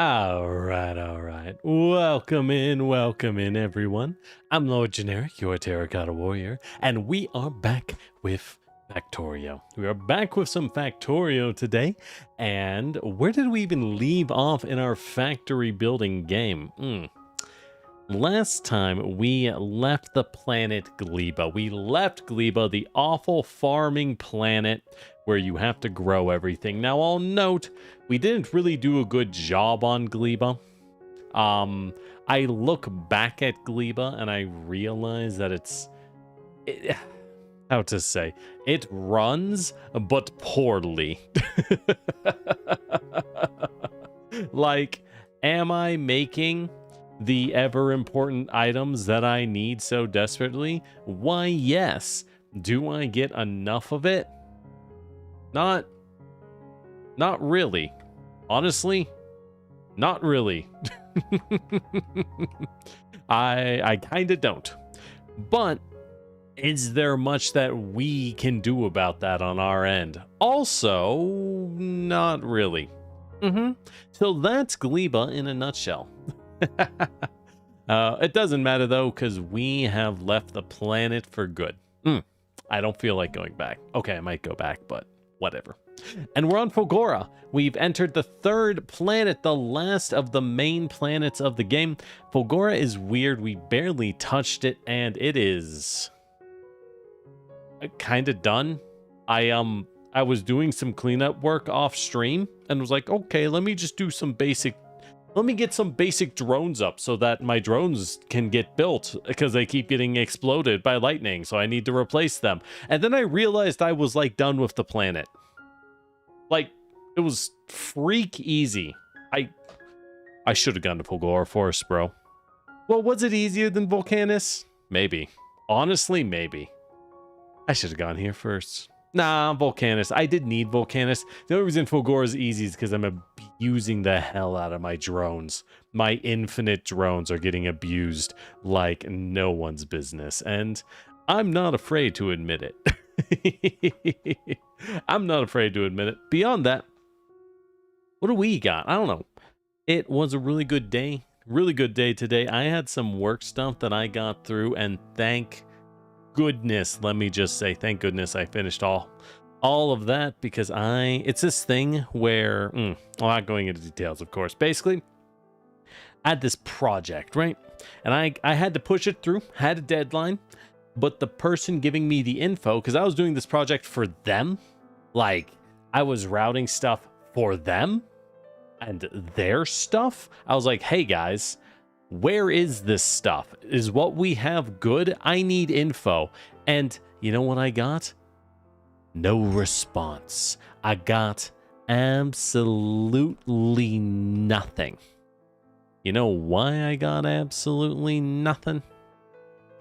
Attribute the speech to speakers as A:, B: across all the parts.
A: All right. Welcome in, everyone. I'm Lord Generic, your Terracotta Warrior, and we are back with Factorio. We are back with some Factorio today, and where did we even leave off in our factory building game? Last time, we left the planet Gleba. We left Gleba, the awful farming planet where you have to grow everything. Now, I'll note, we didn't really do a good job on Gleba. I look back at Gleba and I realize that how to say, it runs, but poorly. Like, am I making the ever important items that I need so desperately? Why, yes. Do I get enough of it? Not really. Honestly, not really. I kind of don't. But is there much that we can do about that on our end? Also, not really. So that's Gleba in a nutshell. It doesn't matter though, because we have left the planet for good. I don't feel like going back. Okay, I might go back, but whatever. And we're on Fulgora. We've entered the third planet, the last of the main planets of the game. Fulgora is weird. We barely touched it, and it is kind of done. I was doing some cleanup work off stream and was like, okay, let me just do some basic. Let me get some basic drones up so that my drones can get built because they keep getting exploded by lightning, so I need to replace them. And then I realized I was like done with the planet. Like, it was freak easy. I should have gone to Fulgora Forest, bro. Well, was it easier than Volcanus? Maybe. Honestly, maybe. I should have gone here first. Nah, Volcanus. I did need Volcanus. The only reason Fulgora is easy is because I'm abusing the hell out of my drones. My infinite drones are getting abused like no one's business, and I'm not afraid to admit it. I'm not afraid to admit it. Beyond that, what do we got? I don't know. It was a really good day. Really good day today. I had some work stuff that I got through, and thank goodness, let me just say, thank goodness I finished all of that, because it's this thing where, I'm not going into details, of course. Basically, I had this project, right? And I had to push it through, had a deadline, but the person giving me the info, because I was doing this project for them, like, I was routing stuff for them and their stuff. I was like, hey guys, where is this stuff? Is what we have good? I need info. And you know what I got? No response. I got absolutely nothing. You know why I got absolutely nothing?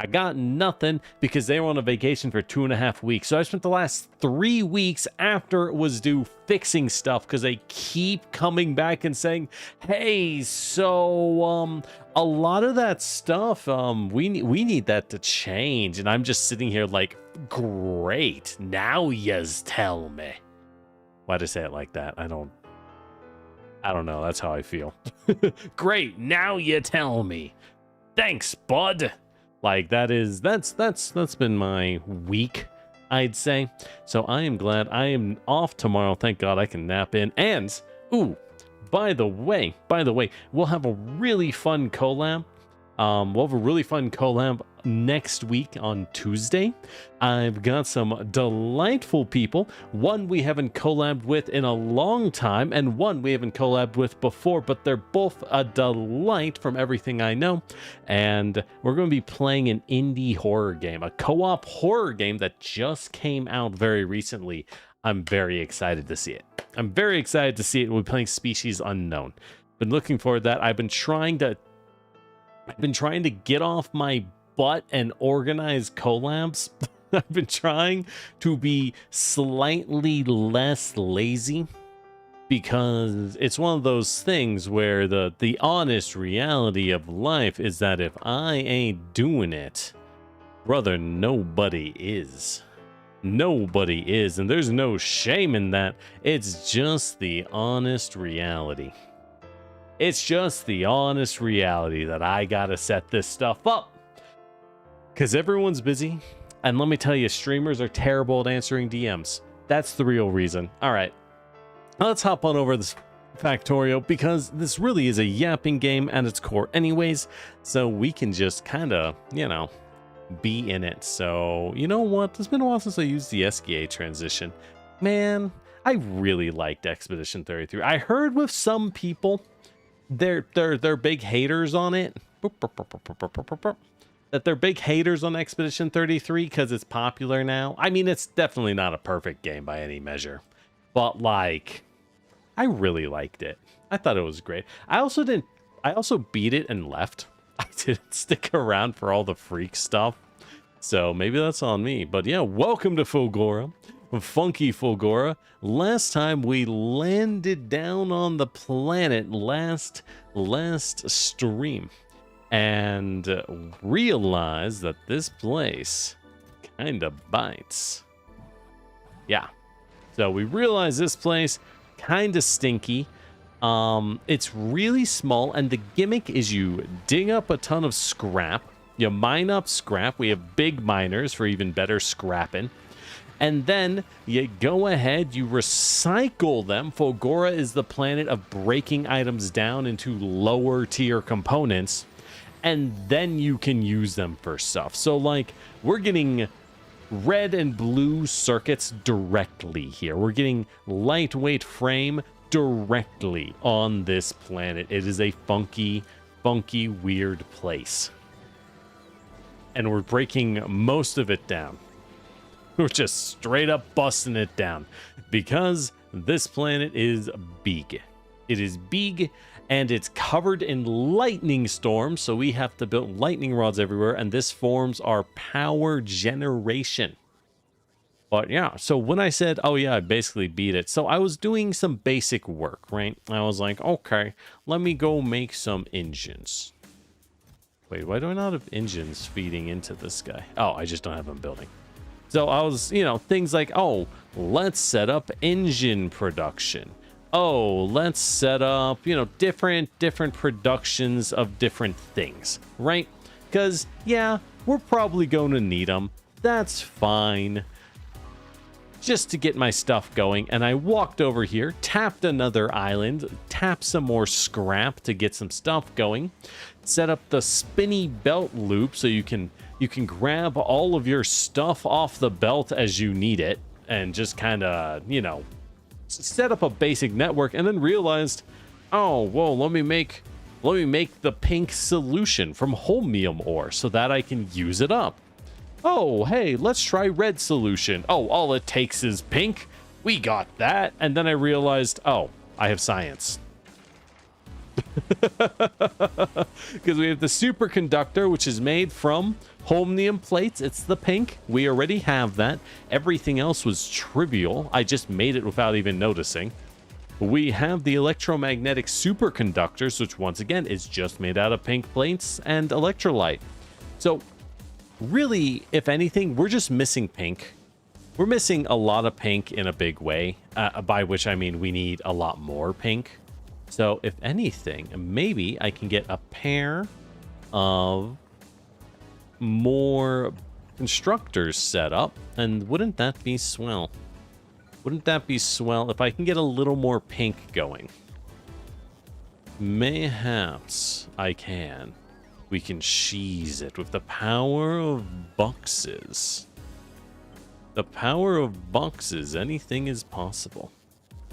A: I got nothing because they were on a vacation for 2.5 weeks. So I spent the last 3 weeks after it was due fixing stuff because they keep coming back and saying, hey, so a lot of that stuff, we need that to change. And I'm just sitting here like, great, now yas tell me. Why'd I say it like that? I don't know. That's how I feel. Great, now you tell me. Thanks, bud. Like, that's been my week, I'd say. So I am glad I am off tomorrow. Thank God I can nap in. And, ooh, by the way, we'll have a really fun collab. We'll have a really fun collab next week on Tuesday. I've got some delightful people. One we haven't collabed with in a long time, and one we haven't collabed with before, but they're both a delight from everything I know. And we're going to be playing an indie horror game, a co-op horror game that just came out very recently. I'm very excited to see it. We'll be playing Species Unknown. Been looking forward to that. I've been trying to get off my butt and organize collabs. I've been trying to be slightly less lazy because it's one of those things where the honest reality of life is that if I ain't doing it, brother, nobody is. Nobody is, and there's no shame in that. It's just the honest reality. It's just the honest reality that I gotta set this stuff up. Because everyone's busy. And let me tell you, streamers are terrible at answering DMs. That's the real reason. All right. Let's hop on over this Factorio, because this really is a yapping game at its core anyways. So we can just kind of, you know, be in it. So, you know what? It's been a while since I used the SGA transition. Man, I really liked Expedition 33. I heard with some people, they're big haters on it. That they're big haters on Expedition 33 because it's popular now. I mean, it's definitely not a perfect game by any measure. But, like, I really liked it. I thought it was great. I also beat it and left. I didn't stick around for all the freak stuff. So maybe that's on me. But yeah, welcome to Fulgora. Funky Fulgora. Last time we landed down on the planet last stream. And realized that this place kind of bites. Yeah. So we realized this place kind of stinky. It's really small, and the gimmick is you dig up a ton of scrap. You mine up scrap. We have big miners for even better scrapping. And then you go ahead, you recycle them. Fulgora is the planet of breaking items down into lower tier components. And then you can use them for stuff. So, like, we're getting red and blue circuits directly here. We're getting lightweight frame directly on this planet. It is a funky, weird place. And we're breaking most of it down. We're just straight up busting it down. Because this planet is big. It is big. And it's covered in lightning storms, so we have to build lightning rods everywhere, and this forms our power generation. But yeah, so when I said, oh yeah, I basically beat it, so I was doing some basic work, right? I was like, okay, let me go make some engines. Wait, why do I not have engines feeding into this guy? Oh, I just don't have them building. So I was, you know, things like, oh, let's set up engine production. Oh, let's set up, you know, different productions of different things, right? Because, yeah, we're probably going to need them. That's fine. Just to get my stuff going. And I walked over here, tapped another island, tapped some more scrap to get some stuff going. Set up the spinny belt loop so you can grab all of your stuff off the belt as you need it. And just kind of, you know, set up a basic network, and then realized, oh, well, let me make the pink solution from holmium ore so that I can use it up. Oh, hey, let's try red solution. Oh, all it takes is pink. We got that. And then I realized, oh, I have science. Because we have the superconductor, which is made from holmium plates. It's the pink. We already have that. Everything else was trivial. I just made it without even noticing. We have the electromagnetic superconductors, which once again is just made out of pink plates and electrolyte. So really, if anything, we're just missing pink. We're missing a lot of pink in a big way, by which I mean we need a lot more pink. So if anything, maybe I can get a pair of more constructors set up, and wouldn't that be swell? Wouldn't that be swell if I can get a little more pink going? Mayhaps I can. We can cheese it with the power of boxes. The power of boxes, anything is possible.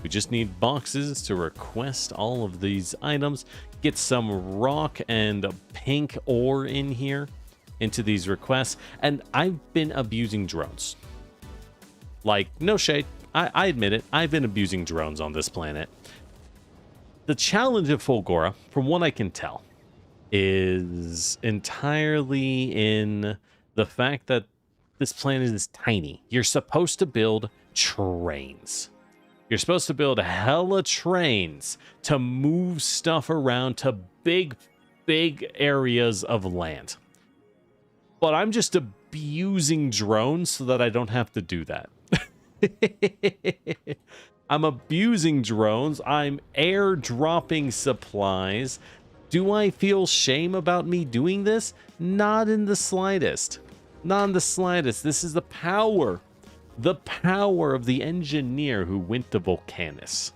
A: We just need boxes to request all of these items, get some rock and pink ore in here into these requests, and I've been abusing drones. Like, no shade, I admit it, I've been abusing drones on this planet. The challenge of Fulgora, from what I can tell, is entirely in the fact that this planet is tiny. You're supposed to build trains. You're supposed to build hella trains to move stuff around to big areas of land. But I'm just abusing drones so that I don't have to do that. I'm abusing drones. I'm airdropping supplies. Do I feel shame about me doing this? Not in the slightest. Not in the slightest. This is the power of the engineer who went to Volcanus.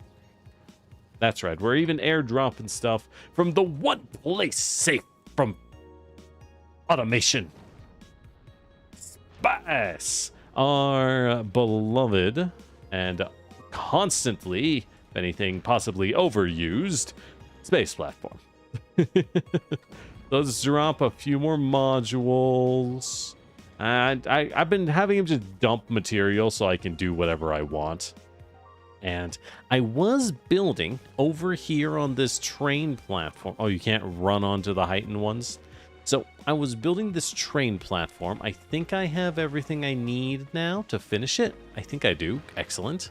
A: That's right. We're even airdropping stuff from the one place safe from automation. Space, our beloved and constantly, if anything, possibly overused space platform. Let's drop a few more modules. And I've been having him just dump material so I can do whatever I want. And I was building over here on this train platform. Oh, you can't run onto the heightened ones. So I was building this train platform. I think I have everything I need now to finish it. I think I do. Excellent.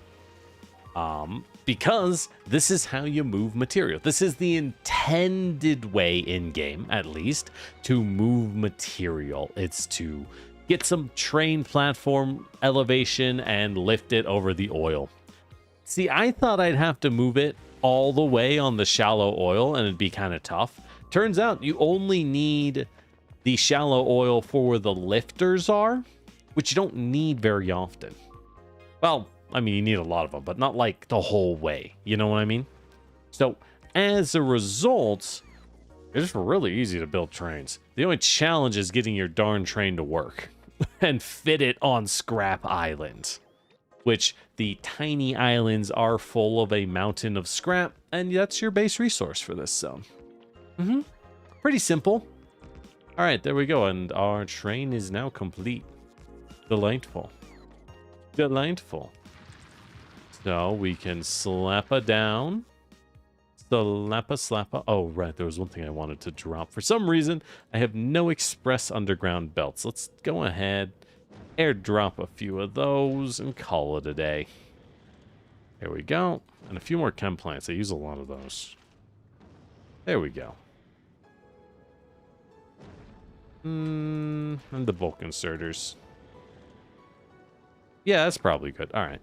A: Because this is how you move material. This is the intended way in game, at least, to move material. It's to get some train platform elevation and lift it over the oil. See, I thought I'd have to move it all the way on the shallow oil and it'd be kind of tough. Turns out you only need the shallow oil for where the lifters are, which you don't need very often. Well, I mean, you need a lot of them, but not like the whole way. You know what I mean? So as a result, it's really easy to build trains. The only challenge is getting your darn train to work and fit it on Scrap Island, which the tiny islands are full of a mountain of scrap, and that's your base resource for this zone. Pretty simple. All right, there we go, and our train is now complete. Delightful. Delightful. So we can slap a down. Slappa. Oh, right. There was one thing I wanted to drop. For some reason, I have no express underground belts. Let's go ahead, airdrop a few of those, and call it a day. There we go. And a few more chem plants. I use a lot of those. There we go. And the bulk inserters. Yeah, that's probably good. All right.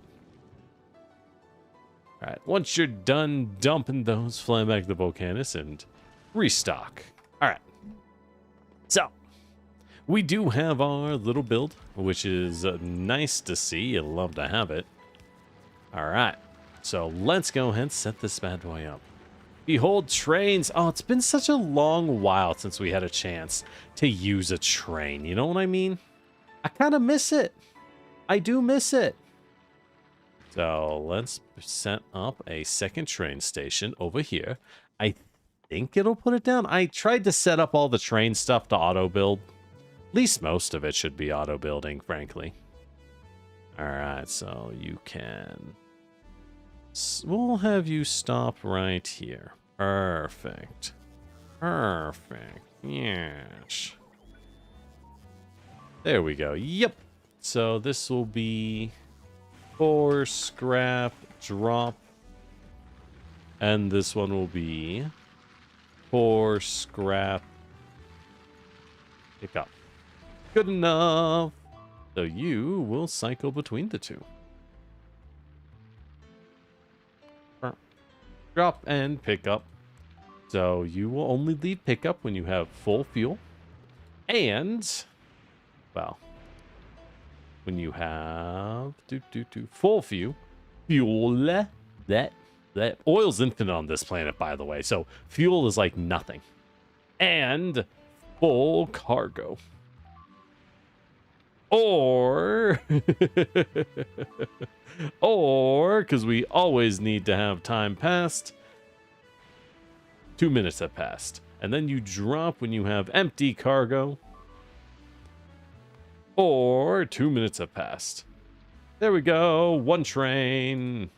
A: All right, once you're done dumping those, fly back to the Volcanus and restock. All right. So, we do have our little build, which is nice to see. You love to have it. All right. So, let's go ahead and set this bad boy up. Behold trains. Oh, it's been such a long while since we had a chance to use a train. You know what I mean? I kind of miss it. I do miss it. So let's set up a second train station over here. I think it'll put it down. I tried to set up all the train stuff to auto build. At least most of it should be auto building, frankly. All right, so you can... We'll have you stop right here. Perfect. Perfect. Yes. There we go. Yep. So this will be... for scrap drop, and this one will be for scrap pick up. Good enough. So you will cycle between the two. Drop and pick up. So you will only leave pickup when you have full fuel, and well, when you have full fuel, that oil's infinite on this planet, by the way. So fuel is like nothing, and full cargo, or because we always need to have time passed. 2 minutes have passed, and then you drop when you have empty cargo. Or 2 minutes have passed. There we go. One train.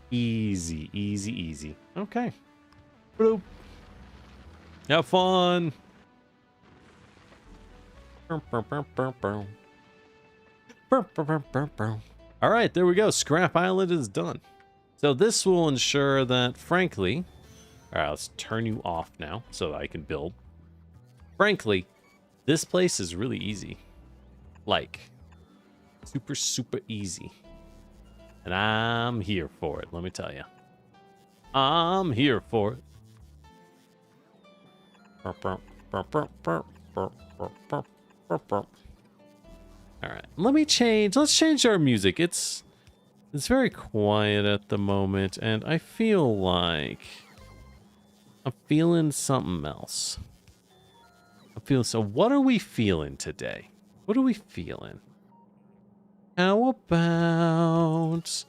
A: Easy, easy, easy. Okay. Bloop. Have fun. All right, there we go. Scrap Island is done. So this will ensure that, frankly... All right, let's turn you off now so I can build. Frankly... this place is really easy. Like, super, super easy. And I'm here for it, let me tell you. I'm here for it. All right, let's change our music. It's very quiet at the moment, and I feel like I'm feeling something else. So what are we feeling today? What are we feeling? How about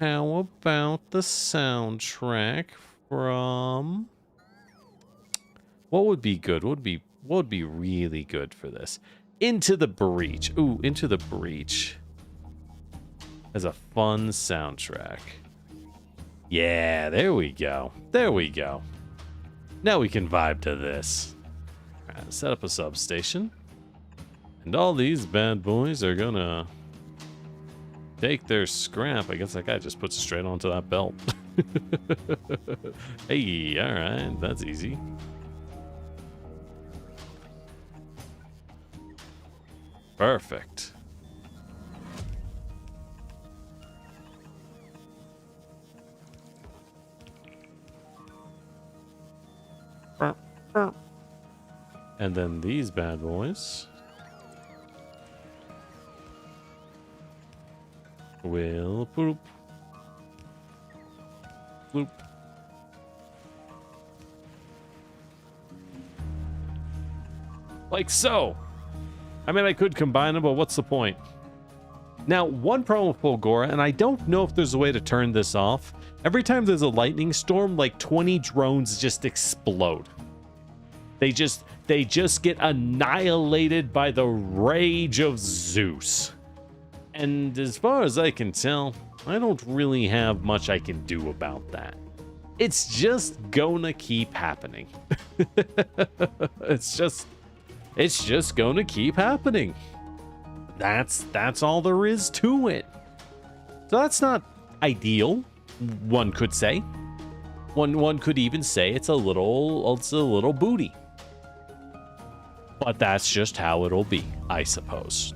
A: how about the soundtrack from what would be good? What would be really good for this? Into the Breach. Ooh, Into the Breach as a fun soundtrack. Yeah, there we go. There we go. Now we can vibe to this. All right, set up a substation. And all these bad boys are gonna take their scrap. I guess that guy just puts it straight onto that belt. Hey, all right, that's easy. Perfect. And then these bad boys will poop. Bloop. Like so. I mean, I could combine them, but what's the point? Now, one problem with Fulgora, and I don't know if there's a way to turn this off. Every time there's a lightning storm, like 20 drones just explode. They just get annihilated by the rage of Zeus. And as far as I can tell, I don't really have much I can do about that. It's just gonna keep happening. It's just gonna keep happening. That's all there is to it. So that's not ideal, one could say. One could even say it's a little booty. But that's just how it'll be, I suppose.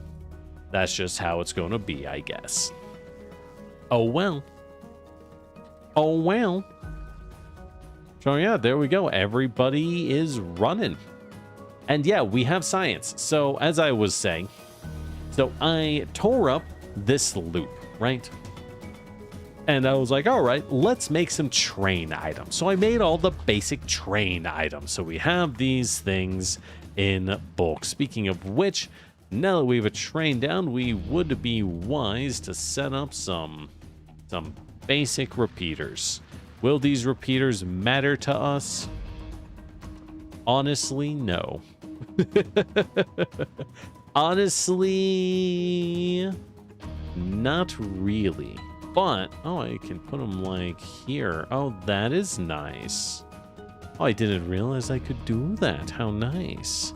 A: That's just how it's gonna be, I guess. Oh well. Oh well. So yeah, there we go. Everybody is running. And yeah, we have science. So as I was saying, so I tore up this loop, right? And I was like, all right, let's make some train items. So I made all the basic train items. So we have these things in bulk. Speaking of which, now that we have a train down, we would be wise to set up some basic repeaters. Will these repeaters matter to us? Honestly, no. Honestly, not really. But, oh, I can put them like here. Oh, that is nice. Oh, I didn't realize I could do that. How nice.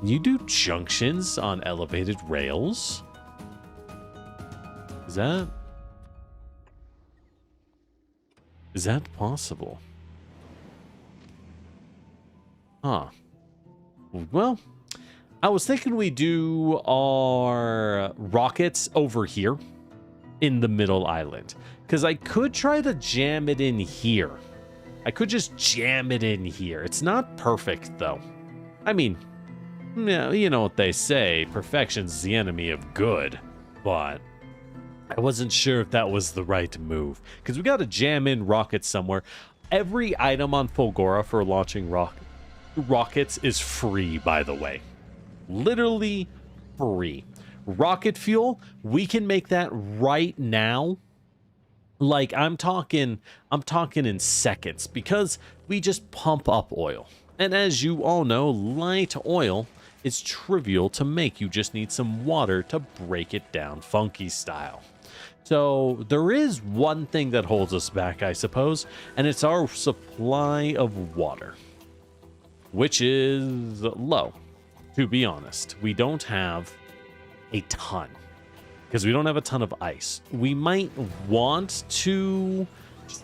A: You do junctions on elevated rails? Is that possible? Huh. Well, I was thinking we do our rockets over here in the middle island, because I could try to jam it in here. I could just jam it in here. It's not perfect, though. I mean, yeah, you know what they say, perfection's the enemy of good, but I wasn't sure if that was the right move, because we got to jam in rockets somewhere. Every item on Fulgora for launching rockets is free, by the way. Literally free. Rocket fuel, we can make that right now. Like I'm talking in seconds, because we just pump up oil. And as you all know, light oil is trivial to make. You just need some water to break it down funky style. So there is one thing that holds us back, I suppose, and it's our supply of water, which is low, to be honest. We don't have a ton, because we don't have a ton of ice. We might want to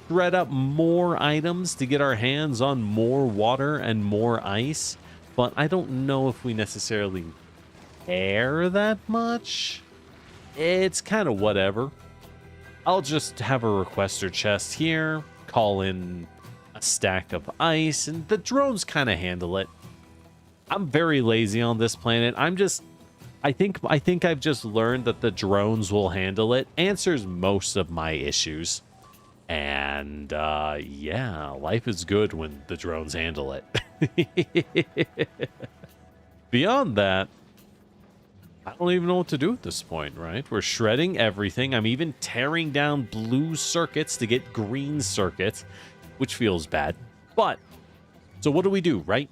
A: shred up more items to get our hands on more water and more ice, but I don't know if we necessarily care that much. It's kind of whatever. I'll just have a requester chest here, call in a stack of ice, and the drones kind of handle it. I'm very lazy on this planet. I think I've just learned that the drones will handle it. Answers most of my issues. And yeah, life is good when the drones handle it. Beyond that, I don't even know what to do at this point, right? We're shredding everything. I'm even tearing down blue circuits to get green circuits, which feels bad. But, so what do, right?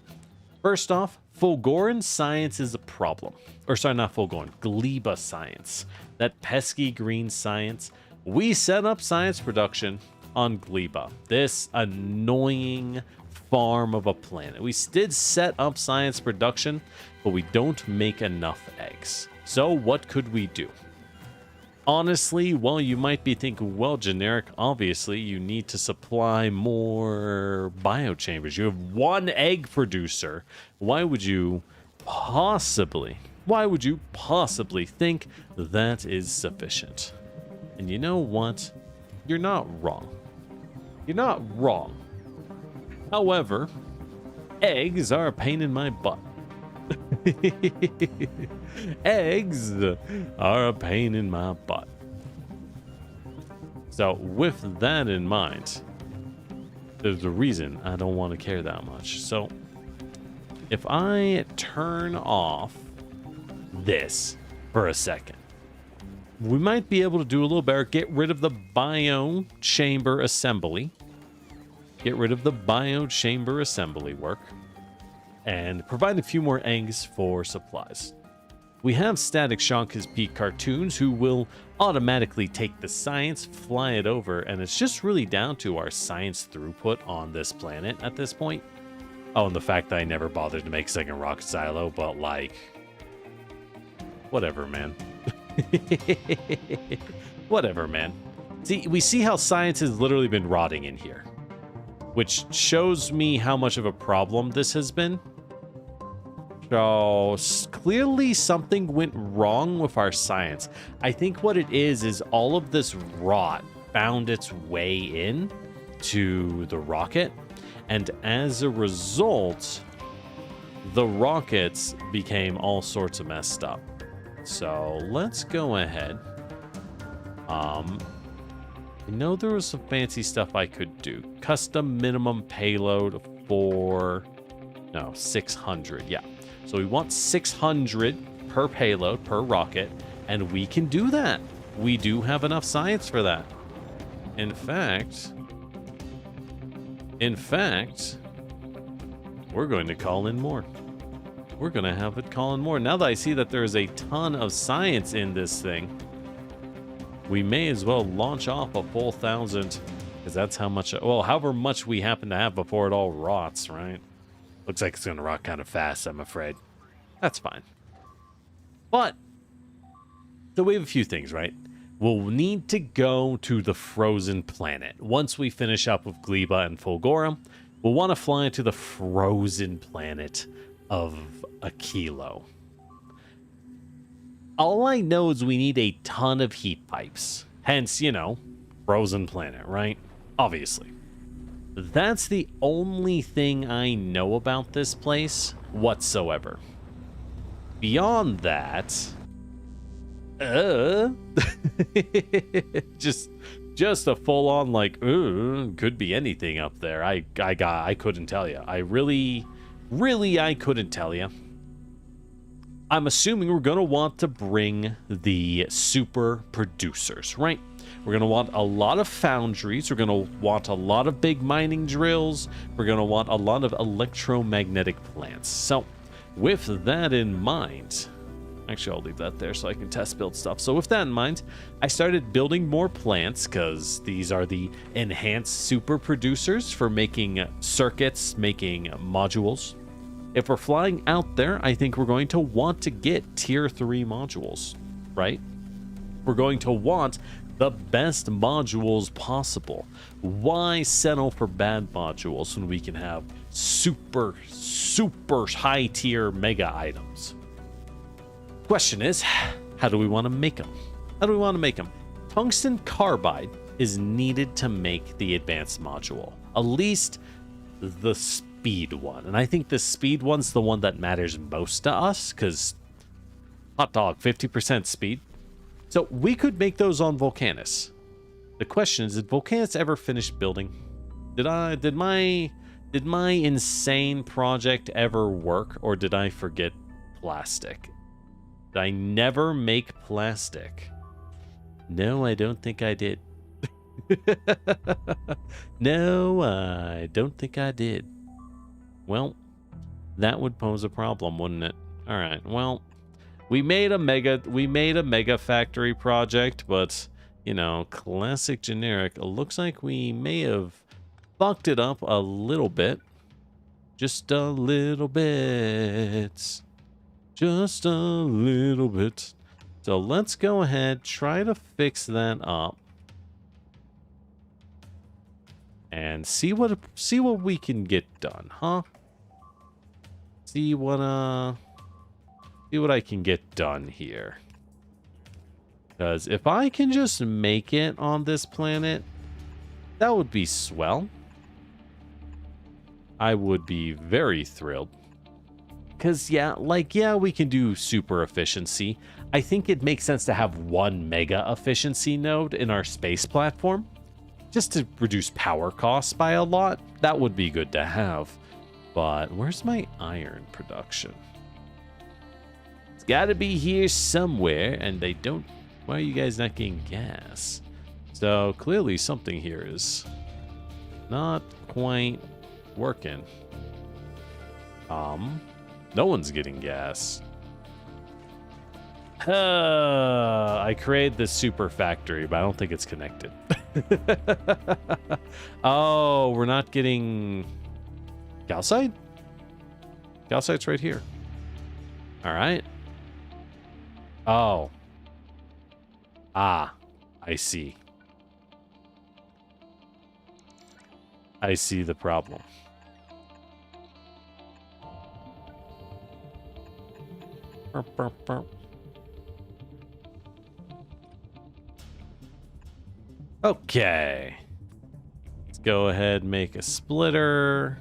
A: First off, Fulgoran science is a problem. Or sorry, not Fulgoran, Gleba science. That pesky green science. We set up science production on Gleba. This annoying farm of a planet. We did set up science production, but we don't make enough eggs. So what could we do? Honestly, well, you might be thinking, well, generic, obviously, you need to supply more biochambers. You have one egg producer. Why would you possibly think that is sufficient? And you know what? You're not wrong. You're not wrong. However, eggs are a pain in my butt. Eggs are a pain in my butt. So with that in mind, there's a reason I don't want to care that much. So if I turn off this for a second, we might be able to do a little better. Get rid of the bio-chamber assembly. Get rid of the bio-chamber assembly work. And provide a few more eggs for supplies. We have Static Shock his peak cartoons who will automatically take the science, fly it over, and it's just really down to our science throughput on this planet at this point. Oh, and the fact that I never bothered to make second rocket silo, but like, whatever, man. Whatever, man. See, we see how science has literally been rotting in here, which shows me how much of a problem this has been. So clearly something went wrong with our science. I think what it is all of this rot found its way in to the rocket, and as a result, the rockets became all sorts of messed up. So let's go ahead. I know there was some fancy stuff I could do. Custom minimum payload for 600. Yeah. So we want 600 per payload, per rocket, and we can do that. We do have enough science for that. In fact, we're going to call in more. We're going to have it call in more. Now that I see that there is a ton of science in this thing, we may as well launch off a full 1,000, because that's how much, well, however much we happen to have before it all rots, right? Looks like it's going to rot kind of fast, I'm afraid. That's fine. But, so we have a few things, right? We'll need to go to the frozen planet. Once we finish up with Gleba and Fulgora, we'll want to fly to the frozen planet of Aquilo. All I know is we need a ton of heat pipes. Hence, frozen planet, right? Obviously. That's the only thing I know about this place whatsoever. Beyond that, just a full-on like, could be anything up there. I couldn't tell you. I really I couldn't tell you. I'm assuming we're gonna want to bring the super producers, right? We're going to want a lot of foundries. We're going to want a lot of big mining drills. We're going to want a lot of electromagnetic plants. So with that in mind, actually, I'll leave that there so I can test build stuff. So with that in mind, I started building more plants because these are the enhanced super producers for making circuits, making modules. If we're flying out there, I think we're going to want to get tier 3 modules, right? We're going to want the best modules possible. Why settle for bad modules when we can have super high tier mega items? question is, how do we want to make them? How do we want to make them? Tungsten carbide is needed to make the advanced module. At least the speed one. And I think the speed one's the one that matters most to us, because hot dog, 50% speed. So we could make those on Volcanus. The question is, did Volcanus ever finish building? Did my insane project ever work, or did I forget plastic? Did I never make plastic? No, I don't think I did. No, I don't think I did. Well, that would pose a problem, wouldn't it? All right. Well, we made a mega factory project, but you know, classic generic. It looks like we may have fucked it up a little bit. Just a little bit. Just a little bit. So let's go ahead, try to fix that up. And see what we can get done, huh? See what I can get done here. Because if I can just make it on this planet, that would be swell. I would be very thrilled. Because, yeah, we can do super efficiency. I think it makes sense to have one mega efficiency node in our space platform. Just to reduce power costs by a lot. That would be good to have. But where's my iron production? It's got to be here somewhere, and they don't... Why are you guys not getting gas? So clearly something here is not quite working. No one's getting gas. I created this super factory, but I don't think it's connected. Oh, we're not getting calcite? Calcite's right here. All right. Oh. Ah, I see. I see the problem. Burp, burp, burp. Okay. Let's go ahead and make a splitter.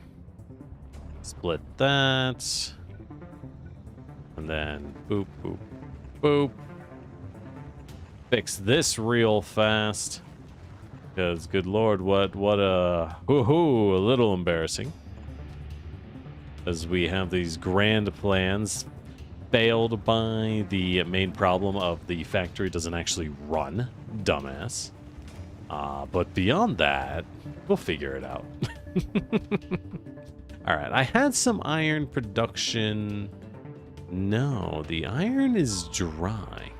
A: Split that. And then boop, boop, boop. Fix this real fast. Because, good lord, what a... Woohoo, a little embarrassing. As we have these grand plans failed by the main problem of the factory doesn't actually run. Dumbass. But beyond that, we'll figure it out. Alright, I had some iron production. No, the iron is dry.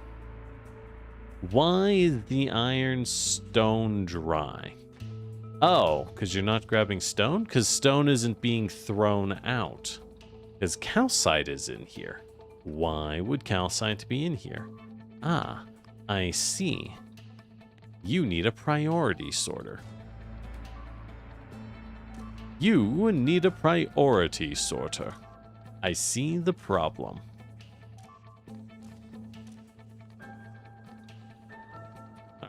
A: Why is the iron stone dry? Oh, because you're not grabbing stone? Because stone isn't being thrown out. Because calcite is in here. Why would calcite be in here? Ah, I see. You need a priority sorter. You need a priority sorter. I see the problem.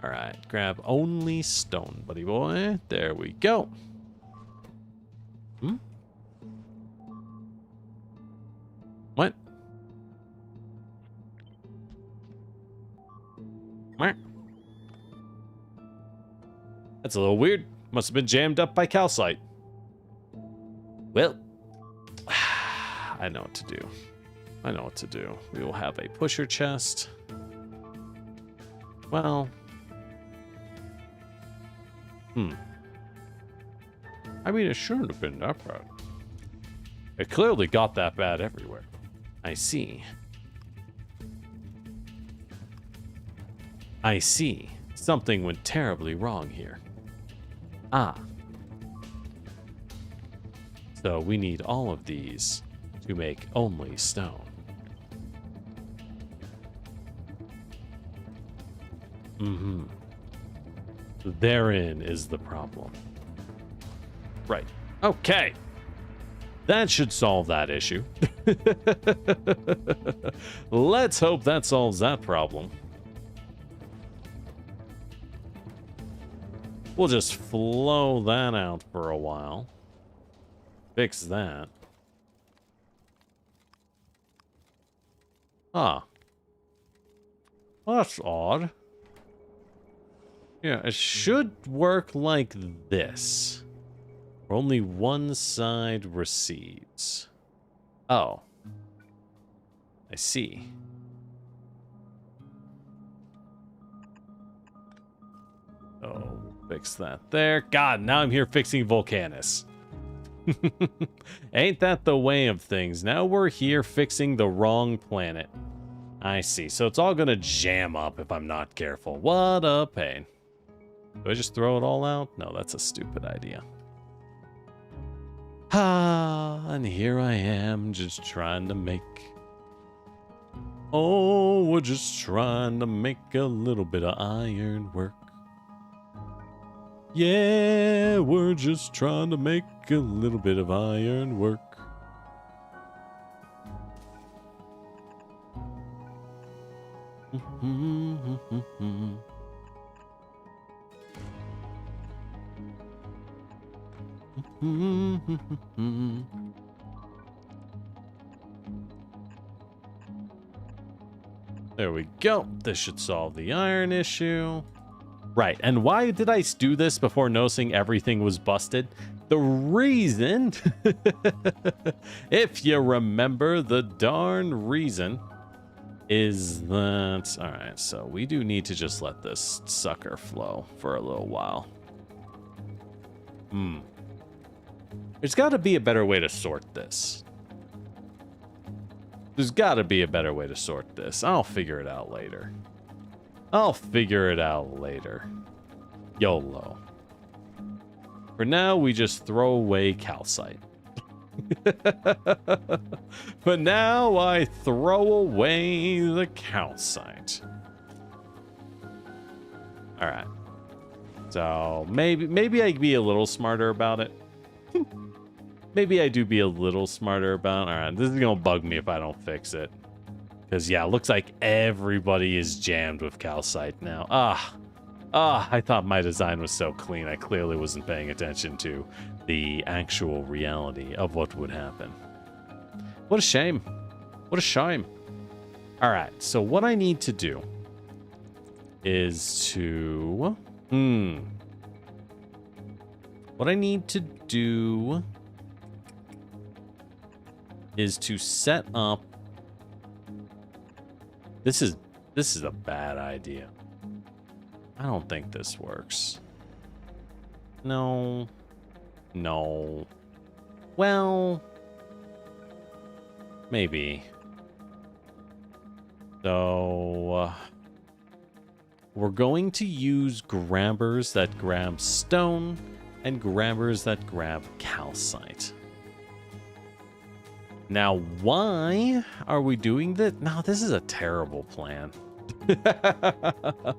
A: All right, grab only stone, buddy boy. There we go. What? That's a little weird. Must have been jammed up by calcite. Well, I know what to do. I know what to do. We will have a pusher chest. Well... I mean, it shouldn't have been that bad. It clearly got that bad everywhere. I see. I see. Something went terribly wrong here. Ah. So we need all of these to make only stone. Therein is the problem. Right. Okay. That should solve that issue. Let's hope that solves that problem. We'll just flow that out for a while. Fix that. Ah. Well, that's odd. Yeah, it should work like this. Where only one side recedes. Oh. I see. Oh, fix that there. God, now I'm here fixing Volcanus. Ain't that the way of things? Now we're here fixing the wrong planet. I see. So it's all gonna jam up if I'm not careful. What a pain. Do I just throw it all out? No, that's a stupid idea. Ah, and here I am just trying to make... Oh, we're just trying to make a little bit of iron work. Yeah, we're just trying to make a little bit of iron work. There we go. This should solve the iron issue. Right, and why did I do this before noticing everything was busted? The reason, if you remember, the darn reason is that... Alright, so we do need to just let this sucker flow for a little while. There's got to be a better way to sort this. There's got to be a better way to sort this. I'll figure it out later. I'll figure it out later. YOLO. For now, we just throw away calcite. But now I throw away the calcite. Alright. So, maybe I'd be a little smarter about it. Maybe I do be a little smarter about it. Alright, this is gonna bug me if I don't fix it. Because, yeah, it looks like everybody is jammed with calcite now. I thought my design was so clean. I clearly wasn't paying attention to the actual reality of what would happen. What a shame. What a shame. All right, so what I need to do is to... What I need to do is to set up... This is a bad idea. I don't think this works. No. No. Well, maybe. So, we're going to use grabbers that grab stone and grabbers that grab calcite. Now, why are we doing this? No, this is a terrible plan. I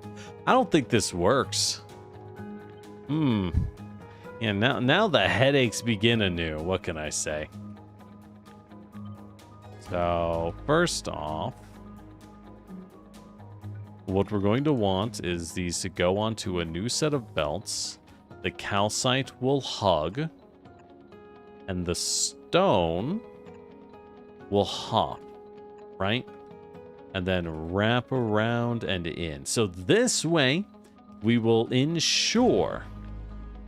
A: don't think this works. Yeah, now the headaches begin anew. What can I say? So, first off, what we're going to want is these to go onto a new set of belts. The calcite will hug, and the stone will hop, right? And then wrap around and in. So this way, we will ensure,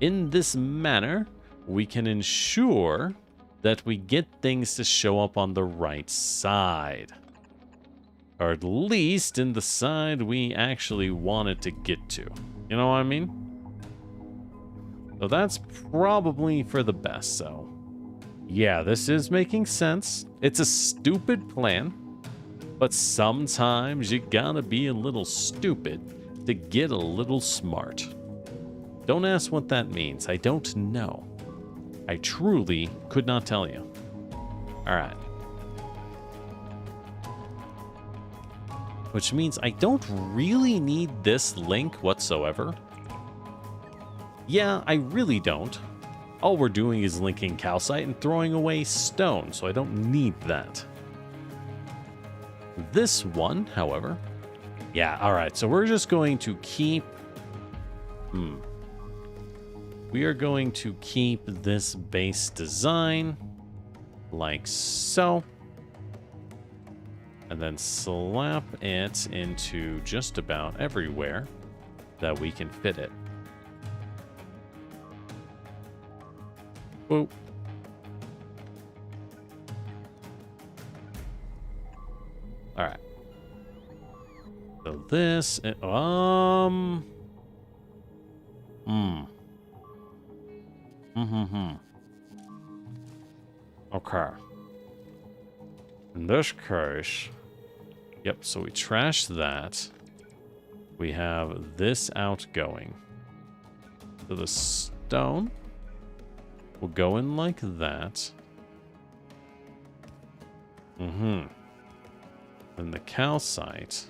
A: in this manner, we can ensure that we get things to show up on the right side. Or at least in the side we actually want it to get to. You know what I mean? So that's probably for the best, so... Yeah, this is making sense. It's a stupid plan. But sometimes you gotta be a little stupid to get a little smart. Don't ask what that means. I don't know. I truly could not tell you. Alright. Which means I don't really need this link whatsoever. Yeah, I really don't. all we're doing is linking calcite and throwing away stone, so I don't need that. This one, however, yeah, all right, so we're just going to keep, we are going to keep this base design like so, and then slap it into just about everywhere that we can fit it. Boop. All right. So this, Okay. In this case, yep, so we trash that. We have this outgoing. So the stone will go in like that. And the calcite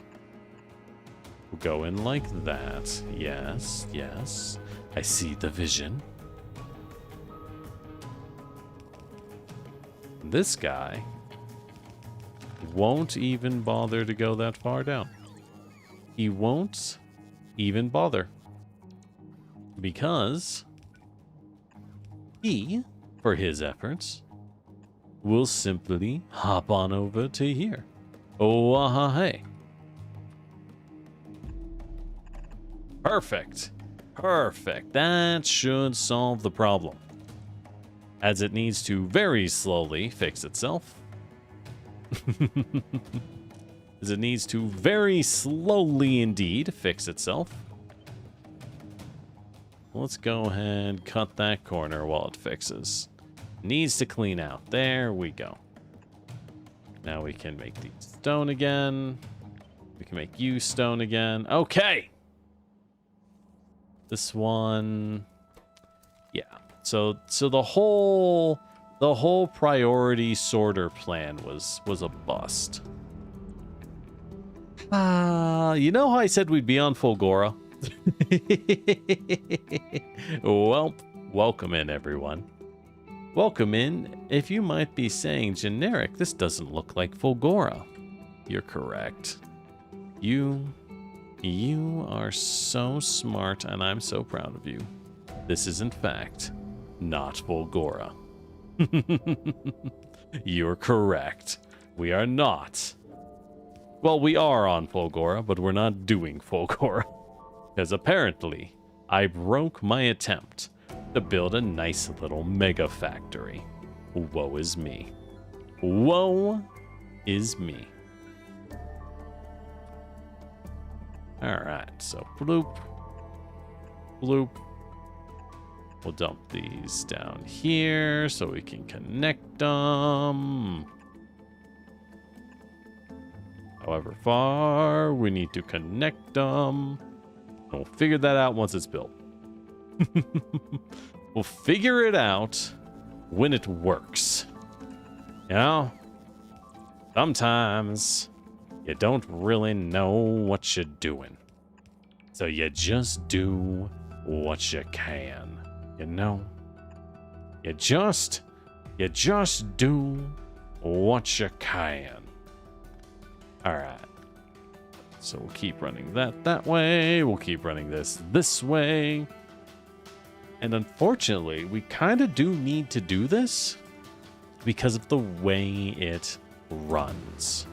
A: will go in like that. Yes, yes. I see the vision. This guy won't even bother to go that far down. He won't even bother. Because he, for his efforts, will simply hop on over to here. Oh, hey. Perfect. Perfect. That should solve the problem. As it needs to very slowly fix itself. As it needs to very slowly indeed fix itself. Let's go ahead and cut that corner while it fixes. Needs to clean out. There we go. Now we can make these stone again. We can make you stone again. Okay. This one. Yeah. So the whole priority sorter plan was a bust. You know how I said we'd be on Fulgora? Well, welcome in, everyone. Welcome in. If you might be saying, generic, this doesn't look like Fulgora. You're correct. You are so smart, and I'm so proud of you. This is, in fact, not Fulgora. You're correct. We are not. Well, we are on Fulgora, but we're not doing Fulgora. Because apparently, I broke my attempt to build a nice little mega factory. Woe is me. Woe is me. Alright, so bloop. Bloop. We'll dump these down here so we can connect them. However far, we need to connect them. And we'll figure that out once it's built. We'll figure it out when it works. You know? Sometimes you don't really know what you're doing. So you just do what you can. You know? You just do what you can. Alright. So we'll keep running that way. We'll keep running this way. And unfortunately, we kind of do need to do this because of the way it runs.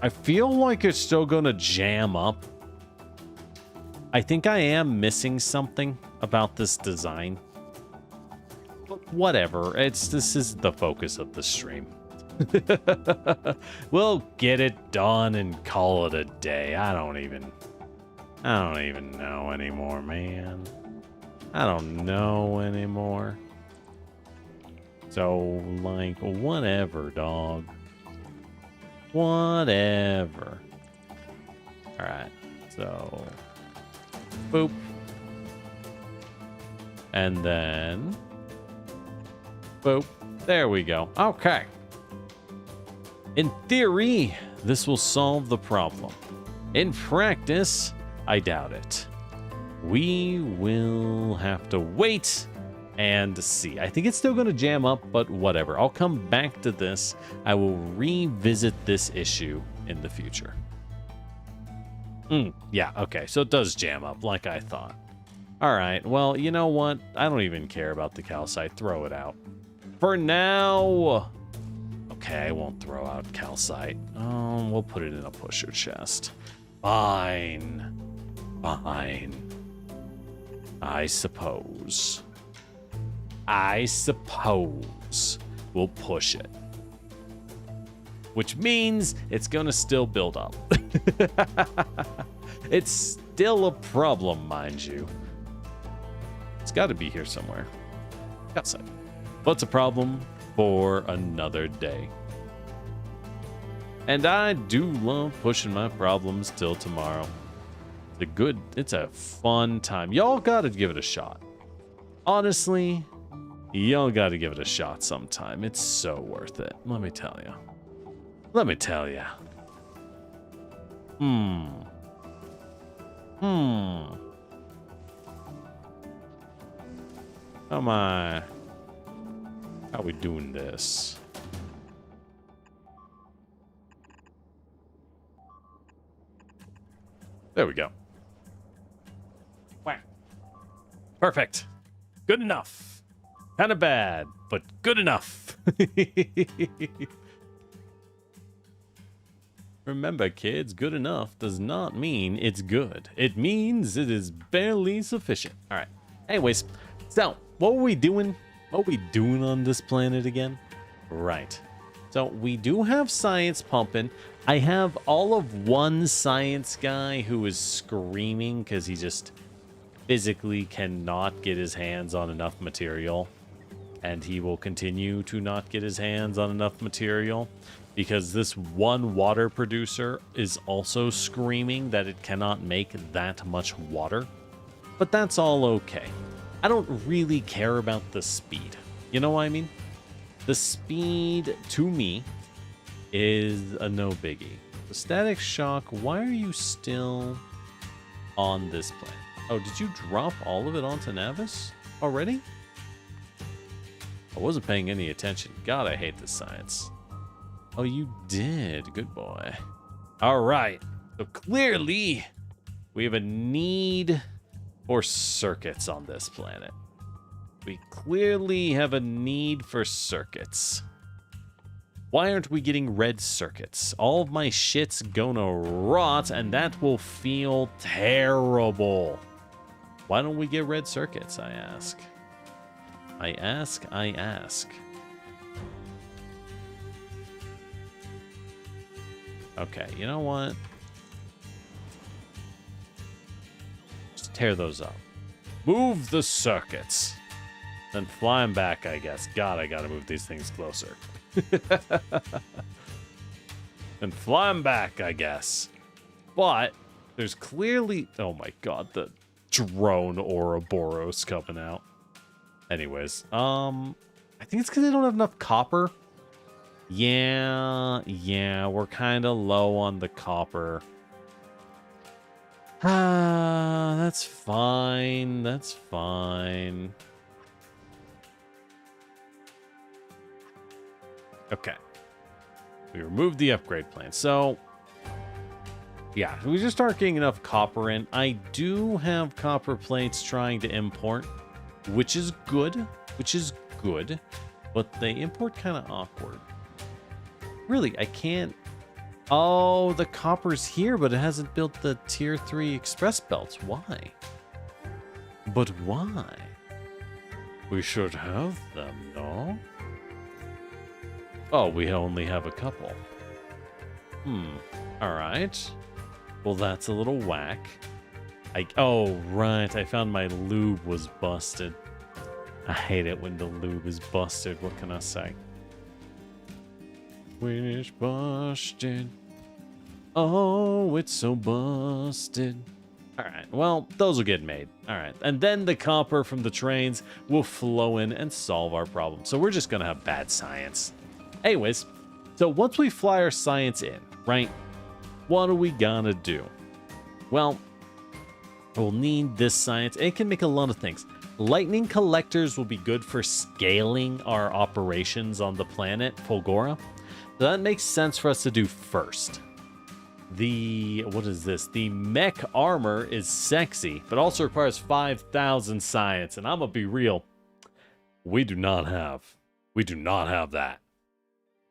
A: I feel like it's still going to jam up. I think I am missing something about this design. But whatever. This is the focus of the stream. We'll get it done and call it a day. I don't even know anymore, man. I don't know anymore. So, like, whatever, dog. Whatever. Alright, so... boop. And then... boop. There we go. Okay. In theory, this will solve the problem. In practice, I doubt it. We will have to wait and C. I think it's still going to jam up, but whatever. I'll come back to this. I will revisit this issue in the future. Yeah, okay, so it does jam up like I thought. All right, well, you know what? I don't even care about the calcite. Throw it out. For now. Okay, I won't throw out calcite. We'll put it in a pusher chest. Fine. Fine. I suppose we'll push it. Which means it's gonna still build up. It's still a problem, mind you. It's gotta be here somewhere. Calcite. But it's a problem for another day. And I do love pushing my problems till tomorrow. It's a fun time. Y'all gotta give it a shot. Honestly, y'all gotta give it a shot sometime. It's so worth it. Let me tell you. Let me tell you. How we doing this? There we go. Wow. Perfect. Good enough. Kind of bad, but good enough. Remember, kids, good enough does not mean it's good. It means it is barely sufficient. All right. Anyways, so what were we doing? What are we doing on this planet again? Right. So we do have science pumping. I have all of one science guy who is screaming because he just physically cannot get his hands on enough material. And he will continue to not get his hands on enough material because this one water producer is also screaming that it cannot make that much water. But that's all okay. I don't really care about the speed. You know what I mean? The speed, to me, is a no biggie. The static shock, why are you still on this planet? Oh, did you drop all of it onto Navis already? I wasn't paying any attention. God, I hate this science. Oh, you did. Good boy. All right. So clearly, we have a need for circuits on this planet. We clearly have a need for circuits. Why aren't we getting red circuits? All of my shit's gonna rot, and that will feel terrible. Why don't we get red circuits, I ask? I ask. Okay, you know what? Just tear those up. Move the circuits. Then fly them back, I guess. God, I gotta move these things closer. And fly them back, I guess. But there's clearly... Oh my god, the drone Ouroboros coming out. Anyways, I think it's because they don't have enough copper. Yeah, we're kind of low on the copper. That's fine. That's fine. Okay. We removed the upgrade plan. So, yeah, we just aren't getting enough copper in. I do have copper plates trying to import, which is good. But they import kind of awkward. Really, I can't... Oh, the copper's here, but it hasn't built the tier 3 express belts. Why? But why? We should have them, no? Oh, we only have a couple. Alright. Well, that's a little whack. Oh, right. I found my lube was busted. I hate it when the lube is busted. What can I say? When it's busted. Oh, it's so busted. Alright, well, those will get made. Alright, and then the copper from the trains will flow in and solve our problem. So we're just gonna have bad science. Anyways, so once we fly our science in, right, what are we gonna do? Well, we'll need this science. It can make a lot of things. Lightning collectors will be good for scaling our operations on the planet Fulgora. So that makes sense for us to do first. What is this? The mech armor is sexy, but also requires 5,000 science. And I'm gonna be real, we do not have that.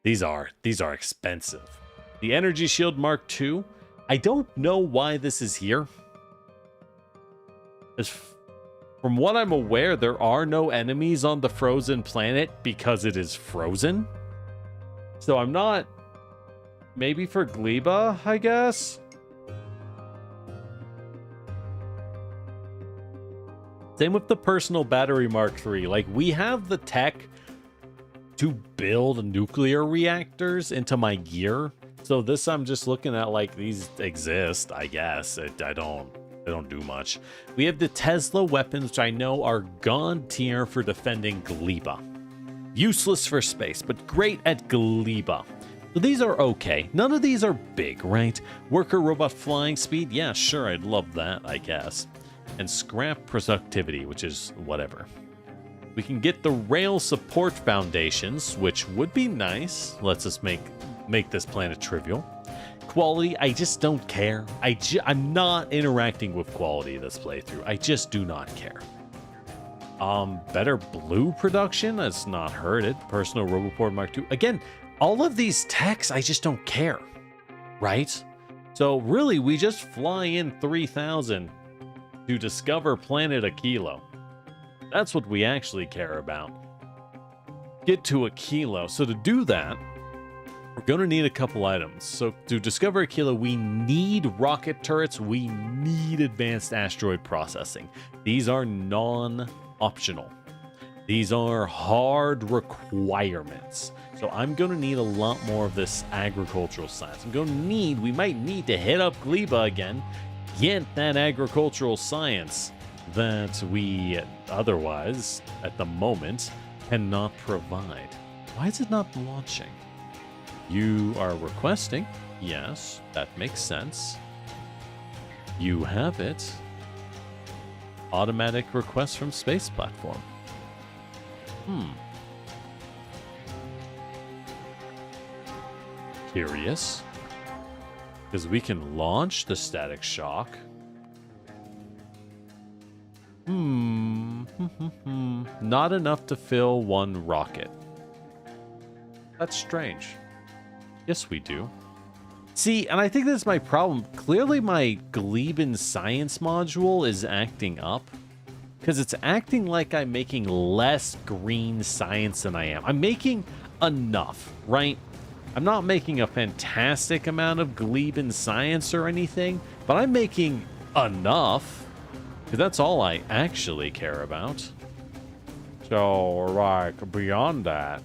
A: These are expensive. The energy shield Mark II. I don't know why this is here. From what I'm aware, there are no enemies on the frozen planet because it is frozen. So I'm not... Maybe for Gleba, I guess? Same with the personal battery Mark III. Like, we have the tech to build nuclear reactors into my gear. So this I'm just looking at like these exist, I guess. They don't do much. We have the Tesla weapons, which I know are god tier for defending Gleba. Useless for space, but great at Gleba. So these are okay. None of these are big, right? Worker robot flying speed? Yeah, sure, I'd love that, I guess. And scrap productivity, which is whatever. We can get the rail support foundations, which would be nice. Let's just make this planet trivial. Quality, I just don't care. I'm not interacting with quality this playthrough. I just do not care. Better blue production, that's not hurted. Personal Roboport Mark II. Again, all of these techs, I just don't care, right? So really, we just fly in 3,000 to discover planet Aquilo. That's what we actually care about. Get to Aquilo. So to do that, we're going to need a couple items. So to discover Aquilo, we need rocket turrets. We need advanced asteroid processing. These are non-optional. These are hard requirements. So I'm going to need a lot more of this agricultural science. We might need to hit up Gleba again, get that agricultural science that we otherwise, at the moment, cannot provide. Why is it not launching? You are requesting. Yes, that makes sense. You have it. Automatic request from space platform. Curious. Because we can launch the static shock. Not enough to fill one rocket. That's strange. Yes, we do. See, and I think that's my problem. Clearly, my Gleben science module is acting up. Because it's acting like I'm making less green science than I am. I'm making enough, right? I'm not making a fantastic amount of Gleben science or anything, but I'm making enough. Because that's all I actually care about. So, like, beyond that,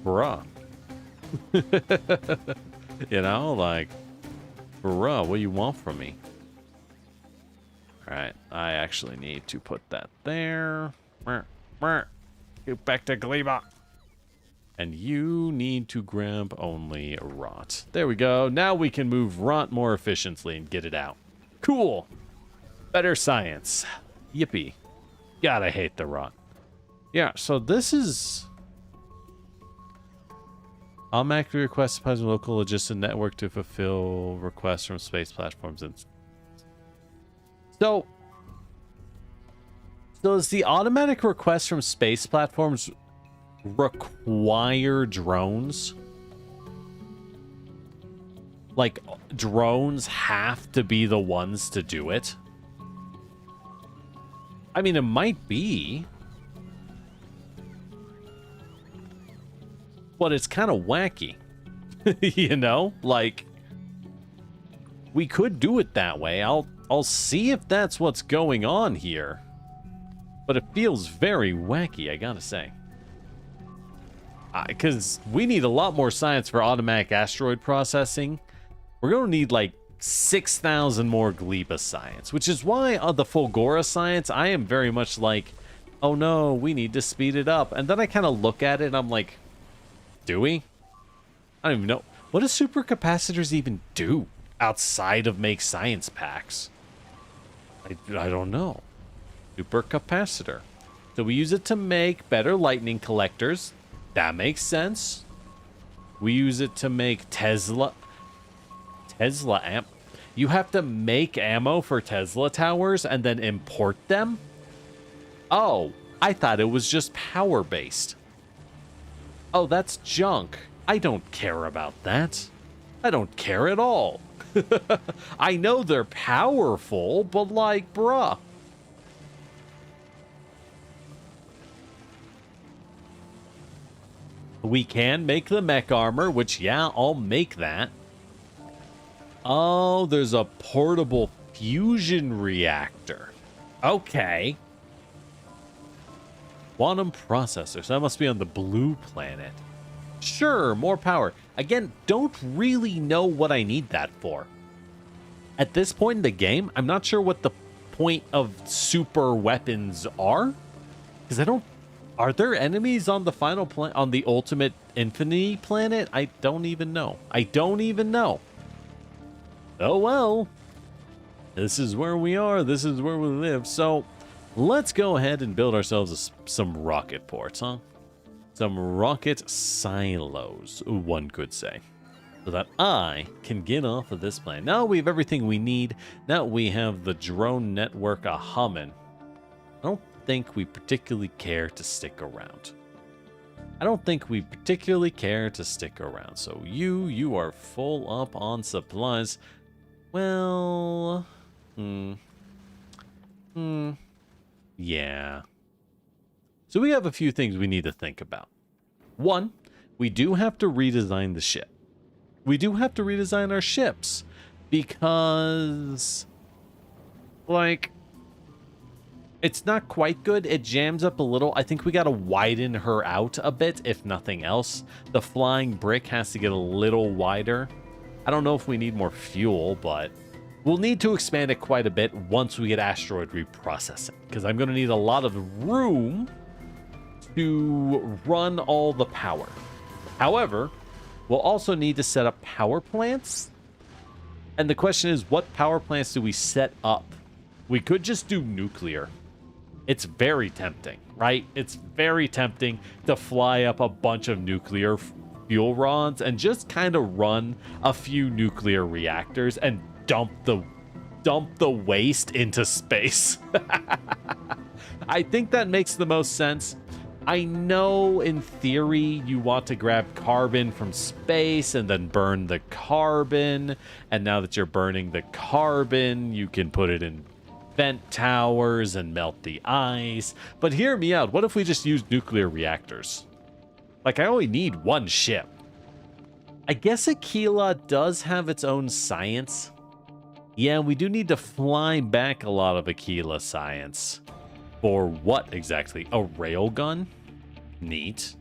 A: bruh. You know, like, bruh, what do you want from me? Alright, I actually need to put that there. Get back to Gleba. And you need to grab only rot. There we go. Now we can move rot more efficiently and get it out. Cool. Better science. Yippee. God, I hate the rot. Yeah, so this is... automatic request supplies a local logistic network to fulfill requests from space platforms. And so does the automatic request from space platforms require drones? Like, drones have to be the ones to do it? I mean, it might be. But it's kind of wacky. You know? Like, we could do it that way. I'll see if that's what's going on here. But it feels very wacky, I gotta say. Because we need a lot more science for automatic asteroid processing. We're going to need like 6,000 more Gleba science, which is why on the Fulgora science, I am very much like, oh no, we need to speed it up. And then I kind of look at it and I'm like, do we? I don't even know. What do supercapacitors even do outside of make science packs? I don't know. Supercapacitor. So we use it to make better lightning collectors. That makes sense. We use it to make Tesla amp. You have to make ammo for Tesla towers and then import them? Oh, I thought it was just power-based. Oh, that's junk. I don't care about that. I don't care at all. I know they're powerful, but like, bruh. We can make the mech armor, which, yeah, I'll make that. Oh, there's a portable fusion reactor. Okay. Quantum processor. So that must be on the blue planet. Sure, more power. Again, don't really know what I need that for. At this point in the game, I'm not sure what the point of super weapons are. Because I don't... Are there enemies on the final planet, on the ultimate infinity planet? I don't even know. I don't even know. Oh well. This is where we are. This is where we live. So let's go ahead and build ourselves some rocket ports, huh? Some rocket silos, one could say. So that I can get off of this planet. Now we have everything we need. Now we have the drone network a-humming. I don't think we particularly care to stick around. I don't think we particularly care to stick around. So you are full up on supplies. Well, yeah. So we have a few things we need to think about. One, we do have to redesign the ship. We do have to redesign our ships because, like, it's not quite good. It jams up a little. I think we got to widen her out a bit, if nothing else. The flying brick has to get a little wider. I don't know if we need more fuel, but we'll need to expand it quite a bit once we get asteroid reprocessing, because I'm going to need a lot of room to run all the power. However, we'll also need to set up power plants. And the question is, what power plants do we set up? We could just do nuclear. It's very tempting, right? It's very tempting to fly up a bunch of nuclear fuel rods and just kind of run a few nuclear reactors and dump the waste into space. I think that makes the most sense. I know in theory you want to grab carbon from space and then burn the carbon, and now that you're burning the carbon, you can put it in vent towers and melt the ice. But hear me out. What if we just use nuclear reactors? Like, I only need one ship. I guess Aquila does have its own science. Yeah, we do need to fly back a lot of Aquila science. For what exactly? A railgun? Neat.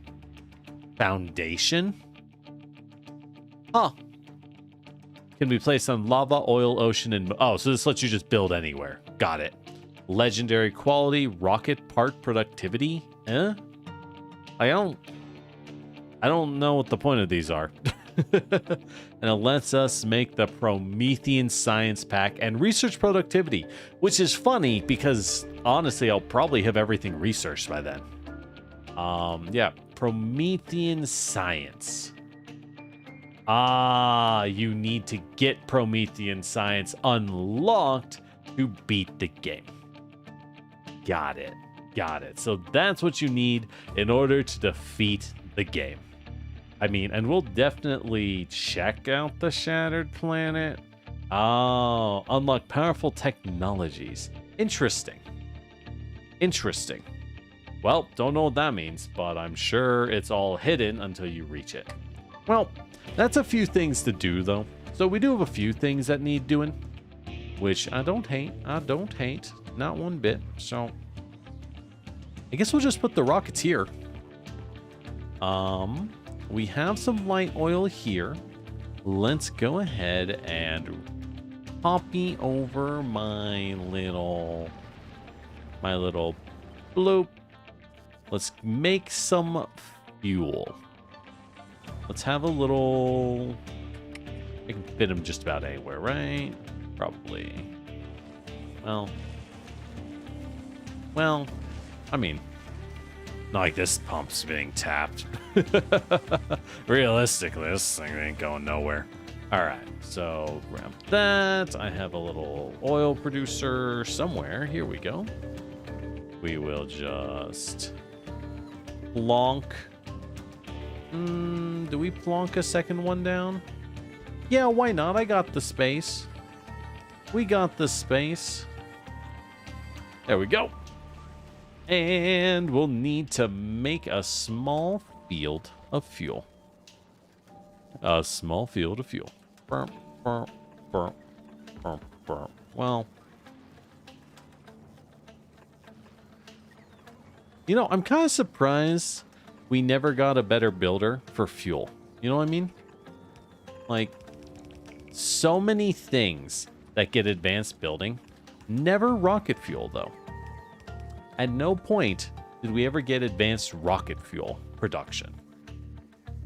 A: Foundation? Huh. Can be placed on lava, oil, ocean, and... Oh, so this lets you just build anywhere. Got it. Legendary quality, rocket part productivity? Eh? I don't know what the point of these are. And it lets us make the Promethean Science Pack and research productivity, which is funny because honestly, I'll probably have everything researched by then. Yeah, Promethean Science. Ah, you need to get Promethean Science unlocked to beat the game. Got it. Got it. So that's what you need in order to defeat the game. I mean, and we'll definitely check out the Shattered Planet. Oh, unlock powerful technologies. Interesting. Interesting. Well, don't know what that means, but I'm sure it's all hidden until you reach it. Well, that's a few things to do, though. So we do have a few things that need doing, which I don't hate. I don't hate. Not one bit. So I guess we'll just put the rockets here. We have some light oil here. Let's go ahead and copy over my little bloop. Let's make some fuel. Let's have a little... I can fit them just about anywhere, right? Probably. Well, Well, I mean, not like this pump's being tapped. Realistically, this thing ain't going nowhere. All right, so grab that. I have a little oil producer somewhere. Here we go. We will just plonk. Do we plonk a second one down? Yeah, why not? I got the space. We got the space. There we go. And we'll need to make a small field of fuel. A small field of fuel. Well, you know, I'm kind of surprised we never got a better builder for fuel. You know what I mean? Like, so many things that get advanced building. Never rocket fuel, though. At no point did we ever get advanced rocket fuel production.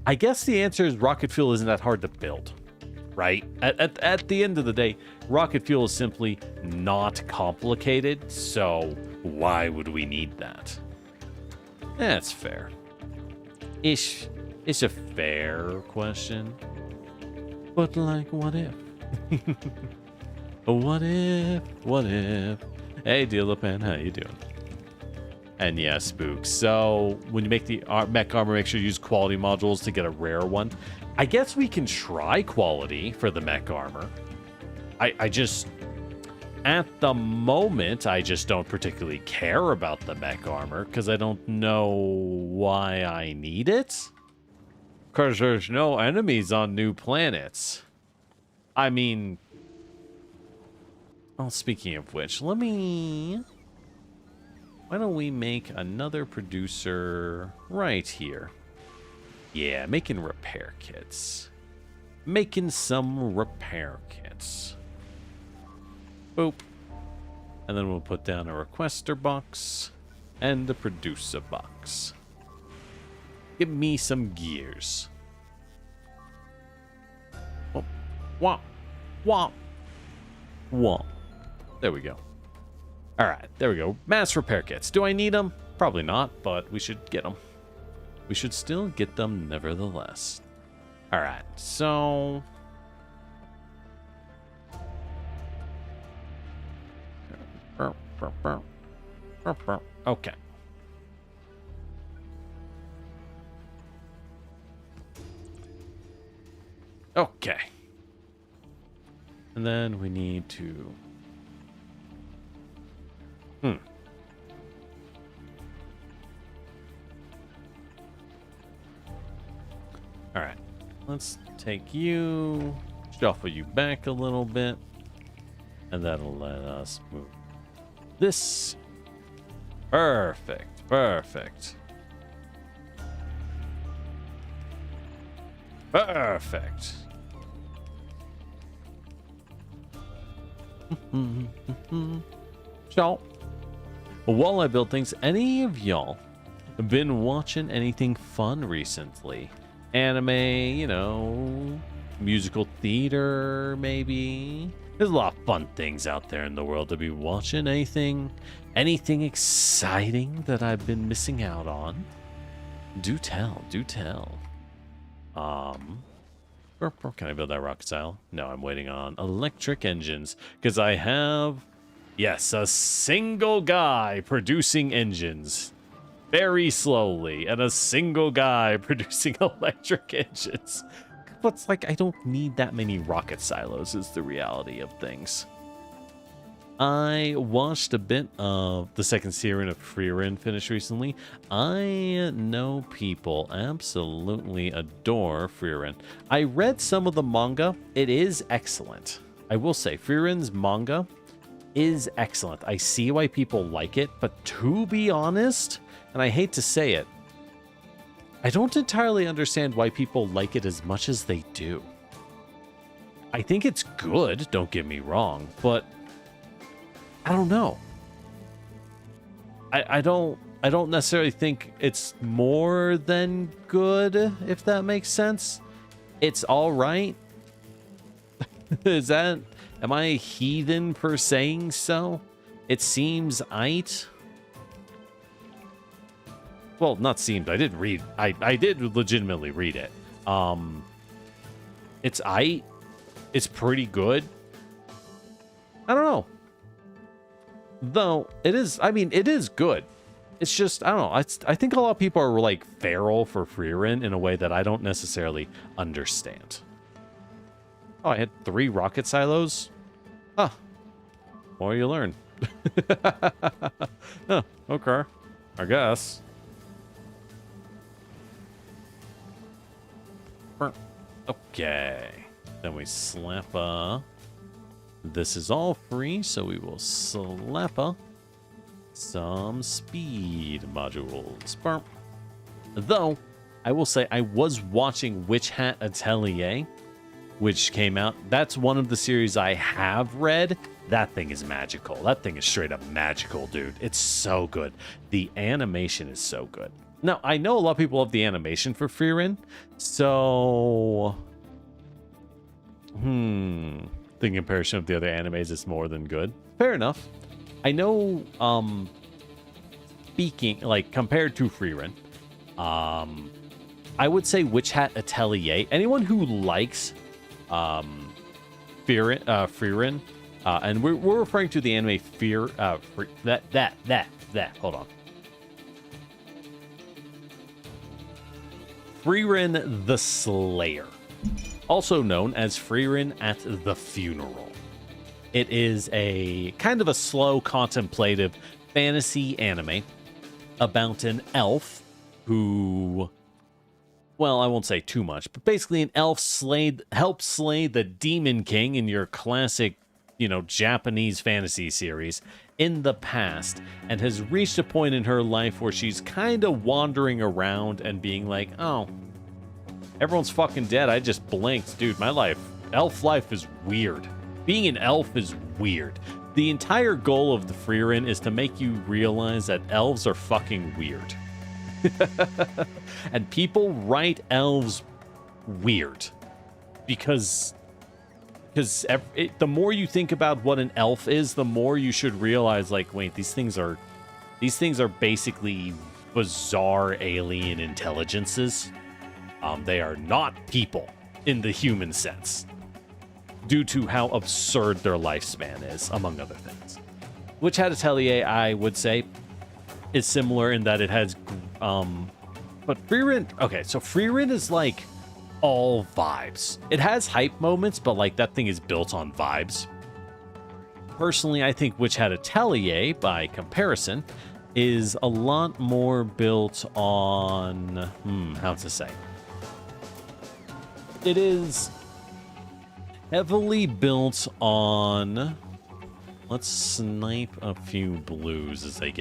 A: I guess the answer is rocket fuel isn't that hard to build, right? At the end of the day, rocket fuel is simply not complicated, so why would we need that? That's fair. It's a fair question. But, like, what if? What if? What if? Hey, Dealapan, how you doing? And yeah, Spook. So when you make the mech armor, make sure you use quality modules to get a rare one. I guess we can try quality for the mech armor. I just, at the moment, I just don't particularly care about the mech armor because I don't know why I need it. Because there's no enemies on new planets. I mean, oh, speaking of which, why don't we make another producer right here? Yeah, making repair kits. Making some repair kits. Boop. And then we'll put down a requester box and a producer box. Give me some gears. Oh, womp, womp, womp. There we go. All right, there we go. Mass repair kits. Do I need them? Probably not, but we should get them. We should still get them nevertheless. All right, so... Okay. Okay. And then we need to... All right. Let's take you, shuffle you back a little bit, and that'll let us move this. Perfect. Perfect. Perfect. So, while I build things, any of y'all been watching anything fun recently? Anime, you know, musical theater, maybe? There's a lot of fun things out there in the world to be watching. Anything exciting that I've been missing out on? Do tell, do tell. Can I build that rocket style? No, I'm waiting on electric engines because I have, yes, a single guy producing engines very slowly and a single guy producing electric engines. But it's like I don't need that many rocket silos is the reality of things. I watched a bit of the second season of Frieren finish recently. I know people absolutely adore Frieren. I read some of the manga. It is excellent. I will say, Frieren's manga is excellent. I see why people like it, but to be honest, and I hate to say it, I don't entirely understand why people like it as much as they do. I think it's good, don't get me wrong, but I don't know. I don't necessarily think it's more than good, if that makes sense. It's all right. Am I a heathen for saying so? It seems aight. well, not seemed. I did read. I did legitimately read it. It's pretty good. I don't know. Though it is, I mean, it is good. It's just, I don't know. I think a lot of people are like feral for Frieren in a way that I don't necessarily understand. Oh, I had 3 rocket silos? Huh. More you learn. Huh, okay. I guess. Okay. Then we slap this is all free, so we will slap some speed modules. Burp. Though, I will say I was watching Witch Hat Atelier, which came out. That's one of the series I have read. That thing is magical. That thing is straight up magical, dude. It's so good. The animation is so good. Now, I know a lot of people love the animation for Frieren, so... the comparison of the other animes is more than good. Fair enough. I know, speaking, like, compared to Frieren, I would say Witch Hat Atelier. Anyone who likes Frieren, and we're referring to the anime hold on. Frieren the Slayer, also known as Frieren at the Funeral. It is a kind of a slow, contemplative fantasy anime about an elf who, well, I won't say too much, but basically an elf helps slay the Demon King in your classic, you know, Japanese fantasy series in the past, and has reached a point in her life where she's kind of wandering around and being like, oh, everyone's fucking dead. I just blinked. Dude, my life, elf life is weird. Being an elf is weird. The entire goal of the Frieren is to make you realize that elves are fucking weird. And people write elves weird because the more you think about what an elf is, the more you should realize, like, wait, these things are basically bizarre alien intelligences. They are not people in the human sense, due to how absurd their lifespan is, among other things. Witch Hat Atelier, I would say, is similar in that it has, but Frieren, okay, so Frieren is like all vibes. It has hype moments, but like that thing is built on vibes. Personally, I think Witch Hat Atelier, by comparison, is a lot more built on, how to say? It is heavily built on, let's snipe a few blues as they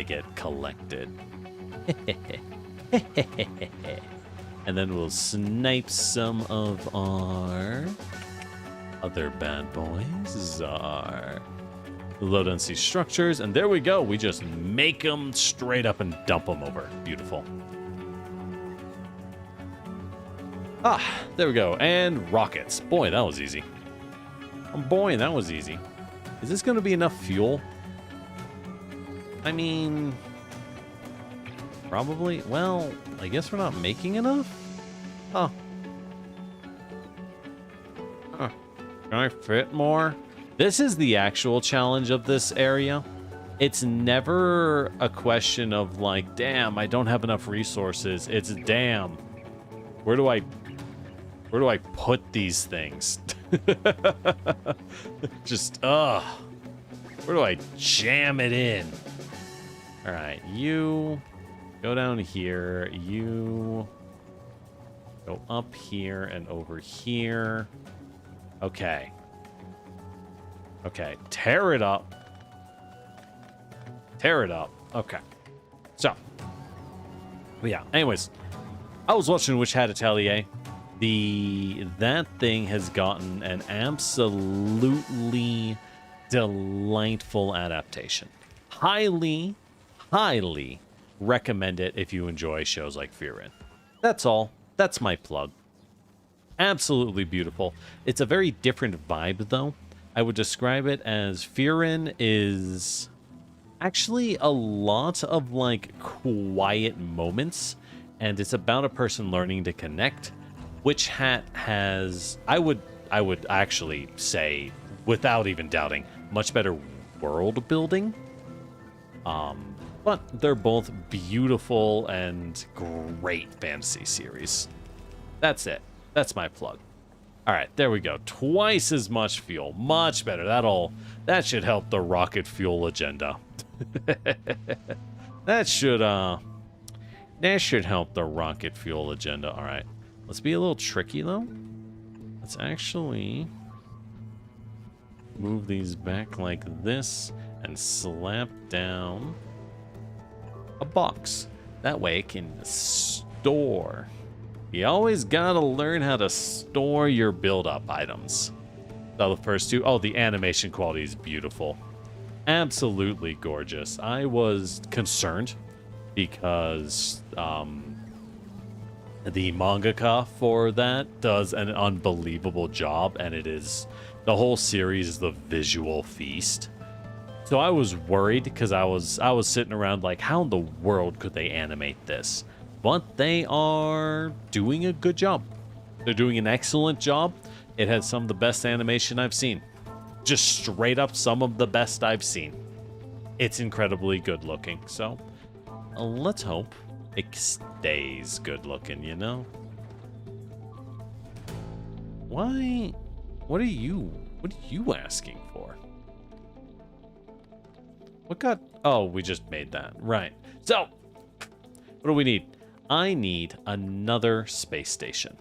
A: get collected. And then we'll snipe some of our other bad boys, our low density structures, and there we go. We just make them straight up and dump them over. Beautiful. Ah, there we go. And rockets. Boy, that was easy. Boy, that was easy. Is this going to be enough fuel? I mean, probably. Well, I guess we're not making enough? Huh. Huh. Can I fit more? This is the actual challenge of this area. It's never a question of like, damn, I don't have enough resources. It's damn, where do I put these things? Just, where do I jam it in? All right, you go down here. You go up here and over here. Okay. Okay, tear it up. Tear it up. Okay. So, yeah, anyways, I was watching Witch Hat Atelier. That thing has gotten an absolutely delightful adaptation. Highly, highly recommend it if you enjoy shows like Frieren. That's all. That's my plug. Absolutely beautiful. It's a very different vibe, though. I would describe it as Frieren is actually a lot of like quiet moments, and it's about a person learning to connect. Which hat has, I would actually say, without even doubting, much better world building. But they're both beautiful and great fantasy series. That's it. That's my plug. All right, there we go. Twice as much fuel. Much better. That should help the rocket fuel agenda. That should help the rocket fuel agenda. All right. Let's be a little tricky though. Let's actually move these back like this and slap down a box. That way it can store. You always gotta learn how to store your build-up items. So the first two, oh, the animation quality is beautiful. Absolutely gorgeous. I was concerned because the mangaka for that does an unbelievable job, and it is, the whole series is the visual feast. So I was worried because I was sitting around like, how in the world could they animate this? But they are doing a good job. They're doing an excellent job. It has some of the best animation I've seen. Just straight up some of the best I've seen. It's incredibly good looking. So let's hope it stays good looking, you know? Why? What are you asking for? What got, oh, we just made that. Right. So, what do we need? I need another space station.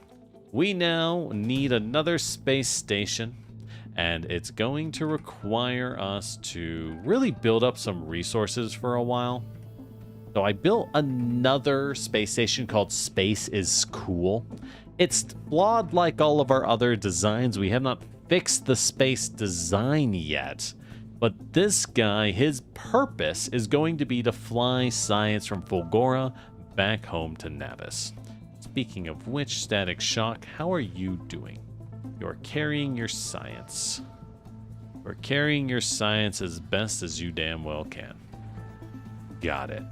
A: We now need another space station, and it's going to require us to really build up some resources for a while. So I built another space station called Space is Cool. It's flawed like all of our other designs. We have not fixed the space design yet. But this guy, his purpose is going to be to fly science from Fulgora back home to Navis. Speaking of which, Static Shock, how are you doing? You're carrying your science. You're carrying your science as best as you damn well can. Got it.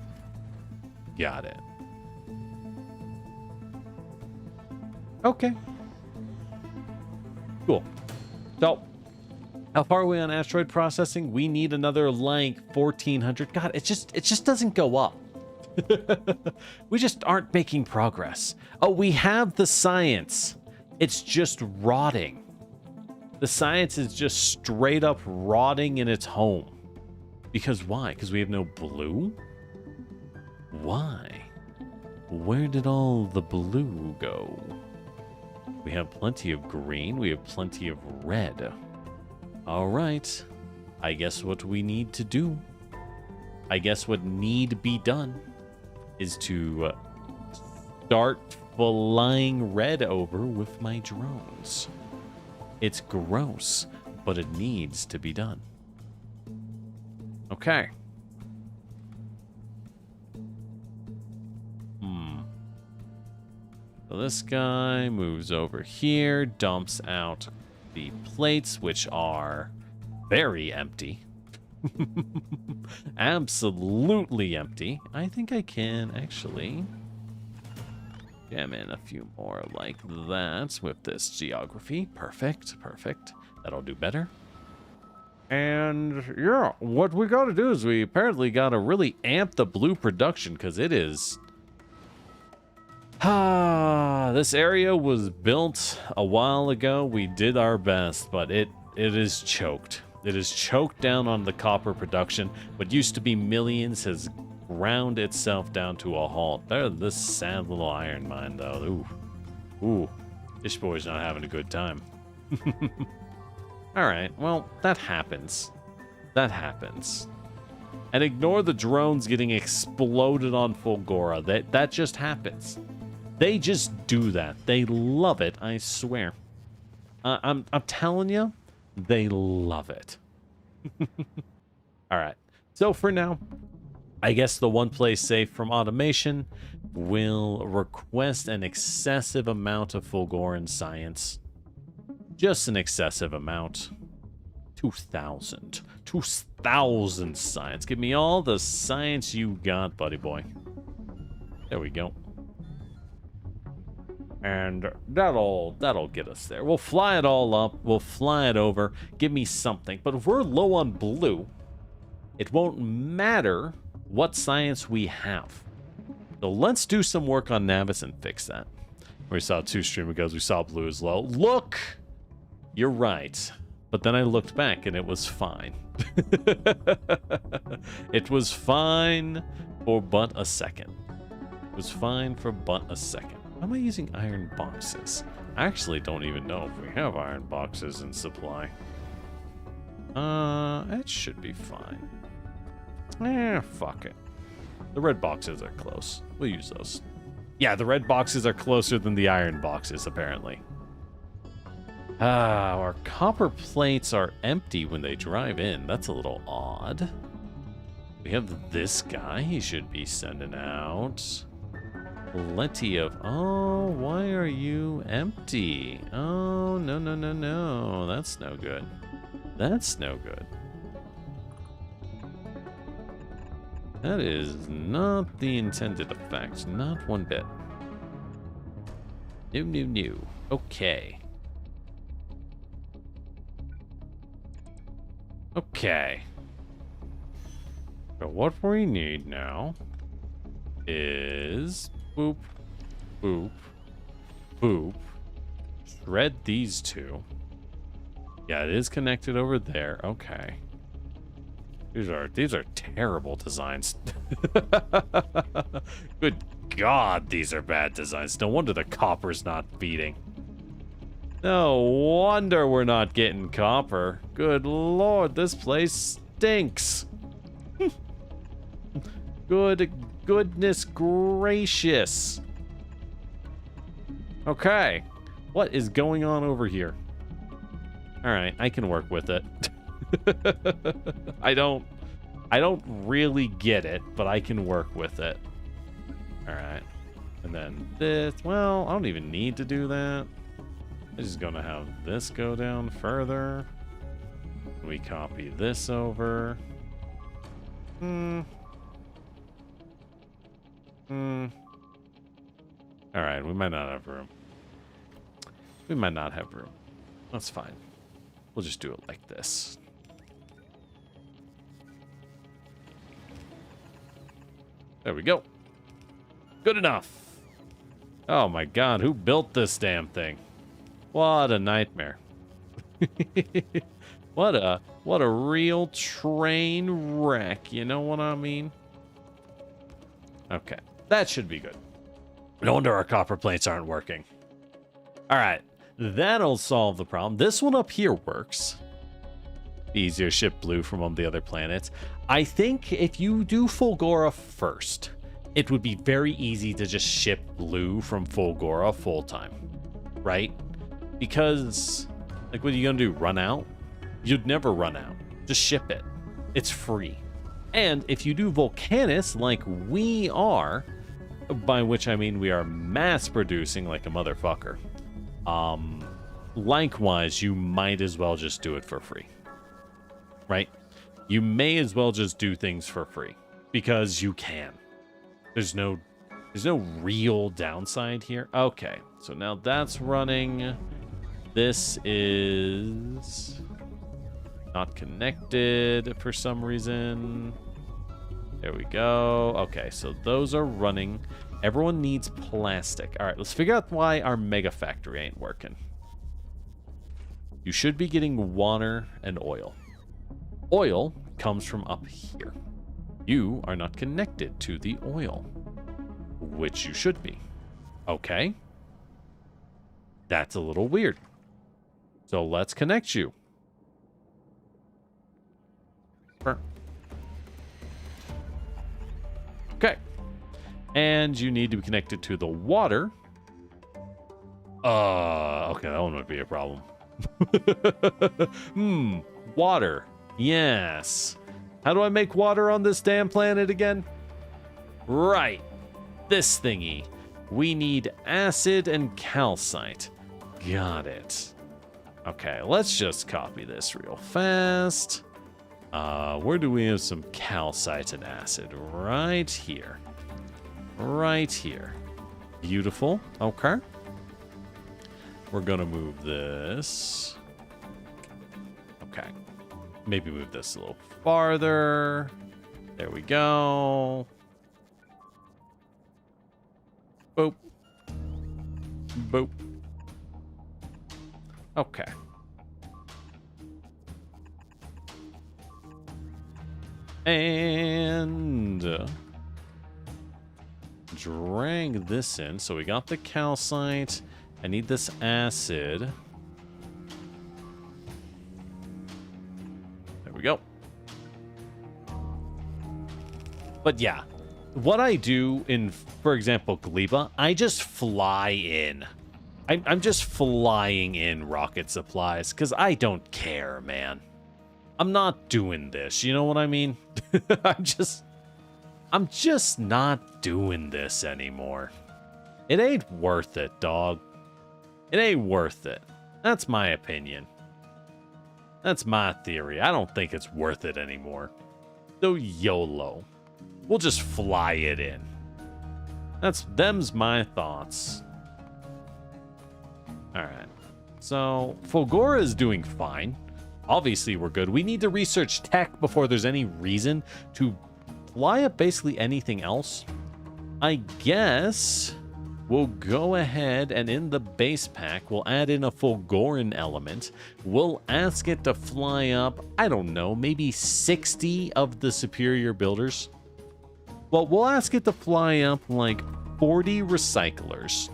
A: Got it. Okay. Cool. So, how far are we on asteroid processing? We need another like 1400. God, it just doesn't go up. We just aren't making progress. Oh, we have the science. It's just rotting. The science is just straight up rotting in its home. Because why? Because we have no blue? Why? Where did all the blue go? We have plenty of green. We have plenty of red. All right. I guess what we need to do, I guess what need be done is to start flying red over with my drones. It's gross, but it needs to be done. Okay. So this guy moves over here, dumps out the plates, which are very empty. Absolutely empty. I think I can actually jam in a few more like that with this geography. Perfect, perfect. That'll do better. And yeah, what we got to do is we apparently got to really amp the blue production because it is... this area was built a while ago. We did our best, but it is choked. It is choked down on the copper production. What used to be millions has ground itself down to a halt. There's this sad little iron mine, though. Ooh. This boy's not having a good time. Alright, well, that happens. That happens. And ignore the drones getting exploded on Fulgora. That just happens. They just do that. They love it, I swear. I'm telling you, they love it. All right. So for now, I guess the one place safe from automation will request an excessive amount of Fulgoran science. Just an excessive amount. 2,000. 2,000 science. Give me all the science you got, buddy boy. There we go. And that'll get us there. We'll fly it all up. We'll fly it over. Give me something. But if we're low on blue, it won't matter what science we have. So let's do some work on Navis and fix that. We saw 2 stream ago. We saw blue is low. Look! You're right. But then I looked back and it was fine. It was fine for but a second. It was fine for but a second. Why am I using iron boxes? I actually don't even know if we have iron boxes in supply. It should be fine. Fuck it. The red boxes are close. We'll use those. Yeah, the red boxes are closer than the iron boxes, apparently. Our copper plates are empty when they drive in. That's a little odd. We have this guy. He should be sending out plenty of... Oh, why are you empty? Oh, no, no, no, no. That's no good. That's no good. That is not the intended effect. Not one bit. No, no, no. Okay. Okay. So what we need now is boop, boop, boop. Shred these 2. Yeah, it is connected over there. Okay. These are terrible designs. Good God, these are bad designs. No wonder the copper's not feeding. No wonder we're not getting copper. Good Lord, this place stinks. Goodness gracious. Okay. What is going on over here? All right, I can work with it. I don't really get it, but I can work with it. All right. And then this, well, I don't even need to do that. I'm just gonna have this go down further. We copy this over. All right, we might not have room. We might not have room. That's fine. We'll just do it like this. There we go. Good enough. Oh my God, who built this damn thing? What a nightmare. What a real train wreck, you know what I mean? Okay, that should be good. No wonder our copper plates aren't working. All right, that'll solve the problem. This one up here works. Easier to ship blue from one of the other planets. I think if you do Fulgora first, it would be very easy to just ship blue from Fulgora full time, right? Because, like, what are you gonna do? Run out? You'd never run out. Just ship it. It's free. And if you do Volcanus like we are, by which I mean we are mass producing like a motherfucker, likewise, you might as well just do it for free. Right? You may as well just do things for free because you can. There's no real downside here. Okay, so now that's running. This is not connected for some reason. There we go. Okay, so those are running. Everyone needs plastic. All right, let's figure out why our mega factory ain't working. You should be getting water and oil. Oil comes from up here. You are not connected to the oil, which you should be. Okay. That's a little weird. So let's connect you. Okay. And you need to be connected to the water. Okay, that one would be a problem. Water. Yes. How do I make water on this damn planet again? Right. This thingy. We need acid and calcite. Got it. Okay, let's just copy this real fast. Where do we have some calcite and acid? Right here. Right here. Beautiful. Okay. We're gonna move this. Okay. Maybe move this a little farther. There we go. Boop. Boop. Okay. And drag this in. So we got the calcite. I need this acid. There we go. But yeah, what I do in, for example, Gleba, I just fly in. I'm just flying in rocket supplies because I don't care, man. I'm not doing this. You know what I mean? I'm just not doing this anymore. It ain't worth it, dog. It ain't worth it. That's my opinion. That's my theory. I don't think it's worth it anymore. So YOLO. We'll just fly it in. Them's my thoughts. Alright. So, Fulgora is doing fine. Obviously, we're good. We need to research tech before there's any reason to fly up basically anything else. I guess we'll go ahead and in the base pack, we'll add in a Fulgoran element. We'll ask it to fly up, I don't know, maybe 60 of the superior builders. Well, we'll ask it to fly up like 40 recyclers.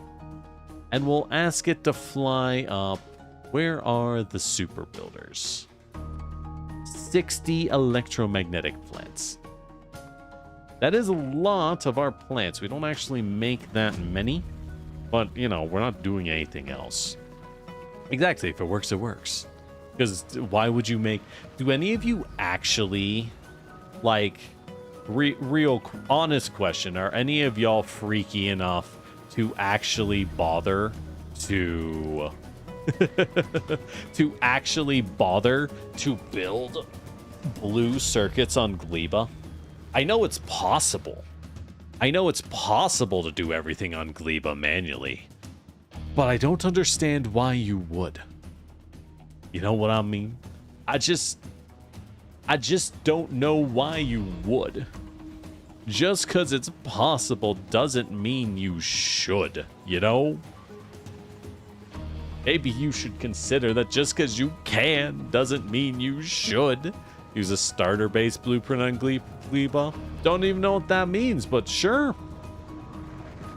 A: And we'll ask it to fly up, where are the super builders? 60 electromagnetic plants. That is a lot of our plants. We don't actually make that many, but, you know, we're not doing anything else. Exactly, if it works, it works. Because why would you make... Do any of you actually, like, real honest question, are any of y'all freaky enough to actually bother to... to actually bother to build blue circuits on Gleba? I know it's possible. I know it's possible to do everything on Gleba manually. But I don't understand why you would. You know what I mean? I just don't know why you would. Just because it's possible doesn't mean you should, you know? Maybe you should consider that just because you can doesn't mean you should. Use a starter-based blueprint on Gleba. Don't even know what that means, but sure.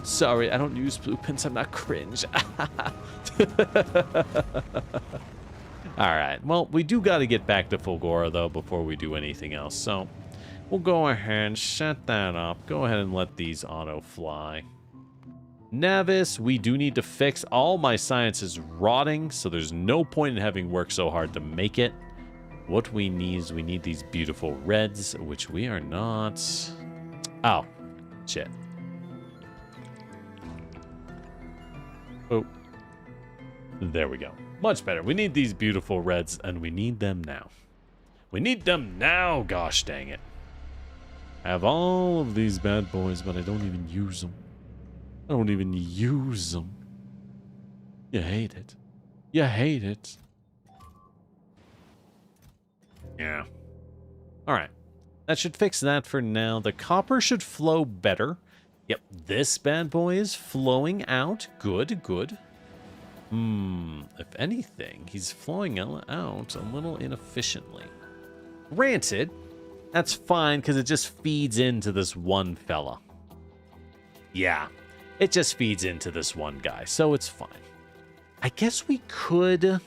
A: Sorry, I don't use blueprints. I'm not cringe. Alright, well, we do got to get back to Fulgora, though, before we do anything else. So, we'll go ahead and set that up. Go ahead and let these auto-fly. Navis, we do need to fix. All my science is rotting, so there's no point in having worked so hard to make it. What we need is we need these beautiful reds, which we are not. Oh, shit. Oh, there we go. Much better. We need these beautiful reds, and we need them now. We need them now, gosh dang it. I have all of these bad boys, but I don't even use them. I don't even use them. You hate it. You hate it. Yeah. Alright. That should fix that for now. The copper should flow better. Yep, this bad boy is flowing out. Good, good. If anything, he's flowing out a little inefficiently. Granted, that's fine because it just feeds into this one fella. Yeah. It just feeds into this one guy, so it's fine. I guess we could...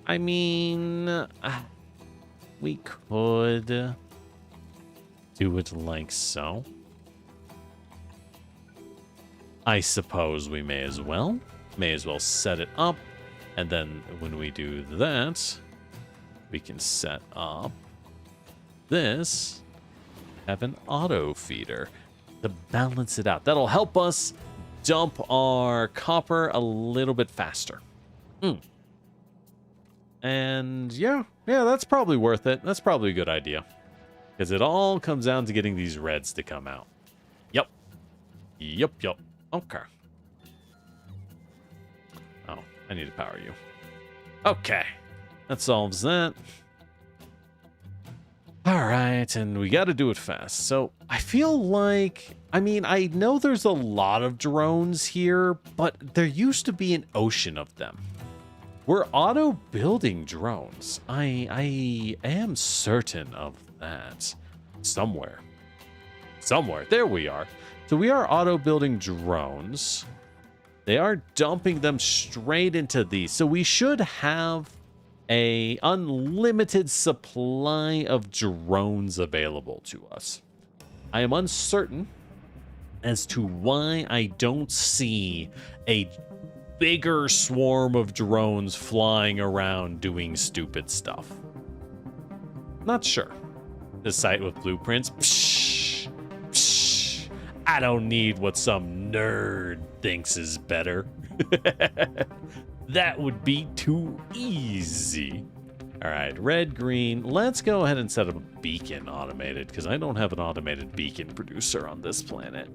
A: I mean... we could... do it like so. I suppose we may as well. May as well set it up. And then when we do that, we can set up this. Have an auto feeder to balance it out. That'll help us dump our copper a little bit faster. And yeah, Yeah, that's probably worth it. That's probably a good idea. Because it all comes down to getting these reds to come out. Yep. Yep, yep. Okay. Oh, I need to power you. Okay. That solves that. All right, and we got to do it fast. So I feel like, I mean, I know there's a lot of drones here, but there used to be an ocean of them. We're auto-building drones. I am certain of that. Somewhere. Somewhere. There we are. So we are auto-building drones. They are dumping them straight into these. So we should have a unlimited supply of drones available to us. I am uncertain as to why I don't see a bigger swarm of drones flying around doing stupid stuff. Not sure. The site with blueprints. Psh, psh, I don't need what some nerd thinks is better. That would be too easy. All right, red, green. Let's go ahead and set up a beacon automated, because I don't have an automated beacon producer on this planet.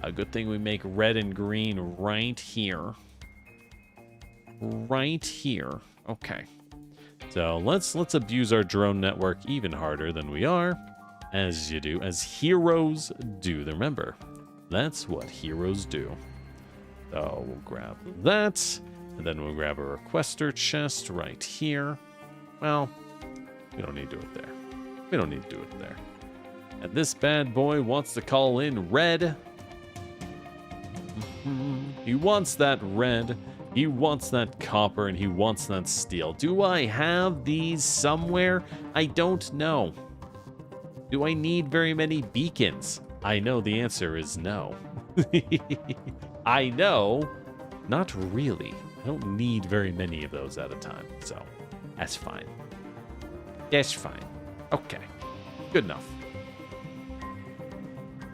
A: A good thing we make red and green right here. Right here. Okay. So let's abuse our drone network even harder than we are, as you do, as heroes do. Remember, that's what heroes do. So we'll grab that. And then we'll grab a requester chest right here. Well, we don't need to do it there. We don't need to do it there. And this bad boy wants to call in red. He wants that red. He wants that copper, and he wants that steel. Do I have these somewhere? I don't know. Do I need very many beacons? I know the answer is no. I know, not really. I don't need very many of those at a time, so that's fine. That's fine. Okay. Good enough.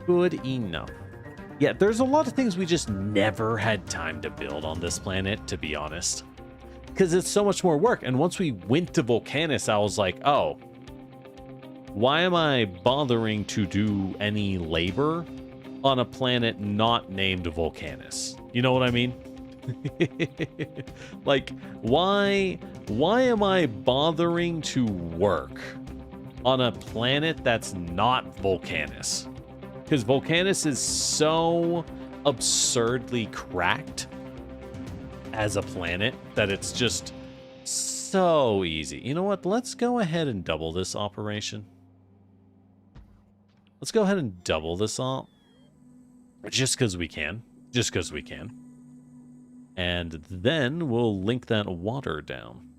A: Good enough. Yeah, there's a lot of things we just never had time to build on this planet, to be honest. Because it's so much more work. And once we went to Volcanus, I was like, oh, why am I bothering to do any labor on a planet not named Volcanus? You know what I mean? Like, why am I bothering to work on a planet that's not Volcanus? Because Volcanus is so absurdly cracked as a planet that it's just so easy. You know what? Let's go ahead and double this operation. Let's go ahead and double this op. Just because we can. Just because we can. And then we'll link that water down.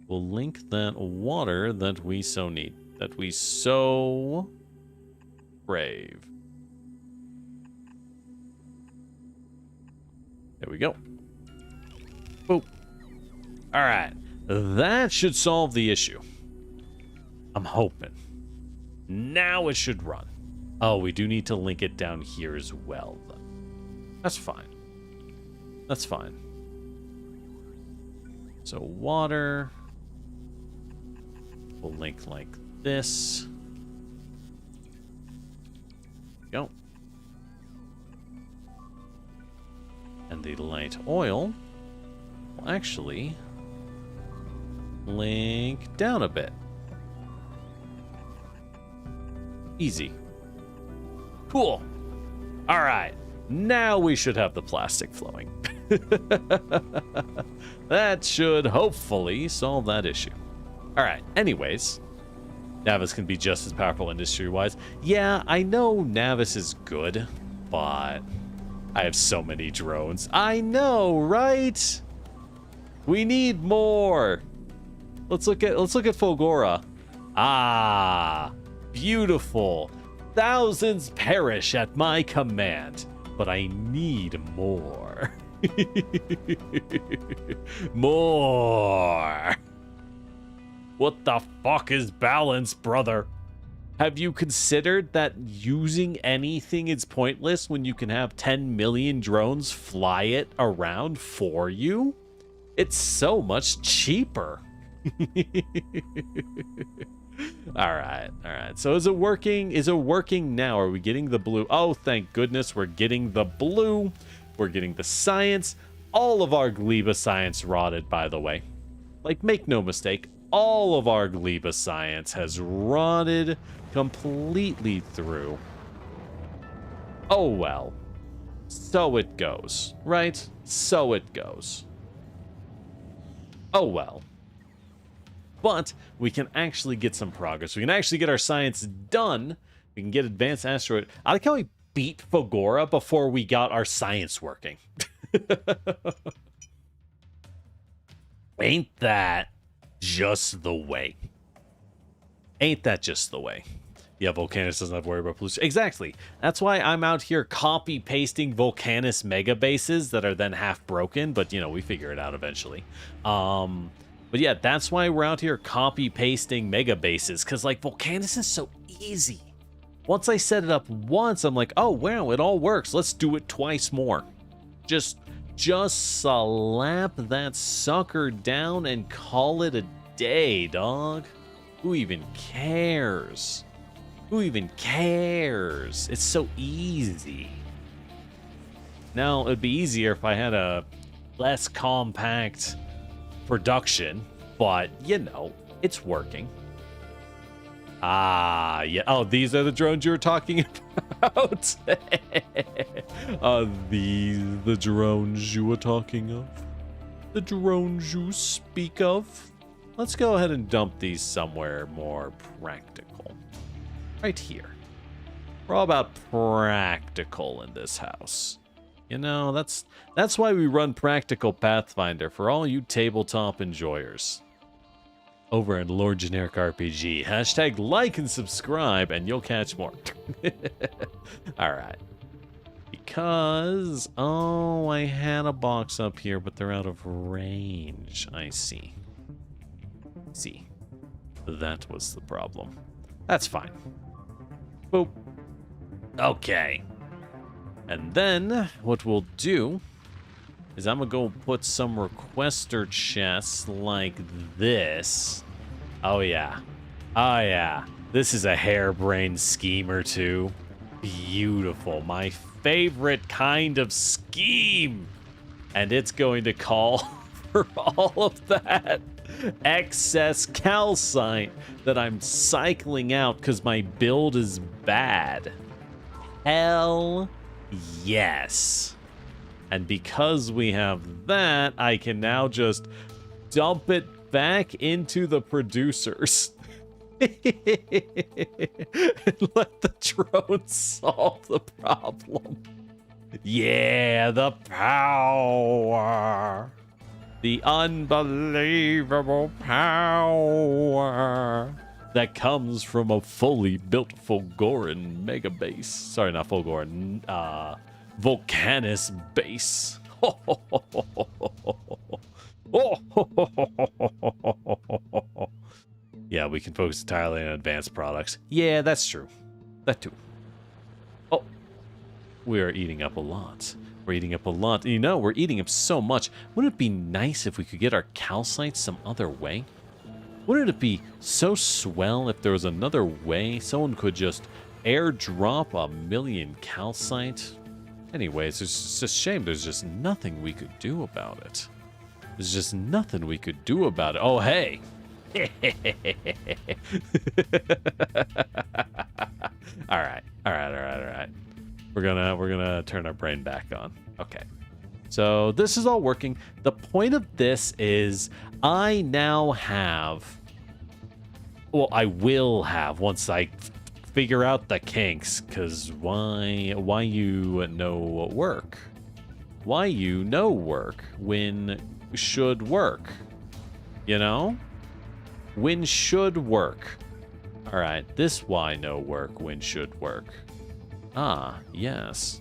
A: We'll link that water that we so need. That we so crave. There we go. Boop. Alright. That should solve the issue. I'm hoping. Now it should run. Oh, we do need to link it down here as well, though. That's fine. That's fine. So water. We'll link like this. Go. And the light oil will actually link down a bit. Easy. Cool. All right. Now we should have the plastic flowing. That should hopefully solve that issue. All right. Anyways, Navis can be just as powerful industry-wise. Yeah, I know Navis is good, but I have so many drones. I know, right? We need more. Let's look at Fulgora. Ah, beautiful. Thousands perish at my command, but I need more. More. What the fuck is balance, brother? Have you considered that using anything is pointless when you can have 10 million drones fly it around for you? It's so much cheaper. All right, all right. So is it working? Is it working now? Are we getting the blue? Oh, thank goodness we're getting the blue. We're getting the science. All of our gleba science rotted, by the way. Like, make no mistake, all of our gleba science has rotted completely through. Oh well. So it goes, right? So it goes. Oh well. But we can actually get some progress. We can actually get our science done. We can get advanced asteroid. I like how we beat Fulgora before we got our science working. Ain't that just the way? Ain't that just the way? Yeah, Volcanus doesn't have to worry about pollution. Exactly. That's why I'm out here copy-pasting Volcanus mega bases that are then half broken, but, you know, we figure it out eventually. But yeah, that's why we're out here copy-pasting mega bases, because, like, Volcanus is so easy. Once I set it up once, I'm like, oh, wow, it all works. Let's do it twice more. Just slap that sucker down and call it a day, dog. Who even cares? Who even cares? It's so easy. Now, it'd be easier if I had a less compact production, but, you know, it's working. Ah, yeah. Oh, these are the drones you were talking about? Are these the drones you were talking of? The drones you speak of? Let's go ahead and dump these somewhere more practical. Right here. We're all about practical in this house. You know, that's why we run Practical Pathfinder, for all you tabletop enjoyers. Over at Lord Generic RPG. Hashtag like and subscribe, and you'll catch more. Alright. Because, oh, I had a box up here, but they're out of range. I see. See. That was the problem. That's fine. Boop. Okay. And then, what we'll do is I'm gonna go put some requester chests like this. Oh yeah. Oh yeah. This is a harebrained scheme or two. Beautiful. My favorite kind of scheme. And it's going to call for all of that excess calcite that I'm cycling out because my build is bad. Hell yes. And because we have that, I can now just dump it back into the producers. And let the drones solve the problem. Yeah, the power. The unbelievable power that comes from a fully built Fulgoran mega base. Sorry, not Fulgoran. Volcanus base. Yeah, we can focus entirely on advanced products. Yeah, that's true. That too. Oh, we are eating up a lot. We're eating up a lot. You know, we're eating up so much. Wouldn't it be nice if we could get our calcite some other way? Wouldn't it be so swell if there was another way someone could just airdrop 1,000,000 calcite? Anyways, it's just a shame there's just nothing we could do about it. There's just nothing we could do about it. Oh, hey. All right. We're gonna turn our brain back on. Okay. So this is all working. The point of this is I now have, well, I will have once I figure out the kinks, because why you know work? Why you know work when should work? You know? When should work. Alright, this why no work when should work. Ah, yes.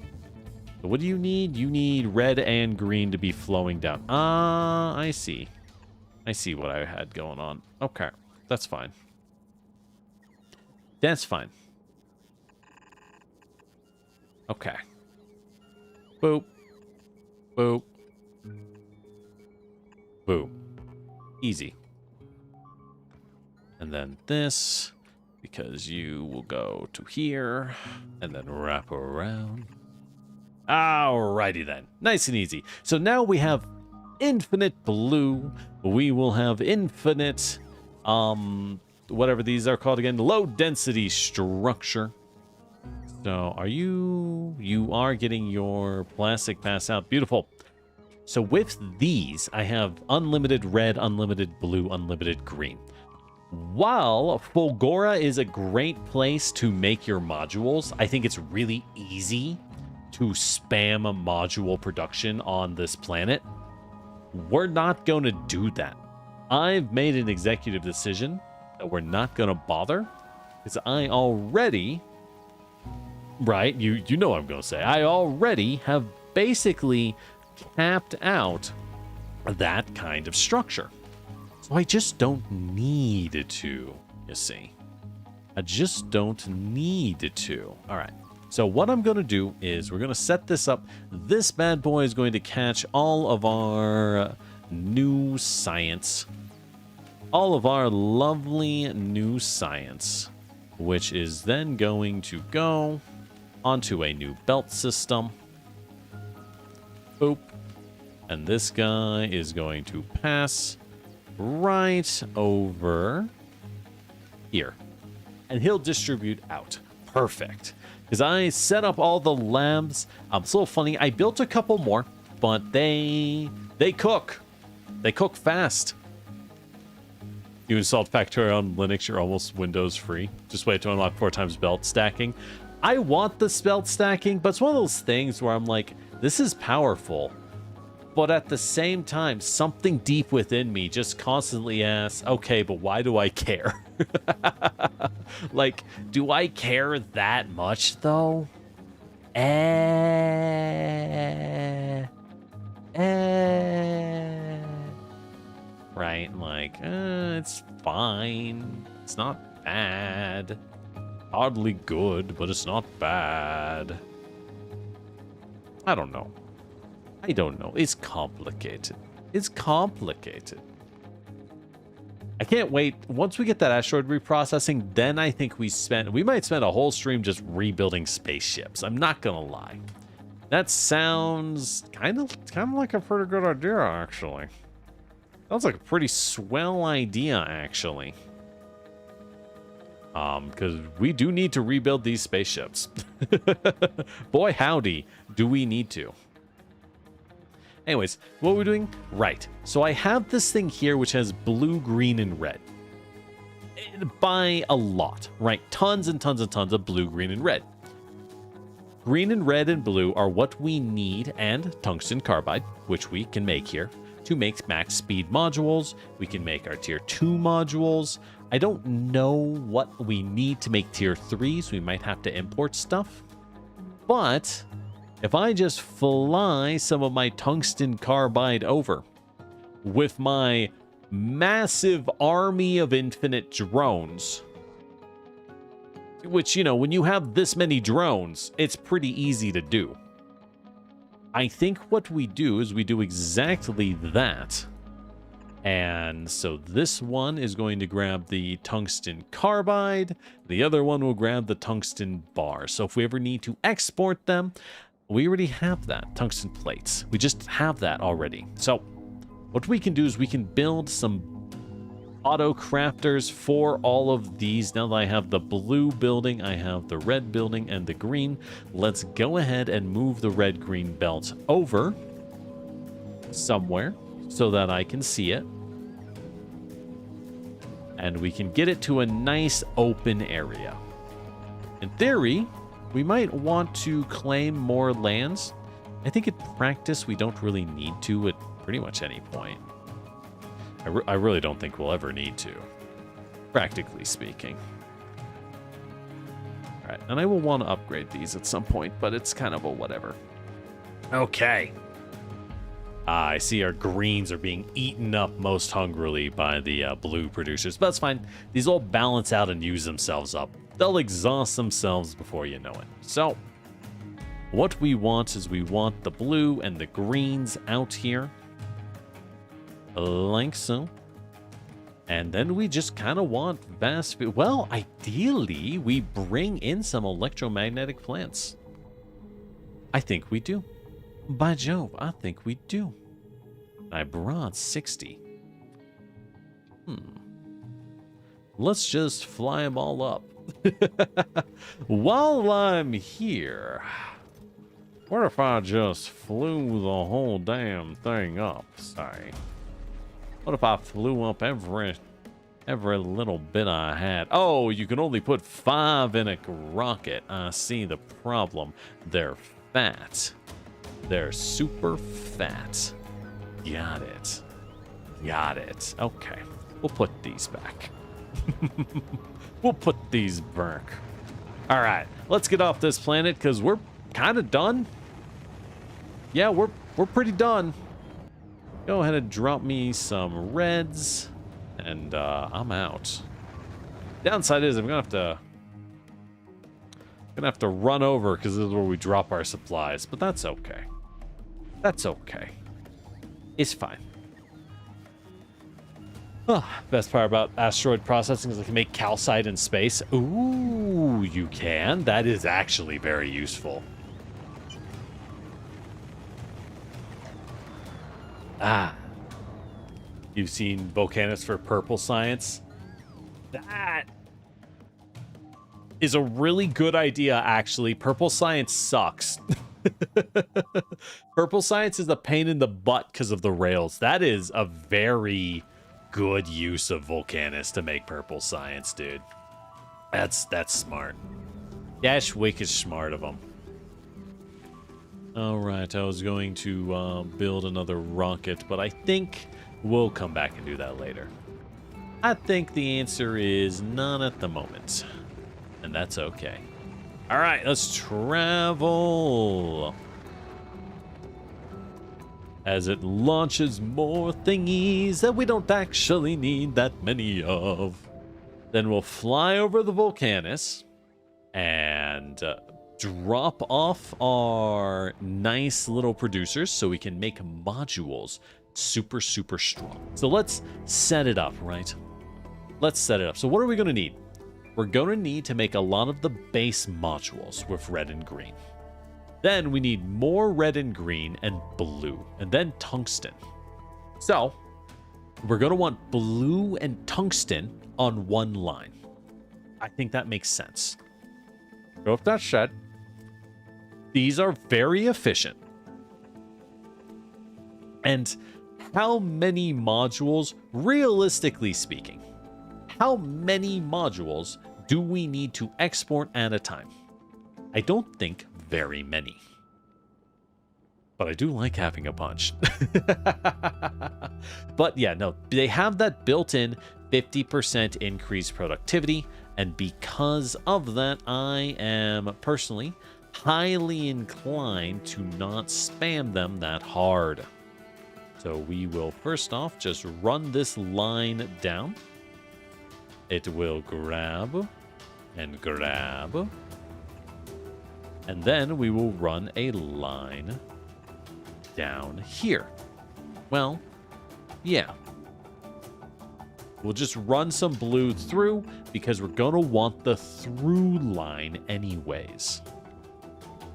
A: So what do you need? You need red and green to be flowing down. Ah, I see. I see what I had going on. Okay, that's fine. That's fine. Okay. Boop. Boop. Boop. Easy. And then this, because you will go to here and then wrap around. Alrighty then. Nice and easy. So now we have infinite blue. We will have infinite, whatever these are called again, low density structure. So are you are getting your plastic pass out. Beautiful. So with these, I have unlimited red, unlimited blue, unlimited green. While Fulgora is a great place to make your modules, I think it's really easy to spam a module production on this planet. We're not going to do that. I've made an executive decision that we're not going to bother, because I already, right, you know what I'm going to say, I already have basically capped out that kind of structure. So I just don't need to, you see. I just don't need to. All right. So what I'm going to do is we're going to set this up. This bad boy is going to catch all of our new science. All of our lovely new science, which is then going to go onto a new belt system. Boop. And this guy is going to pass right over here. And he'll distribute out. Perfect. Because I set up all the labs. It's a little funny. I built a couple more, but they cook. They cook fast. You installed Factorio on Linux, you're almost Windows free. Just wait to unlock 4 times belt stacking. I want the belt stacking, but it's one of those things where I'm like, this is powerful. But at the same time, something deep within me just constantly asks, okay, but why do I care? Like, do I care that much, though? Right, like, it's fine. It's not bad. Oddly good, but it's not bad. I don't know. I don't know. It's complicated. It's complicated. I can't wait. Once we get that asteroid reprocessing, then I think we might spend a whole stream just rebuilding spaceships. I'm not gonna lie. That sounds kind of like a pretty good idea, actually. Sounds like a pretty swell idea, actually. Because we do need to rebuild these spaceships. Boy, howdy, do we need to. Anyways, what we're doing? Right. So I have this thing here which has blue, green, and red. By a lot, right? Tons and tons and tons of blue, green, and red. Green and red and blue are what we need, and tungsten carbide, which we can make here, to make max speed modules. We can make our tier 2 modules. I don't know what we need to make tier 3s. We might have to import stuff. But if I just fly some of my tungsten carbide over with my massive army of infinite drones, which, you know, when you have this many drones, it's pretty easy to do. I think what we do is we do exactly that. And so this one is going to grab the tungsten carbide. The other one will grab the tungsten bar. So if we ever need to export them, we already have that. Tungsten plates. We just have that already. So what we can do is we can build some auto crafters for all of these. Now that I have the blue building, I have the red building and the green. Let's go ahead and move the red-green belt over somewhere so that I can see it. And we can get it to a nice open area. In theory, we might want to claim more lands. I think in practice, we don't really need to at pretty much any point. I really don't think we'll ever need to, practically speaking. All right, and I will want to upgrade these at some point, but it's kind of a whatever. Okay. I see our greens are being eaten up most hungrily by the blue producers, but that's fine. These all balance out and use themselves up. They'll exhaust themselves before you know it. So, what we want is we want the blue and the greens out here. Like so. And then we just kind of want vast... Well, ideally, we bring in some electromagnetic plants. I think we do. By Jove, I think we do. I brought 60. Let's just fly them all up. While I'm here, what if I just flew the whole damn thing up, say? What if I flew up every little bit I had? Oh, you can only put 5 in a rocket. I see the problem. They're fat. They're super fat. Got it. Got it. Okay. We'll put these back. We'll put these back. All right. Let's get off this planet because we're kind of done. Yeah, we're pretty done. Go ahead and drop me some reds, and I'm out. Downside is I'm gonna have to run over because this is where we drop our supplies, but that's okay. That's okay. It's fine. Best part about asteroid processing is I can make calcite in space. Ooh, you can? That is actually very useful. You've seen volcanics for purple science? That is a really good idea, actually. Purple science sucks. Purple science is a pain in the butt because of the rails. That is a very good use of volcanics to make purple science, dude. That's smart. That's wicked smart of them. Alright, I was going to build another rocket, but I think we'll come back and do that later. I think the answer is none at the moment. And that's okay. Alright, let's travel. As it launches more thingies that we don't actually need that many of. Then we'll fly over the Volcanus and drop off our nice little producers so we can make modules super, super strong. So let's set it up, right? Let's set it up. So what are we going to need? We're going to need to make a lot of the base modules with red and green. Then we need more red and green and blue, and then tungsten. So we're going to want blue and tungsten on one line. I think that makes sense. So with that said, these are very efficient. And how many modules, realistically speaking, how many modules do we need to export at a time? I don't think very many. But I do like having a bunch. But yeah, no, they have that built-in 50% increased productivity. And because of that, I am personally highly inclined to not spam them that hard. So we will first off just run this line down. It will grab and grab. And then we will run a line down here. Well, yeah. We'll just run some blue through because we're going to want the through line anyways.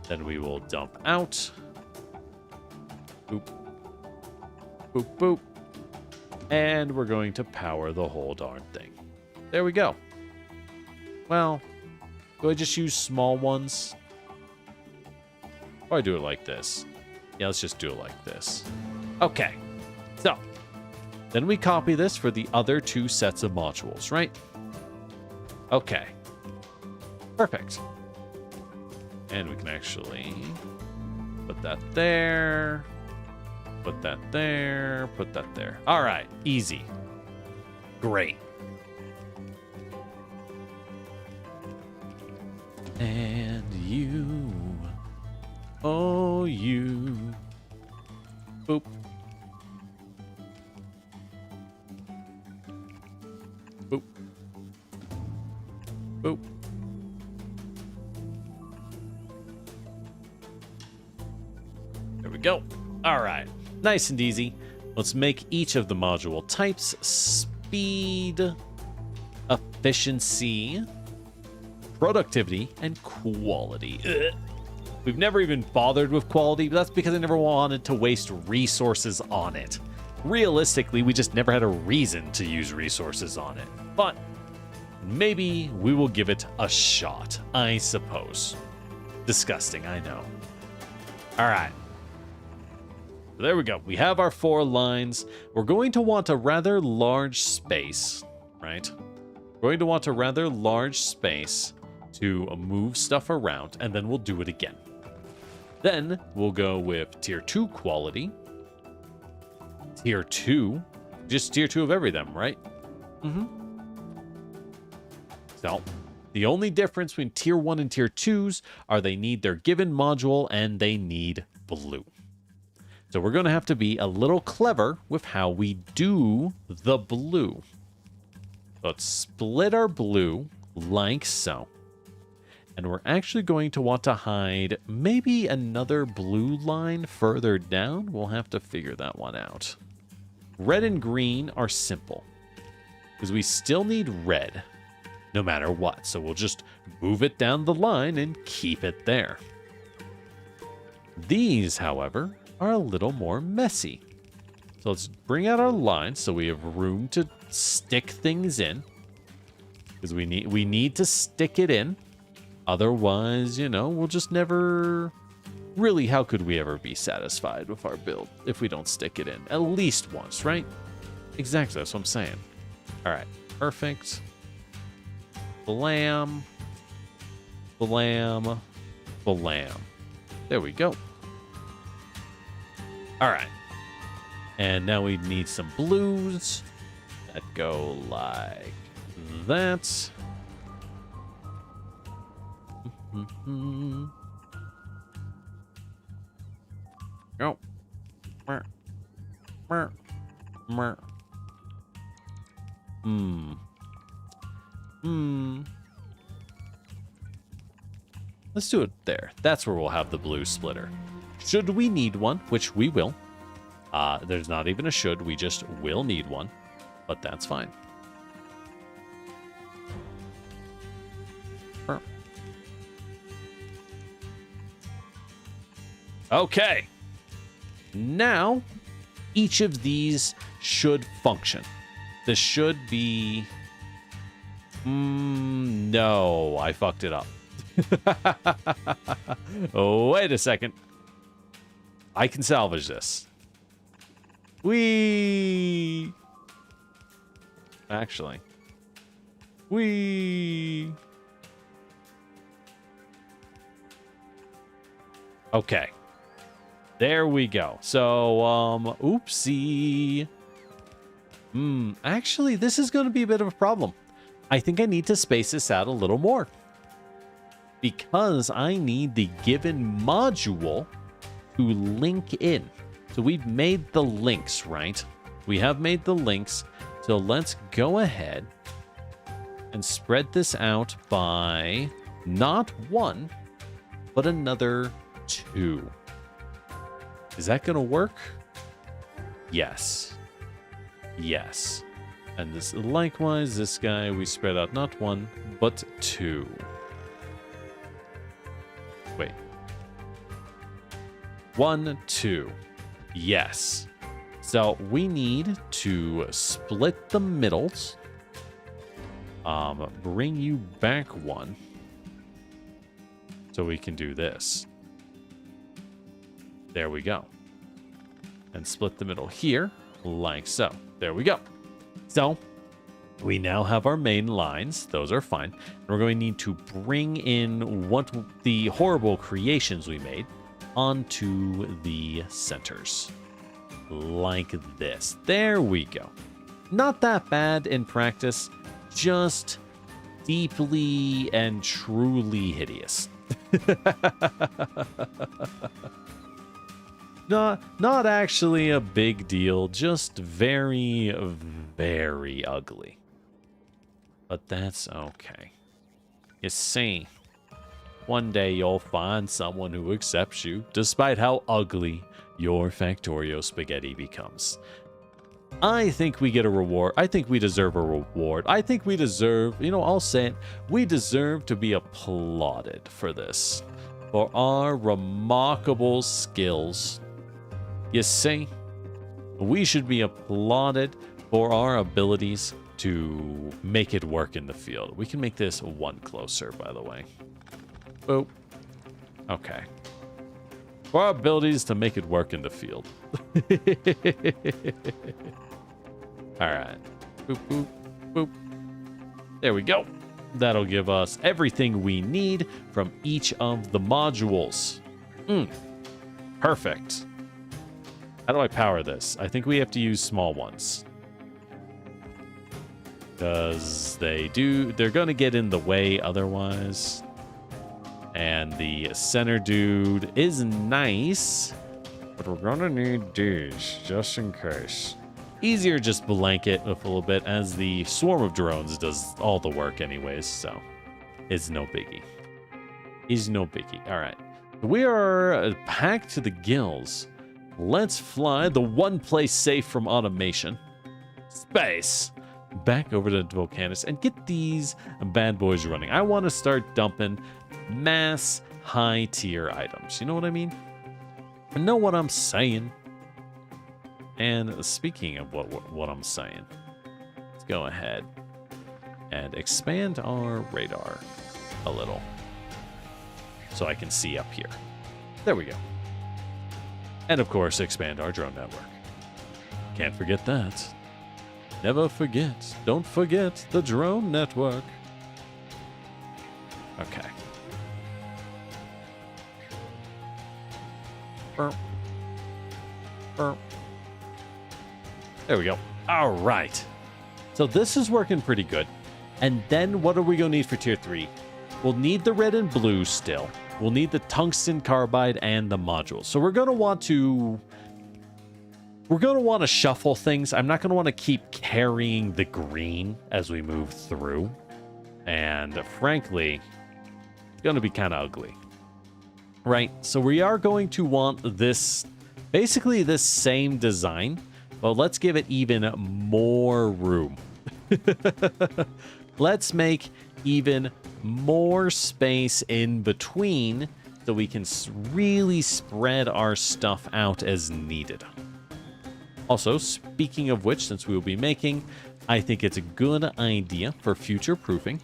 A: Then we will dump out. Boop. Boop, boop. And we're going to power the whole darn thing. There we go. Well, do I just use small ones? Or I do it like this? Yeah, let's just do it like this. Okay. So, then we copy this for the other two sets of modules, right? Okay. Perfect. And we can actually put that there. Put that there. Put that there. All right. Easy. Great. And you. Oh, you. Boop. Boop. Boop. There we go. All right. Nice and easy. Let's make each of the module types speed, efficiency, productivity, and quality. Ugh. We've never even bothered with quality, but that's because I never wanted to waste resources on it. Realistically, we just never had a reason to use resources on it. But maybe we will give it a shot, I suppose. Disgusting, I know. All right. There we go. We have our 4 lines. We're going to want a rather large space, right? We're going to want a rather large space to move stuff around, and then we'll do it again. Then we'll go with tier 2 quality. Tier 2. Just tier 2 of every them, right? Mm-hmm. So, the only difference between tier 1 and tier 2s are they need their given module and they need blue. So we're going to have to be a little clever with how we do the blue. Let's split our blue like so. And we're actually going to want to hide maybe another blue line further down. We'll have to figure that one out. Red and green are simple because we still need red no matter what. So we'll just move it down the line and keep it there. These, however, are a little more messy. So let's bring out our lines so we have room to stick things in. Because we need to stick it in. Otherwise, you know, we'll just never... Really, how could we ever be satisfied with our build if we don't stick it in? At least once, right? Exactly, that's what I'm saying. All right, perfect. Blam. Blam. Blam. There we go. All right. And now we need some blues that go like that. Go. Let's do it there. That's where we'll have the blue splitter. Should we need one, which we will. There's not even a should, we just will need one, but that's fine. Okay. Now, each of these should function. This should be... no, I fucked it up. Wait a second. I can salvage this. Whee! Actually. Whee! Okay. There we go. So, oopsie. Actually, this is going to be a bit of a problem. I think I need to space this out a little more. Because I need the given module to link in. So we've made the links, right? We have made the links. So let's go ahead and spread this out by not 1, but another 2. Is that going to work? Yes. Yes. And this likewise, this guy, we spread out not 1, but 2. Wait. 1, 2. Yes. So we need to split the middles. Bring you back 1. So we can do this. There we go. And split the middle here, like so. There we go. So, we now have our main lines. Those are fine. And we're going to need to bring in what the horrible creations we made onto the centers. Like this. There we go. Not that bad in practice. Just deeply and truly hideous. Not actually a big deal, just very, very ugly. But that's okay. You see, one day you'll find someone who accepts you, despite how ugly your Factorio spaghetti becomes. I think we get a reward. I think we deserve a reward. I think we deserve, you know, I'll say it. We deserve to be applauded for this. For our remarkable skills. You see, we should be applauded for our abilities to make it work in the field. We can make this one closer, by the way. Boop. Okay. For our abilities to make it work in the field. All right. Boop, boop, boop. There we go. That'll give us everything we need from each of the modules. Perfect. How do I power this? I think we have to use small ones. Because they're going to get in the way otherwise. And the center dude is nice. But we're going to need these just in case. Easier just blanket a little bit as the swarm of drones does all the work anyways, so it's no biggie. Is no biggie. All right. We are packed to the gills. Let's fly the one place safe from automation. Space. Back over to Volcanus and get these bad boys running. I want to start dumping mass high tier items. You know what I mean? I know what I'm saying. And speaking of what I'm saying, let's go ahead and expand our radar a little so I can see up here. There we go. And of course, expand our drone network. Can't forget that. Never forget. Don't forget the drone network. Okay. Burp. Burp. There we go. All right. So this is working pretty good. And then what are we going to need for tier 3? We'll need the red and blue still. We'll need the tungsten carbide and the modules. So we're going to want to shuffle things. I'm not going to want to keep carrying the green as we move through. And frankly, it's going to be kind of ugly. Right? So we are going to want this, basically this same design. Well, let's give it even more room. Let's make even more space in between so we can really spread our stuff out as needed. Also, speaking of which, since we will be making, I think it's a good idea for future-proofing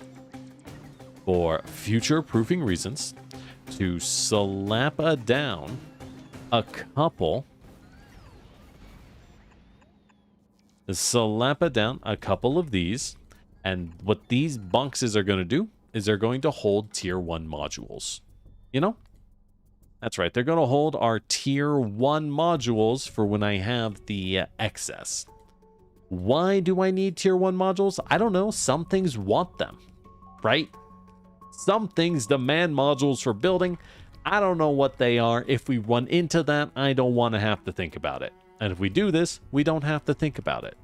A: reasons, to slap down a couple of these, and what these boxes are going to do is they're going to hold tier 1 modules. You know? That's right. They're going to hold our tier 1 modules for when I have the excess. Why do I need tier 1 modules? I don't know. Some things want them, right? Some things demand modules for building. I don't know what they are. If we run into that, I don't want to have to think about it. And if we do this, we don't have to think about it.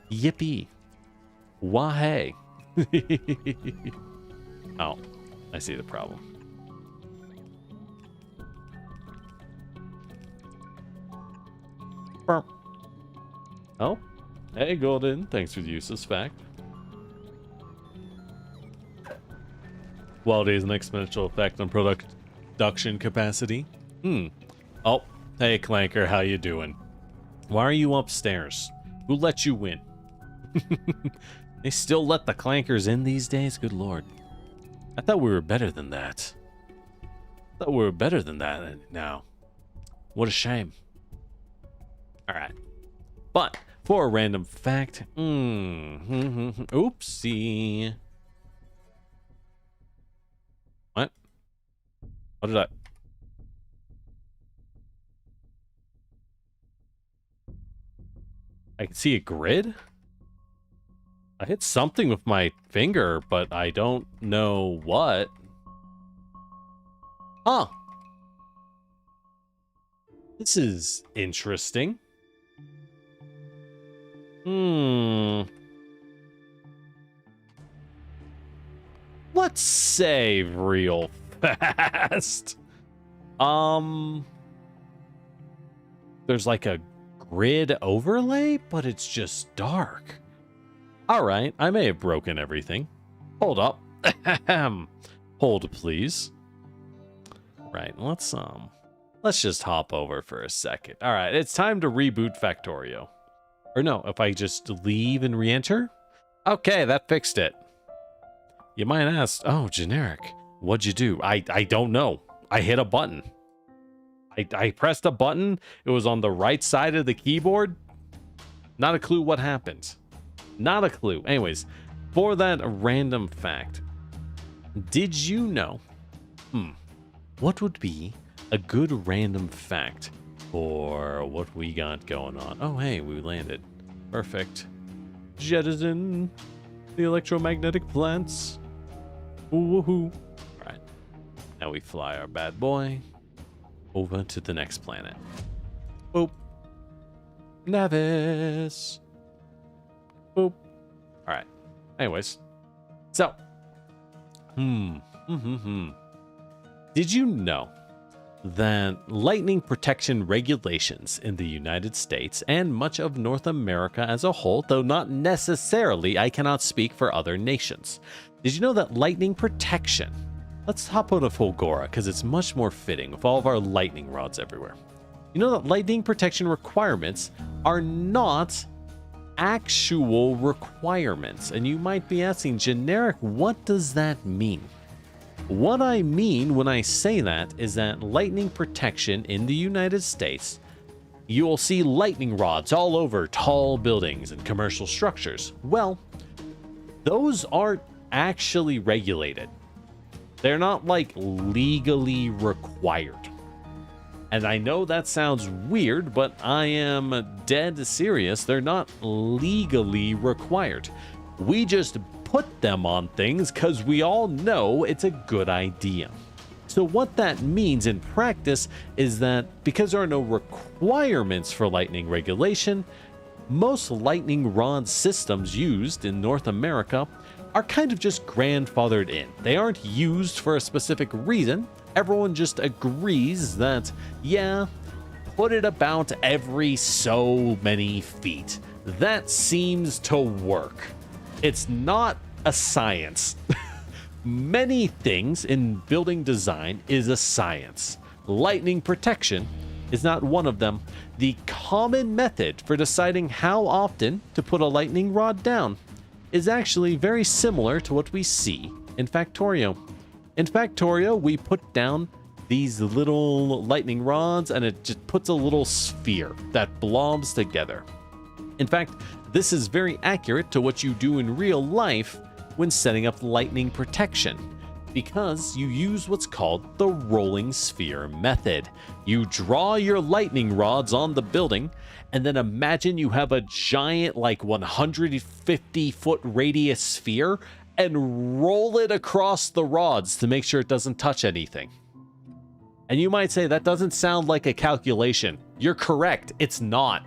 A: Yippee. Wah-hey. Oh, I see the problem. Burp. Oh, hey, Golden. Thanks for the useless fact. Quality is an exponential effect on production capacity. Oh, hey, Clanker, how you doing? Why are you upstairs? Who let you in? They still let the clankers in these days? Good lord. I thought we were better than that. Now. What a shame. Alright. But, for a random fact... Oopsie. What? What did I... I can see a grid? I hit something with my finger, but I don't know what. Huh. This is interesting. Let's save real fast. There's like a grid overlay, but it's just dark. All right, I may have broken everything. Hold up. Hold, please. Right, let's just hop over for a second. All right, it's time to reboot Factorio. Or no, if I just leave and re-enter? Okay, that fixed it. You might ask, oh, generic, what'd you do? I don't know. I hit a button. I pressed a button. It was on the right side of the keyboard. Not a clue what happened. Not a clue. Anyways, for that random fact, did you know, what would be a good random fact for what we got going on? Oh, hey, we landed. Perfect. Jettison the electromagnetic plants. Woohoo. All right. Now we fly our bad boy over to the next planet. Boop. Nevis. Boop. All right. Anyways. So. Did you know that lightning protection regulations in the United States and much of North America as a whole, though not necessarily, I cannot speak for other nations. Did you know that lightning protection, let's hop on to Fulgora because it's much more fitting with all of our lightning rods everywhere. You know that lightning protection requirements are not actual requirements. And you might be asking, generic, what does that mean? What I mean when I say that is that lightning protection in the United States, you'll see lightning rods all over tall buildings and commercial structures. Well, those aren't actually regulated. They're not like legally required. And I know that sounds weird, but I am dead serious. They're not legally required. We just put them on things because we all know it's a good idea. So what that means in practice is that because there are no requirements for lightning regulation, most lightning rod systems used in North America are kind of just grandfathered in. They aren't used for a specific reason. Everyone just agrees that, yeah, put it about every so many feet. That seems to work. It's not a science. Many things in building design is a science. Lightning protection is not one of them. The common method for deciding how often to put a lightning rod down is actually very similar to what we see in Factorio. In Factorio, we put down these little lightning rods and it just puts a little sphere that blobs together. In fact, this is very accurate to what you do in real life when setting up lightning protection, because you use what's called the rolling sphere method. You draw your lightning rods on the building, and then imagine you have a giant, like 150-foot radius sphere, and roll it across the rods to make sure it doesn't touch anything. And you might say, that doesn't sound like a calculation. You're correct, it's not.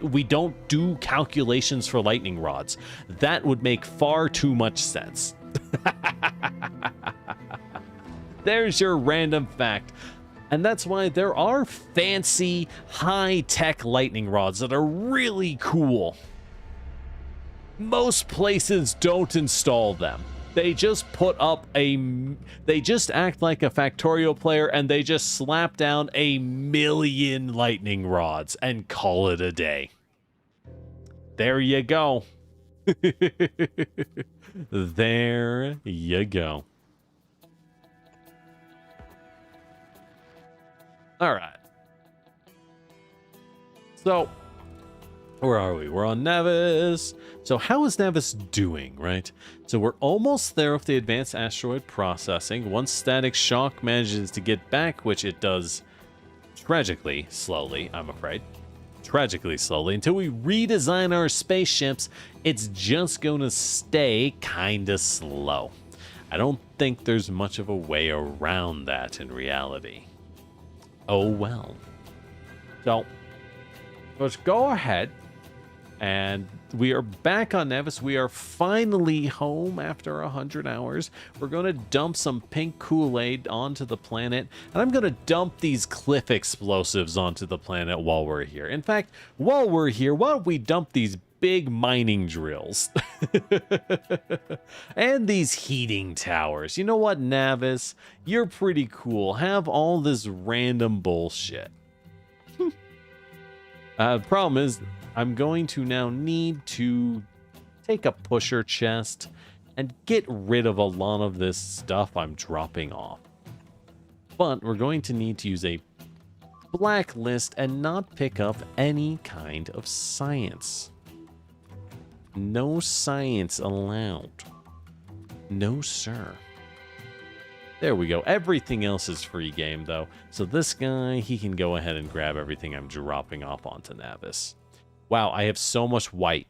A: We don't do calculations for lightning rods. That would make far too much sense. There's your random fact. And that's why there are fancy, high-tech lightning rods that are really cool. Most places don't install them. They just put up they just act like a Factorio player and they just slap down 1,000,000 lightning rods and call it a day. There you go. There you go. All right. So, where are we? We're on Nevis. So how is Nevis doing, right? So we're almost there with the advanced asteroid processing. Once static shock manages to get back, which it does tragically slowly, I'm afraid. Tragically slowly. Until we redesign our spaceships, it's just going to stay kind of slow. I don't think there's much of a way around that in reality. Oh well. So, let's go ahead And we are back on Nevis. We are finally home after 100 hours. We're going to dump some pink Kool-Aid onto the planet. And I'm going to dump these cliff explosives onto the planet while we're here. In fact, while we're here, why don't we dump these big mining drills? And these heating towers. You know what, Navis? You're pretty cool. Have all this random bullshit. The problem is, I'm going to now need to take a pusher chest and get rid of a lot of this stuff I'm dropping off. But we're going to need to use a blacklist and not pick up any kind of science. No science allowed. No, sir. There we go. Everything else is free game, though. So this guy, he can go ahead and grab everything I'm dropping off onto Navis. Wow, I have so much white.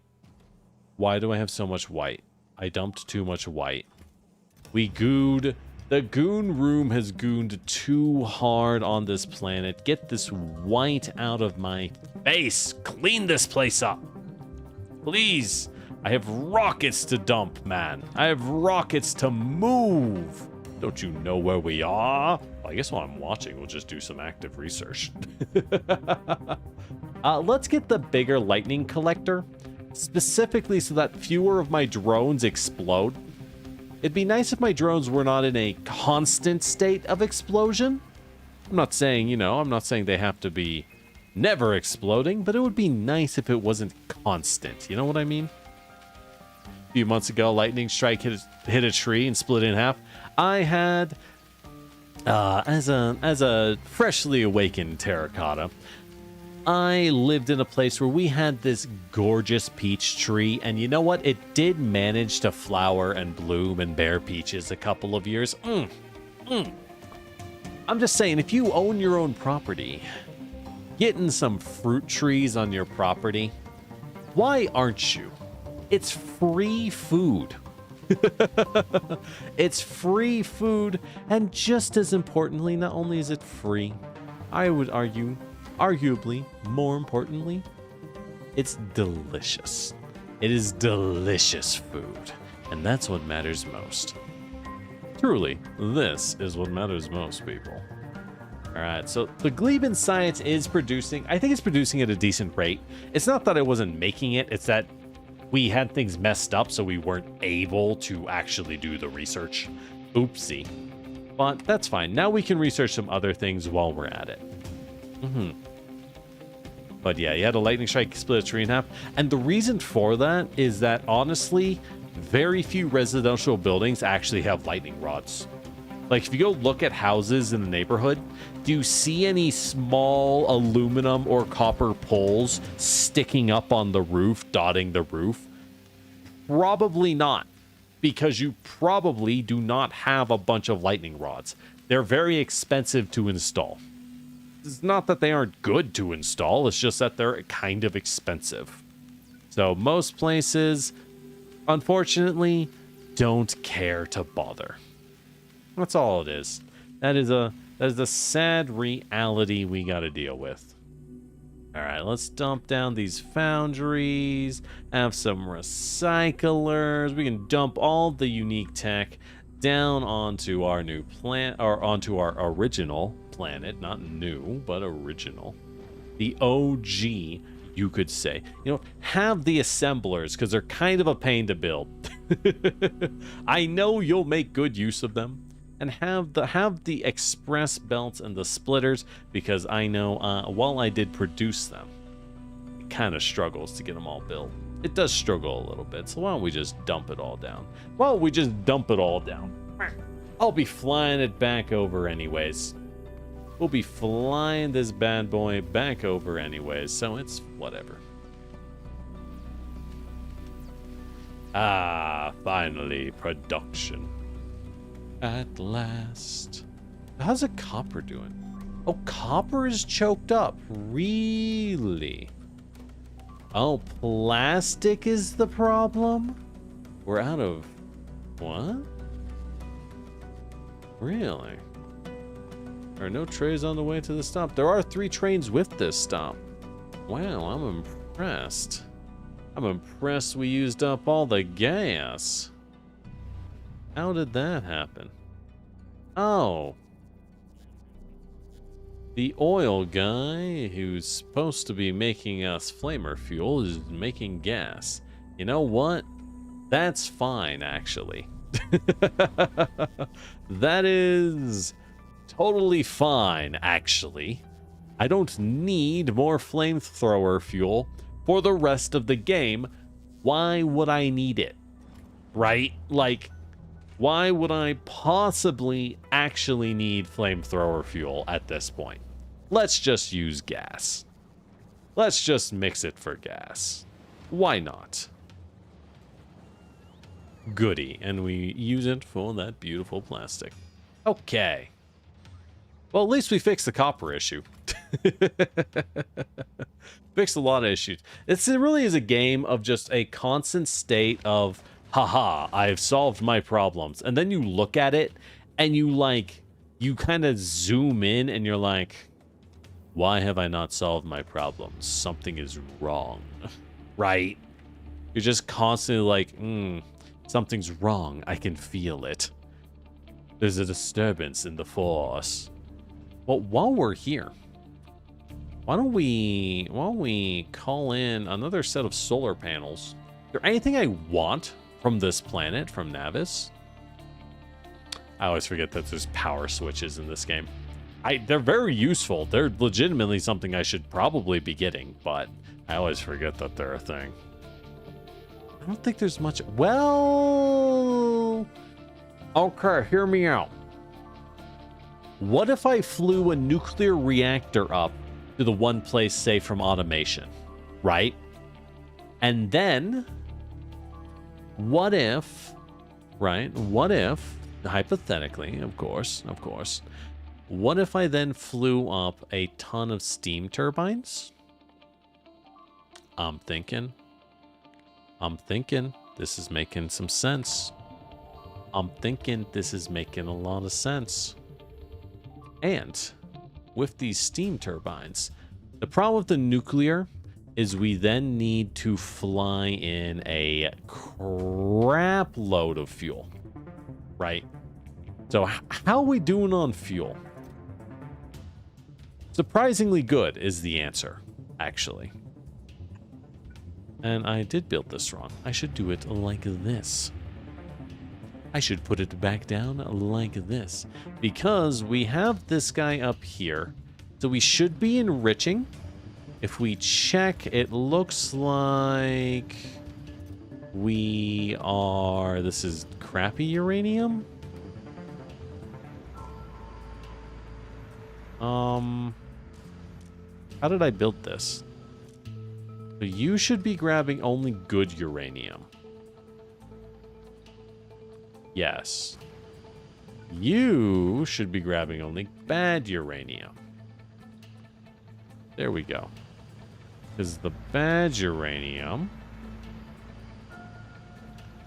A: Why do I have so much white? I dumped too much white. We gooed. The goon room has gooned too hard on this planet. Get this white out of my face. Clean this place up. Please. I have rockets to dump, man. I have rockets to move. Don't you know where we are? Well, I guess while I'm watching, we'll just do some active research. Let's get the bigger lightning collector, specifically so that fewer of my drones explode. It'd be nice if my drones were not in a constant state of explosion. I'm not saying, you know, I'm not saying they have to be never exploding, but it would be nice if it wasn't constant. You know what I mean? A few months ago, lightning strike hit a tree and split it in half. I had, as a freshly awakened terracotta, I lived in a place where we had this gorgeous peach tree, and you know what? It did manage to flower and bloom and bear peaches a couple of years. I'm just saying, if you own your own property, getting some fruit trees on your property, why aren't you? It's free food. It's free food, and just as importantly, not only is it free, I would argue, arguably more importantly, it's delicious. It is delicious food, and that's what matters most. Truly, this is what matters most, people. All right, so the Gleben science is producing. I think it's producing at a decent rate. It's not that I wasn't making it, it's that we had things messed up, so we weren't able to actually do the research. Oopsie. But that's fine. Now we can research some other things while we're at it. But yeah, you had a lightning strike, split a tree in half. And the reason for that is that, honestly, very few residential buildings actually have lightning rods. Like, if you go look at houses in the neighborhood, do you see any small aluminum or copper poles sticking up on the roof, dotting the roof? Probably not, because you probably do not have a bunch of lightning rods. They're very expensive to install. It's not that they aren't good to install, it's just that they're kind of expensive. So most places, unfortunately, don't care to bother. That's all it is. That is the sad reality we got to deal with. All right, let's dump down these foundries, have some recyclers. We can dump all the unique tech down onto our new planet, or onto our original planet, not new, but original. The OG, you could say. You know, have the assemblers, because they're kind of a pain to build. I know you'll make good use of them. And have the express belts and the splitters, because I know while I did produce them, it kind of struggles to get them all built. It does struggle a little bit, so why don't we just dump it all down? Why don't we just dump it all down? I'll be flying it back over anyways. We'll be flying this bad boy back over anyways, so it's whatever. Ah, finally, production. At last. How's a copper doing? Oh, copper is choked up. Really? Oh, plastic is the problem? We're out of... What? Really? There are no trays on the way to the stop. There are 3 trains with this stop. Wow, I'm impressed. I'm impressed we used up all the gas. How did that happen? Oh. The oil guy who's supposed to be making us flamer fuel is making gas. You know what? That's fine, actually. That is totally fine, actually. I don't need more flamethrower fuel for the rest of the game. Why would I need it? Right? Like, why would I possibly actually need flamethrower fuel at this point? Let's just use gas. Let's just mix it for gas. Why not? Goody. And we use it for that beautiful plastic. Okay. Well, at least we fixed the copper issue. Fixed a lot of issues. It really is a game of just a constant state of, haha, I've solved my problems. And then you look at it and you kind of zoom in and you're like, why have I not solved my problems? Something is wrong. Right? You're just constantly like, something's wrong. I can feel it. There's a disturbance in the force. Well, while we're here, why don't we call in another set of solar panels? Is there anything I want from this planet, from Navis? I always forget that there's power switches in this game. They're very useful. They're legitimately something I should probably be getting, but I always forget that they're a thing. I don't think there's much. Well, okay, hear me out. What if I flew a nuclear reactor up to the one place safe from automation, right? And then, what if, right? What if, hypothetically, of course, what if I then flew up a ton of steam turbines? I'm thinking, this is making some sense. I'm thinking this is making a lot of sense. And with these steam turbines, the problem with the nuclear is we then need to fly in a crap load of fuel, right? So how are we doing on fuel? Surprisingly good is the answer, actually. And I did build this wrong. I should do it like this. I should put it back down like this. Because we have this guy up here. So we should be enriching. If we check, it looks like we are... This is crappy uranium? How did I build this? So you should be grabbing only good uranium. Yes. You should be grabbing only bad uranium. There we go. Because the bad uranium...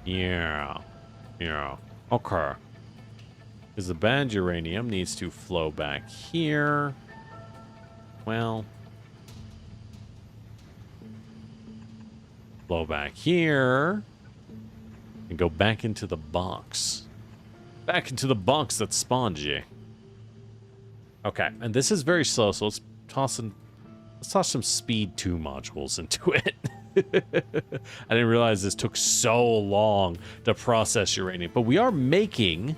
A: Yeah. Okay. Because the bad uranium needs to flow back here. Well... Flow back here. And go back into the box. Back into the box that spawned you. Okay, and this is very slow, so let's toss some speed 2 modules into it. I didn't realize this took so long to process uranium. But we are making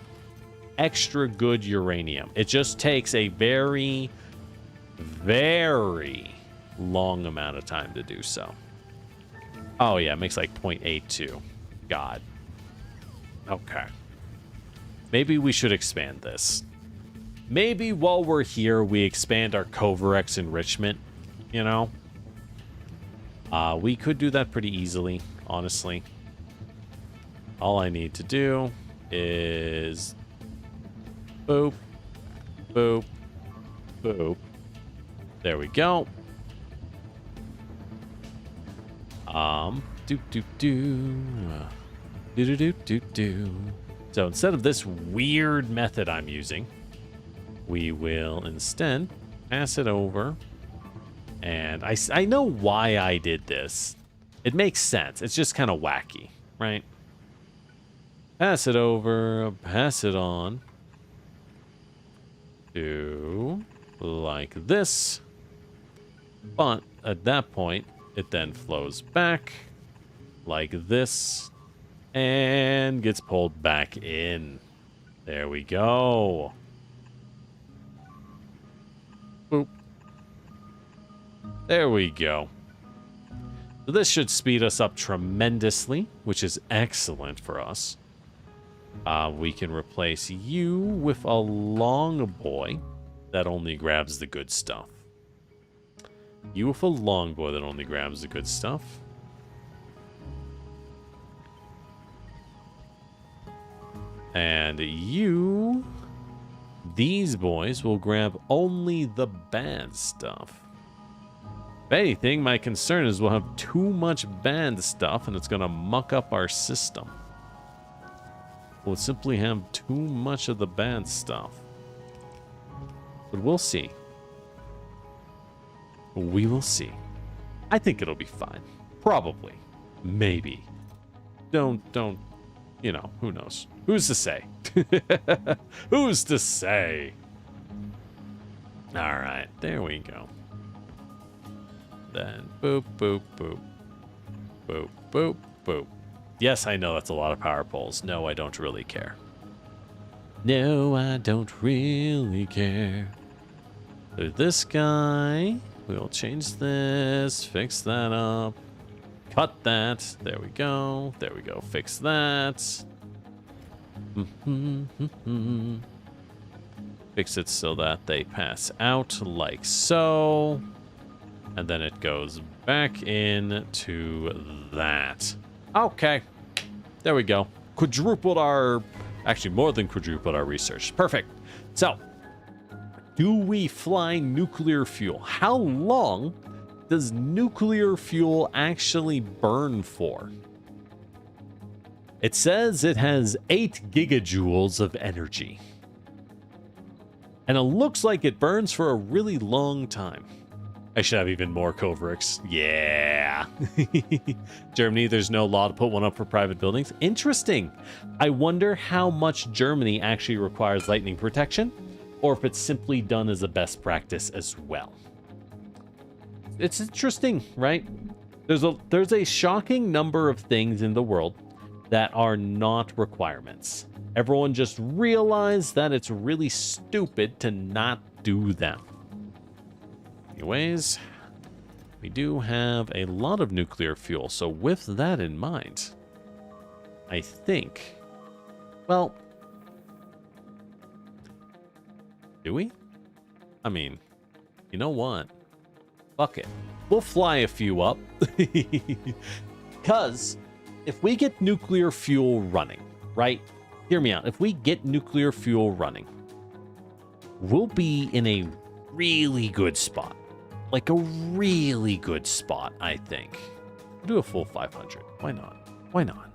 A: extra good uranium. It just takes a very, very long amount of time to do so. Oh yeah, it makes like 0.82. God. Okay. Maybe we should expand this. Maybe while we're here, we expand our Covarex enrichment, you know? We could do that pretty easily, honestly. All I need to do is... Boop. Boop. Boop. There we go. So instead of this weird method I'm using, we will instead pass it over. And I know why I did this. It makes sense. It's just kind of wacky, right? Pass it over, pass it on to like this. But at that point, it then flows back like this and gets pulled back in. There we go. Boop. There we go. So this should speed us up tremendously, which is excellent for us. We can replace you with a long boy that only grabs the good stuff. You with a long boy that only grabs the good stuff. And you... These boys will grab only the bad stuff. If anything, my concern is we'll have too much bad stuff and it's going to muck up our system. We'll simply have too much of the bad stuff. But we'll see. We will see. I think it'll be fine. Probably. Maybe. Don't, you know, who knows? Who's to say? Who's to say? All right, there we go. Then boop, boop, boop. Boop, boop, boop. Yes, I know that's a lot of power poles. No, I don't really care. No, I don't really care. So this guy, we'll change this, fix that up, cut that. There we go. There we go. Fix that. Fix it so that they pass out like so. And then it goes back into that. Okay. There we go. Quadrupled our... Actually, more than quadrupled our research. Perfect. So, do we fly nuclear fuel? How long does nuclear fuel actually burn for? It says it has 8 gigajoules of energy. And it looks like it burns for a really long time. I should have even more Covricks. Yeah. Germany, there's no law to put one up for private buildings. Interesting. I wonder how much Germany actually requires lightning protection, or if it's simply done as a best practice as well. It's interesting, right? There's a shocking number of things in the world that are not requirements. Everyone just realized that it's really stupid to not do them. Anyways, we do have a lot of nuclear fuel, so with that in mind, I think, well, do we? I mean, you know what? Fuck it. We'll fly a few up. Because if we get nuclear fuel running, right? Hear me out. If we get nuclear fuel running, we'll be in a really good spot. Like a really good spot, I think. We'll do a full 500. Why not? Why not?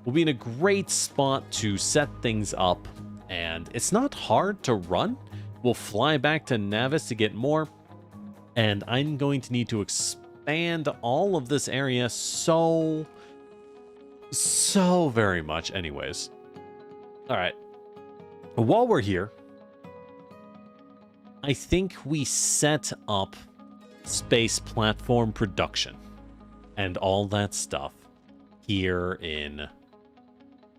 A: We'll be in a great spot to set things up, and it's not hard to run. We'll fly back to Navis to get more, and I'm going to need to expand all of this area so very much anyways. All right. While we're here, I think we set up space platform production and all that stuff here in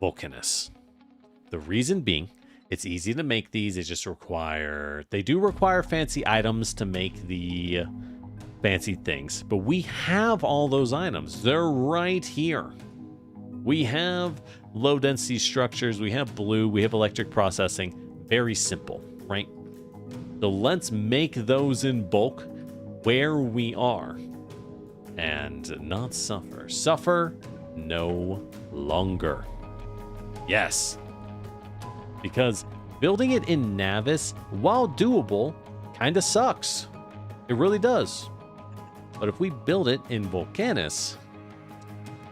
A: Vulcanus. The reason being, it's easy to make these. They do require fancy items to make the fancy things, but we have all those items. They're right here. We have low density structures. We have blue. We have electric processing. Very simple, right? So let's make those in bulk where we are and not suffer. Suffer no longer. Yes. Because building it in Navis, while doable, kind of sucks. It really does. But if we build it in Vulcanus,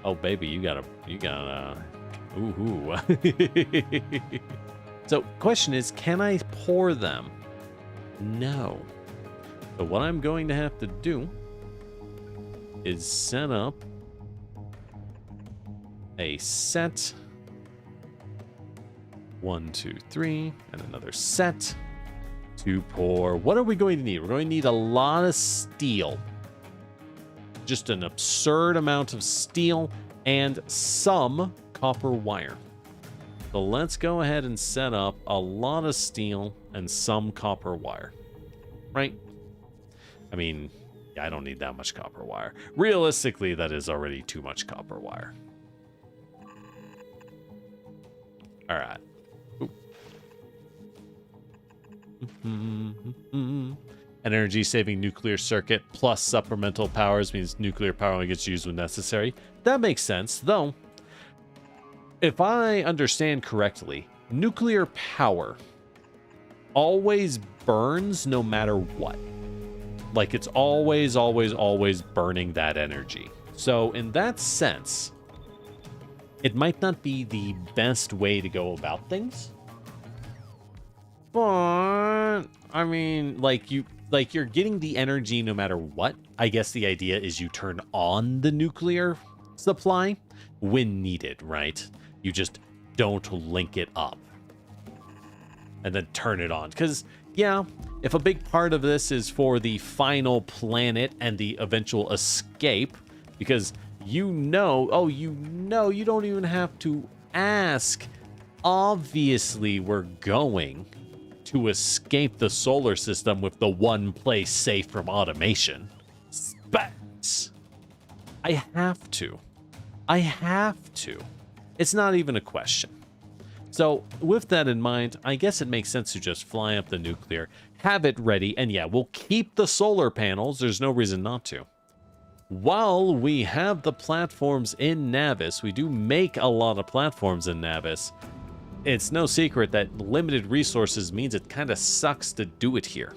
A: oh baby, you gotta, ooh. So question is, can I pour them? No. So what I'm going to have to do is set up a set. 1, 2, 3, and another set to pour. What are we going to need? We're going to need a lot of steel. Just an absurd amount of steel and some copper wire. So let's go ahead and set up a lot of steel and some copper wire. Right? I mean, yeah, I don't need that much copper wire. Realistically, that is already too much copper wire. All right. Energy-saving nuclear circuit plus supplemental powers means nuclear power only gets used when necessary. That makes sense, though. If I understand correctly, nuclear power always burns no matter what. Like, it's always, always, always burning that energy. So, in that sense, it might not be the best way to go about things. But I mean, you're getting the energy no matter what. I guess the idea is you turn on the nuclear supply when needed, right? You just don't link it up and then turn it on. Because, yeah, if a big part of this is for the final planet and the eventual escape, because you don't even have to ask. Obviously, we're going to escape the solar system with the one place safe from automation. But I have to. It's not even a question. So with that in mind, I guess it makes sense to just fly up the nuclear, have it ready, and yeah, we'll keep the solar panels. There's no reason not to. While we have the platforms in Navis, we do make a lot of platforms in Navis. It's no secret that limited resources means it kind of sucks to do it here.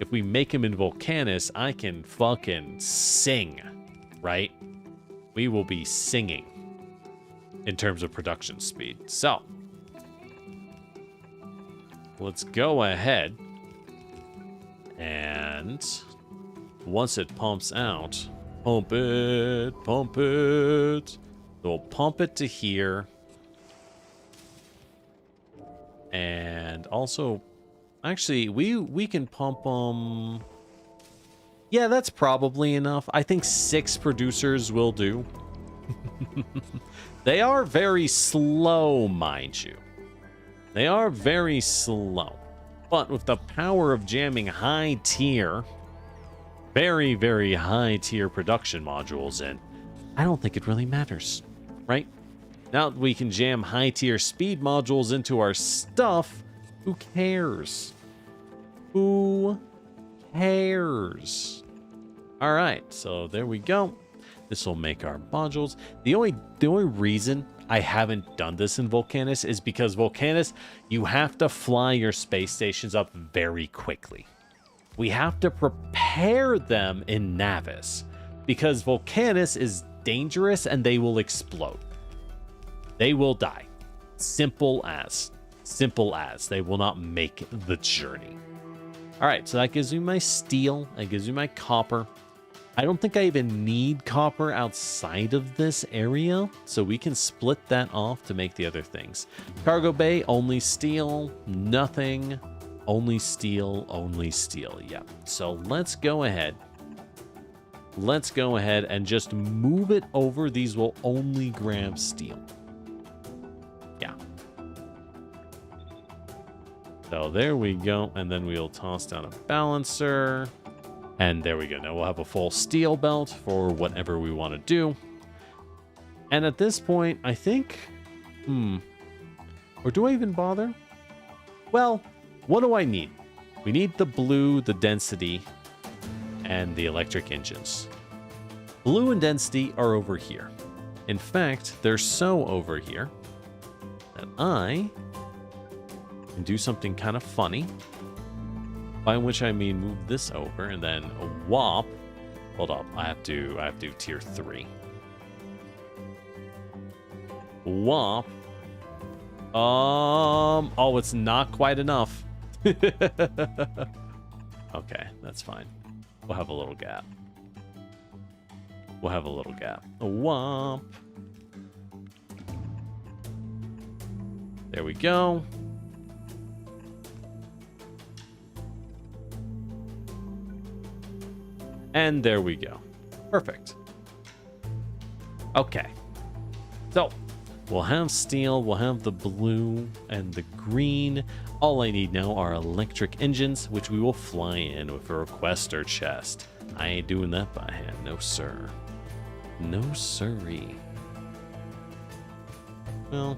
A: If we make them in Volcanus, I can fucking sing, right? We will be singing in terms of production speed. So, let's go ahead and once it pumps out, pump it. So we'll pump it to here. And also, actually, we can pump them. Yeah, that's probably enough. I think 6 producers will do. They are very slow, mind you. They are very slow. But with the power of jamming high tier, very, very high tier production modules in, I don't think it really matters, right? Now that we can jam high tier speed modules into our stuff, who cares? Who cares? All right, so there we go. This will make our modules. The only reason I haven't done this in Volcanus is because Volcanus, you have to fly your space stations up very quickly. We have to prepare them in Navis because Volcanus is dangerous and they will explode. They will die. Simple as. Simple as. They will not make the journey. All right, so that gives me my steel. That gives me my copper. I don't think I even need copper outside of this area, so we can split that off to make the other things. Cargo bay, only steel, nothing. Only steel, only steel. Yeah, so let's go ahead. Let's go ahead and just move it over. These will only grab steel. Yeah. So there we go. And then we'll toss down a balancer. And there we go. Now we'll have a full steel belt for whatever we want to do. And at this point, I think... Or do I even bother? Well, what do I need? We need the blue, the density, and the electric engines. Blue and density are over here. In fact, they're so over here that I can do something kind of funny. By which I mean move this over and then a whop. Hold up, I have to do tier 3. Whop. Oh, it's not quite enough. Okay, that's fine. We'll have a little gap. We'll have a little gap. A womp. There we go. And there we go. Perfect. Okay. So, we'll have steel, we'll have the blue and the green. All I need now are electric engines, which we will fly in with a requester chest. I ain't doing that by hand, no sir. No siree. Well,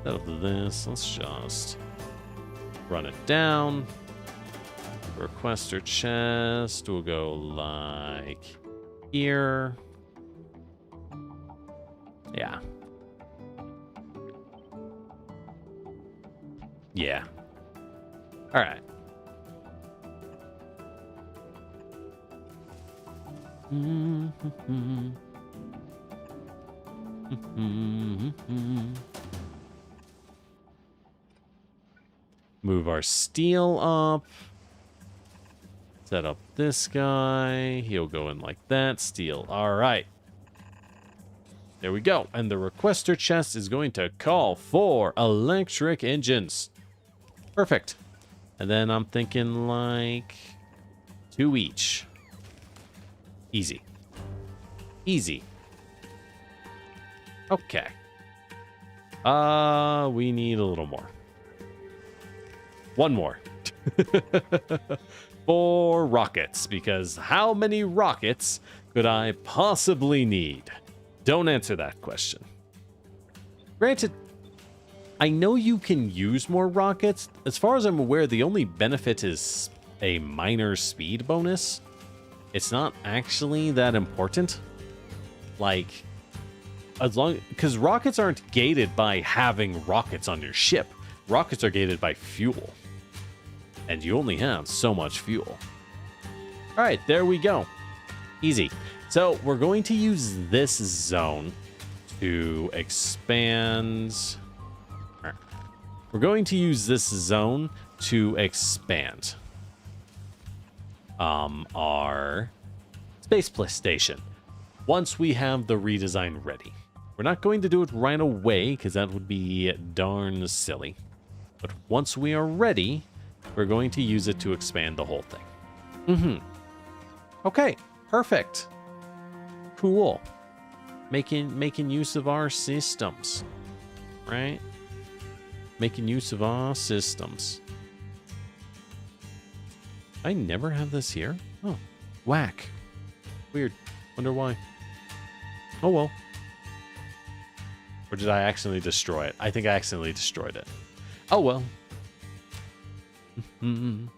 A: instead of this, let's just run it down. Requester chest, we'll go like here. Yeah. Yeah. All right. Move our steel up. Set up this guy. He'll go in like that. Steel. All right. There we go. And the requester chest is going to call for electric engines. Perfect. And then I'm thinking like 2 each. Easy. Easy. Okay. We need a little more. One more. 4 rockets, because how many rockets could I possibly need? Don't answer that question. Granted, I know you can use more rockets. As far as I'm aware, the only benefit is a minor speed bonus. It's not actually that important. Like, as long, because rockets aren't gated by having rockets on your ship. Rockets are gated by fuel. And you only have so much fuel. All right, there we go. Easy. So we're going to use this zone to expand. All right. We're going to use this zone to expand our space station once we have the redesign ready. We're not going to do it right away because that would be darn silly. But once we are ready, we're going to use it to expand the whole thing. Okay, perfect. Cool. Making use of our systems, right? Making use of our systems. I never have this here. Oh, whack. Weird. Wonder why. Oh well. Or did I accidentally destroy it? I think I accidentally destroyed it. Oh well. Not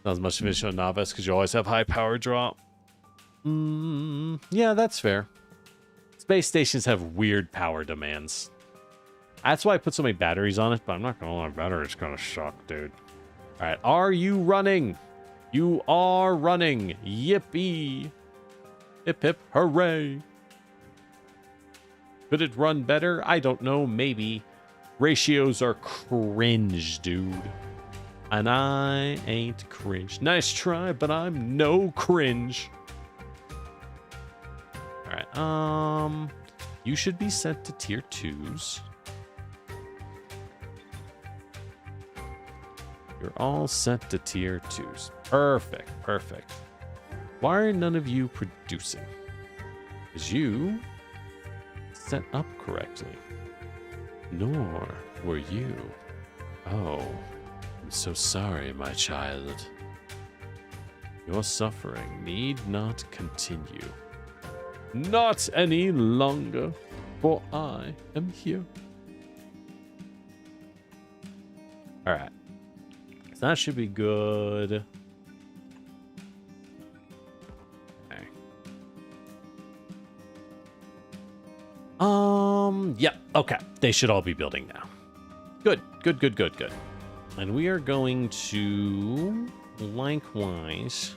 A: as much of a novice because you always have high power drop. Yeah, that's fair. Space stations have weird power demands. That's why I put so many batteries on it, but I'm not gonna lie, batteries kind of suck, dude. All right, are you running? You are running. Yippee! Hip hip hooray! Could it run better? I don't know. Maybe. Ratios are cringe, dude. And I ain't cringe. Nice try, but I'm no cringe. Alright, you should be set to tier 2s. You're all set to tier 2s. Perfect, perfect. Why are none of you producing? Because you set up correctly. Nor were you. Oh. I'm so sorry, my child. Your suffering need not continue. Not any longer, for I am here. Alright. So that should be good. Okay. Yeah, okay. They should all be building now. Good, good, good, good, good. And we are going to, likewise,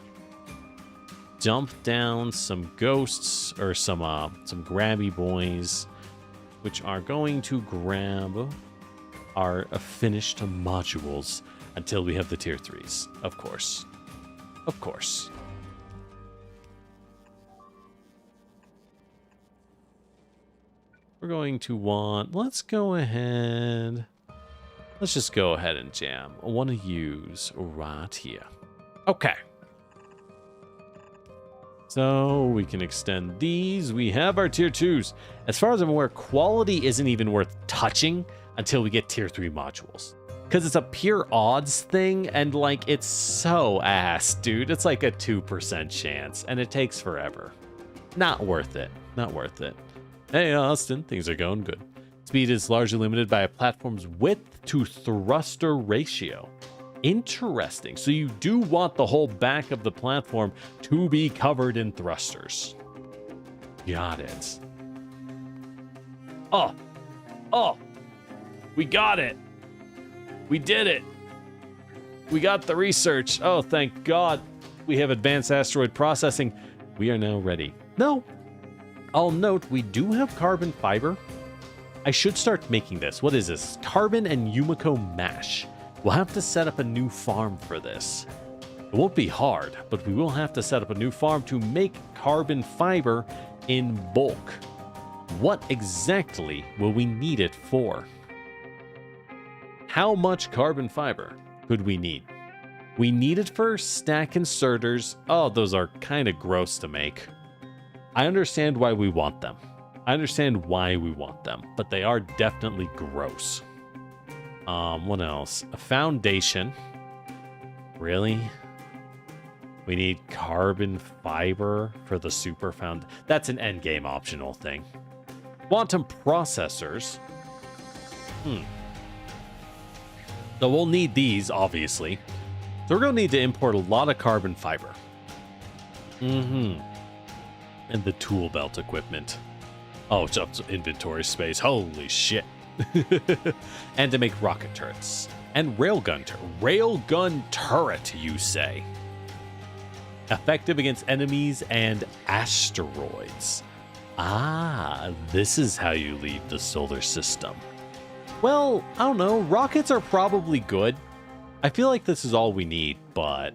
A: dump down some ghosts, or some grabby boys, which are going to grab our finished modules until we have the tier 3s, of course. Of course. we're going to want, let's go ahead. Let's just go ahead and jam. I want to use right here. Okay. So we can extend these. We have our tier 2s. As far as I'm aware, quality isn't even worth touching until we get tier 3 modules. Because it's a pure odds thing, and like, it's so ass, dude. It's like a 2% chance, and it takes forever. Not worth it. Not worth it. Hey, Austin, things are going good. Speed is largely limited by a platform's width to thruster ratio. Interesting. So you do want the whole back of the platform to be covered in thrusters. Got it. Oh. Oh. We got it. We did it. We got the research. Oh, thank God. We have advanced asteroid processing. We are now ready. No. I'll note we do have carbon fiber. I should start making this. What is this? Carbon and Yumiko mash. We'll have to set up a new farm for this. It won't be hard, but we will have to set up a new farm to make carbon fiber in bulk. What exactly will we need it for? How much carbon fiber could we need? We need it for stack inserters. Oh, those are kind of gross to make. I understand why we want them. I understand why we want them, but they are definitely gross. What else? A foundation. Really? We need carbon fiber for the super found. That's an endgame optional thing. Quantum processors. So we'll need these, obviously. So we're going to need to import a lot of carbon fiber. And the tool belt equipment. Oh, it's up to inventory space. Holy shit. And to make rocket turrets. And railgun turret, you say. Effective against enemies and asteroids. Ah, this is how you leave the solar system. Well, I don't know. Rockets are probably good. I feel like this is all we need, but...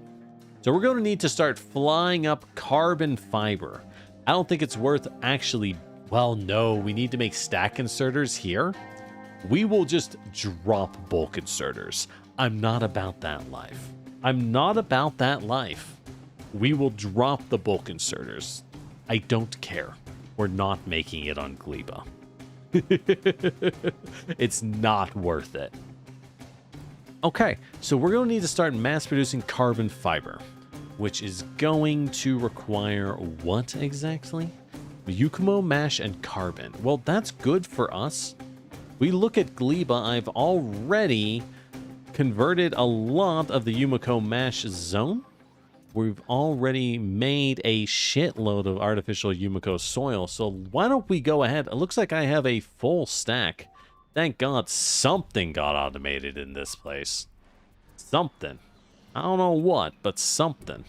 A: So we're going to need to start flying up carbon fiber. I don't think it's worth actually... Well, no, we need to make stack inserters here. We will just drop bulk inserters. I'm not about that life. I'm not about that life. We will drop the bulk inserters. I don't care. We're not making it on Gleba. It's not worth it. Okay, so we're going to need to start mass producing carbon fiber, which is going to require what exactly? Yumiko mash and carbon. Well, that's good for us. We look at Gleba, I've already converted a lot of the Yumiko mash zone. We've already made a shitload of artificial Yumiko soil, so why don't we go ahead? It looks like I have a full stack. Thank God something got automated in this place. Something. I don't know what, but something.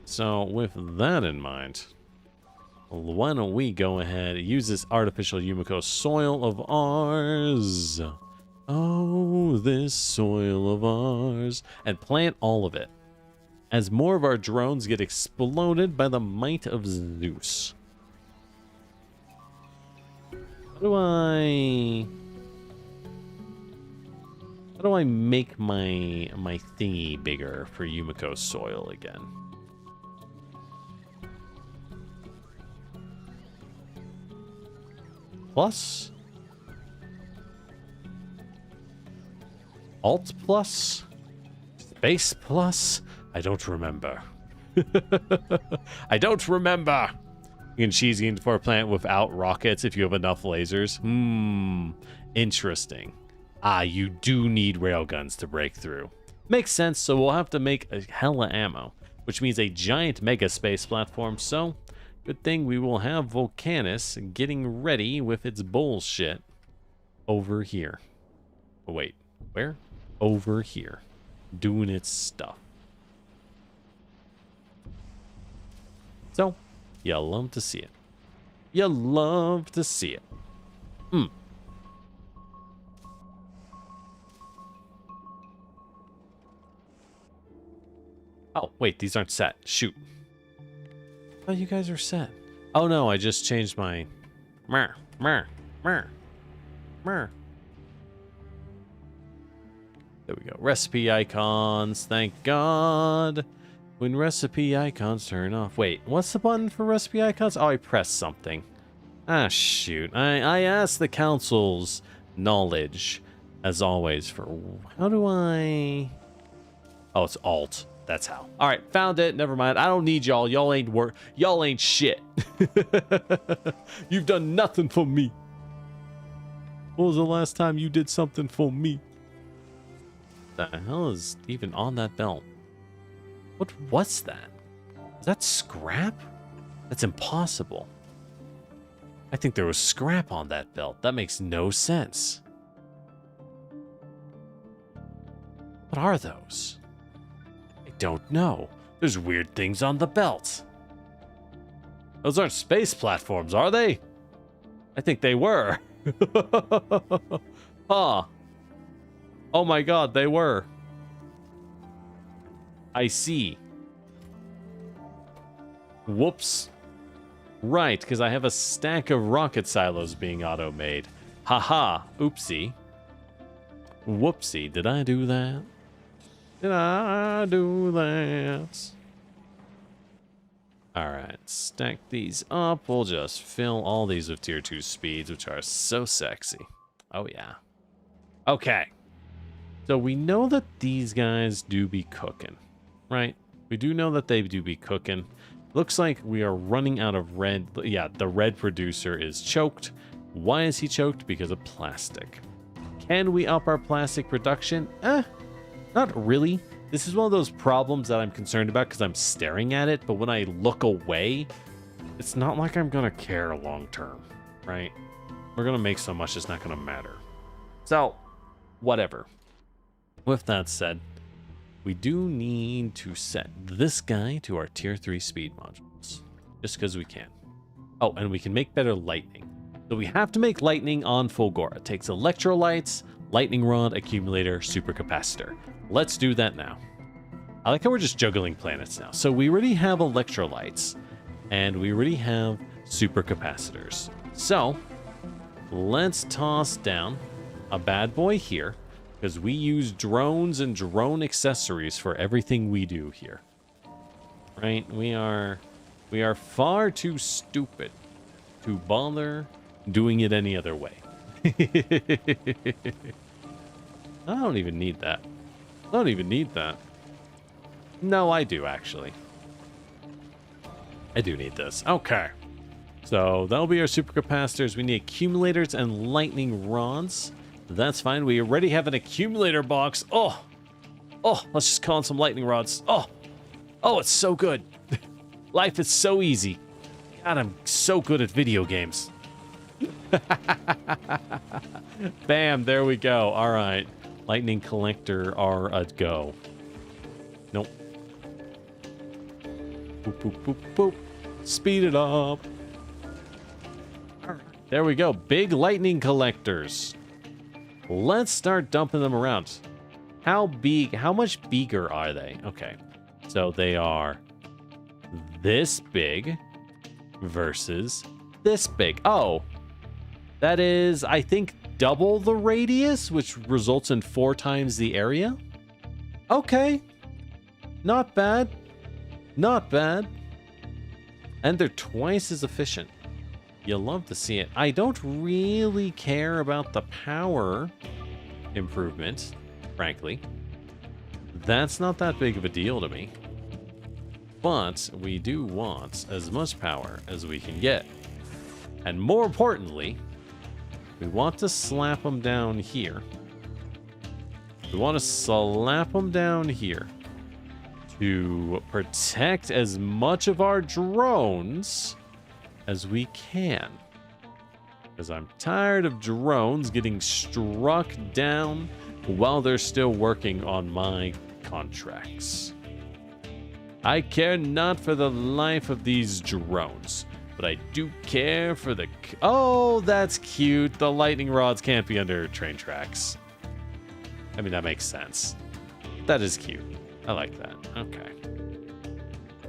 A: So with that in mind, why don't we go ahead and use this artificial Yumiko soil of ours. Oh, this soil of ours. And plant all of it. As more of our drones get exploded by the might of Zeus. How do I make my thingy bigger for Yumiko soil again? Plus? Alt plus? Space plus? I don't remember. I don't remember. You can cheese into for a planet without rockets if you have enough lasers. Interesting. Ah, you do need railguns to break through. Makes sense, so we'll have to make a hella ammo, which means a giant mega space platform, so good thing we will have Volcanus getting ready with its bullshit over here. Oh, wait, where? Over here. Doing its stuff. So, you love to see it. You love to see it. Oh, wait, these aren't set. Shoot. Oh, you guys are set. Oh, no, I just changed my Mer. Mer. Mer. There we go. Recipe icons. Thank God. When recipe icons turn off. Wait, what's the button for recipe icons? Oh, I pressed something. Ah, shoot. I asked the council's knowledge, as always, for... How do I... Oh, it's Alt. That's how. All right, found it. Never mind. I don't need y'all. Y'all ain't work. Y'all ain't shit. You've done nothing for me. When was the last time you did something for me? The hell is even on that belt? What was that? Is that scrap? That's impossible. I think there was scrap on that belt. That makes no sense. What are those? I don't know. There's weird things on the belt. Those aren't space platforms, are they? I think they were. Huh. Oh my god, they were. I see. Whoops. Right, because I have a stack of rocket silos being auto-made. Haha, oopsie. Whoopsie, did I do that? Did I do that? Alright, stack these up. We'll just fill all these with tier 2 speeds, which are so sexy. Oh yeah. Okay. So we know that these guys do be cooking, right? We do know that they do be cooking. Looks like we are running out of red. Yeah, the red producer is choked. Why is he choked? Because of plastic. Can we up our plastic production? Not really. This is one of those problems that I'm concerned about because I'm staring at it, but when I look away, it's not like I'm going to care long term, right? We're going to make so much, it's not going to matter. So, whatever. With that said, we do need to set this guy to our tier 3 speed modules, just because we can. Oh, and we can make better lightning. So we have to make lightning on Fulgora. It takes electrolytes, lightning rod, accumulator, supercapacitor. Let's do that now. I like how we're just juggling planets now. So we already have electrolytes, and we already have supercapacitors. So let's toss down a bad boy here, because we use drones and drone accessories for everything we do here. Right? We are far too stupid to bother doing it any other way. I don't even need that. I don't even need that. No, I do, actually. I do need this. Okay. So that'll be our supercapacitors. We need accumulators and lightning rods. That's fine. We already have an accumulator box. Oh, let's just call in some lightning rods. Oh, it's so good. Life is so easy. God, I'm so good at video games. Bam, there we go. All right. Lightning collector are a go. Nope. Boop, boop, boop, boop. Speed it up. All right. There we go. Big lightning collectors. Let's start dumping them around. How much bigger are they? Okay. So they are this big versus this big. Oh, that is, I think, double the radius, which results in 4 times the area. Okay. Not bad. Not bad. And they're twice as efficient. You'll love to see it. I don't really care about the power improvement, frankly. That's not that big of a deal to me. But we do want as much power as we can get. And more importantly, we want to slap them down here. We want to slap them down here to protect as much of our drones as we can. Because I'm tired of drones getting struck down while they're still working on my contracts. I care not for the life of these drones, but I do care for the... Oh, that's cute. The lightning rods can't be under train tracks. I mean, that makes sense. That is cute. I like that. Okay.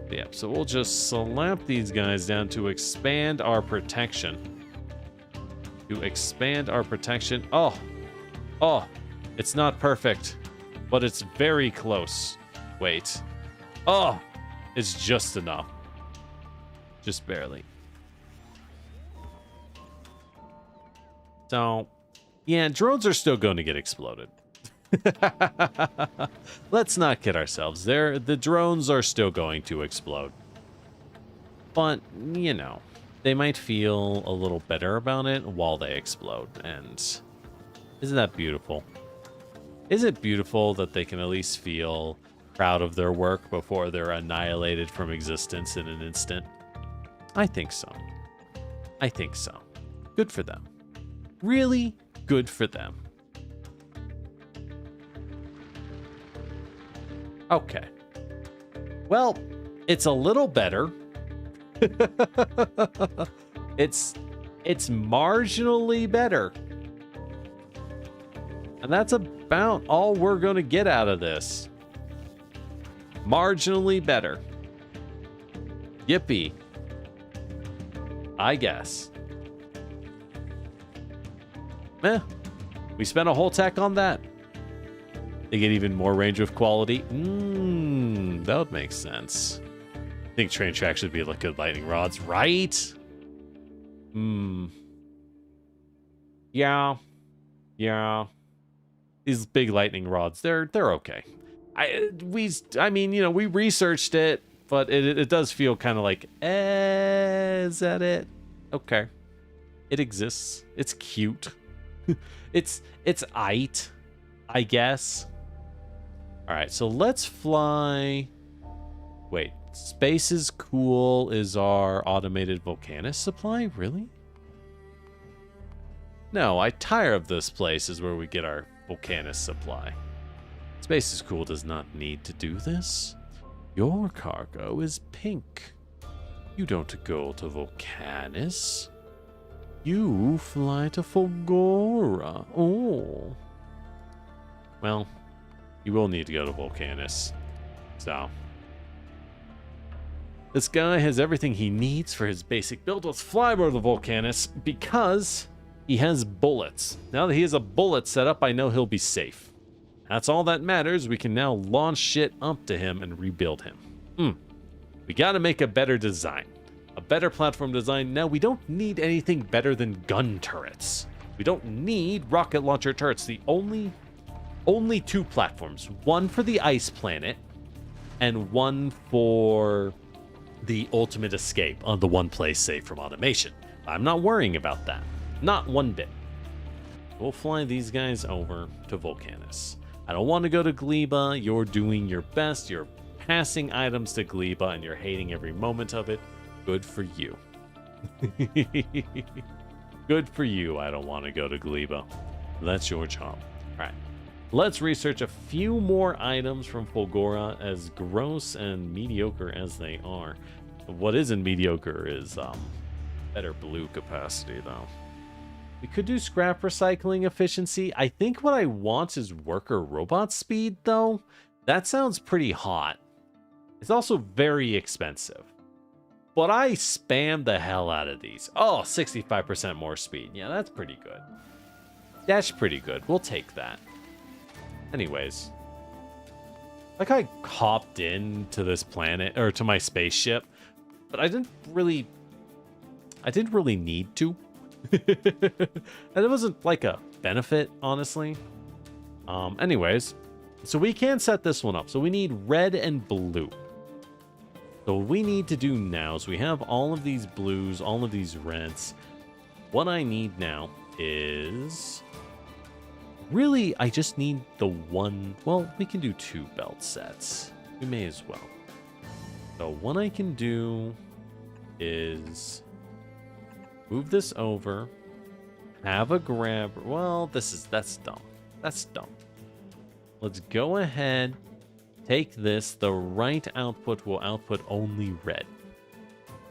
A: Yep, so we'll just slap these guys down to expand our protection. to expand our protection. Oh, oh, it's not perfect, but it's very close. Wait. Oh, it's just enough. Just barely. So, yeah, drones are still going to get exploded. Let's not kid ourselves. The drones are still going to explode. But, you know, they might feel a little better about it while they explode. And isn't that beautiful? Is it beautiful that they can at least feel proud of their work before they're annihilated from existence in an instant? I think so. I think so. Good for them. Really good for them. Okay. Well, it's a little better. It's marginally better. And that's about all we're going to get out of this. Marginally better. Yippee. I guess. We spent a whole tech on that. They get even more range of quality. That would make sense. I think train tracks should be like good lightning rods, right? Yeah. These big lightning rods, they're okay. I mean, you know, we researched it, but it does feel kind of like, is that it? Okay. It exists. It's cute. it's aight, I guess. All right, so let's fly. Wait, space is cool is our automated volcanist supply? Really? No, I tire of this place is where we get our volcanist supply. Space is cool does not need to do this. Your cargo is pink. You don't go to Volcanis. You fly to Fulgora. Oh. Well, you will need to go to Volcanis. So. This guy has everything he needs for his basic build. Let's fly over to Volcanis because he has bullets. Now that he has a bullet set up, I know he'll be safe. That's all that matters. We can now launch shit up to him and rebuild him. We gotta make a better design. A better platform design. Now, we don't need anything better than gun turrets. We don't need rocket launcher turrets. The only two platforms. One for the ice planet and one for the ultimate escape on the one place safe from automation. I'm not worrying about that. Not one bit. We'll fly these guys over to Volcanis. I don't want to go to Gleba. You're doing your best. You're passing items to Gleba and you're hating every moment of it. Good for you. Good for you. I don't want to go to Gleba. That's your job. All right. Let's research a few more items from Fulgora, as gross and mediocre as they are. What isn't mediocre is better blue capacity, though. We could do scrap recycling efficiency. I think what I want is worker robot speed, though. That sounds pretty hot. It's also very expensive. But I spam the hell out of these. Oh, 65% more speed. Yeah, that's pretty good. That's pretty good. We'll take that. Anyways. Like I hopped into this planet, or to my spaceship, but I didn't really need to. And it wasn't like a benefit, honestly. Anyways, so we can set this one up. So we need red and blue. So what we need to do now is we have all of these blues, all of these reds. What I need now is really, I just need the one. Well, we can do 2 belt sets. We may as well. So what I can do is move this over, have a grabber. Well, that's dumb. That's dumb. Let's go ahead, take this. The right output will output only red.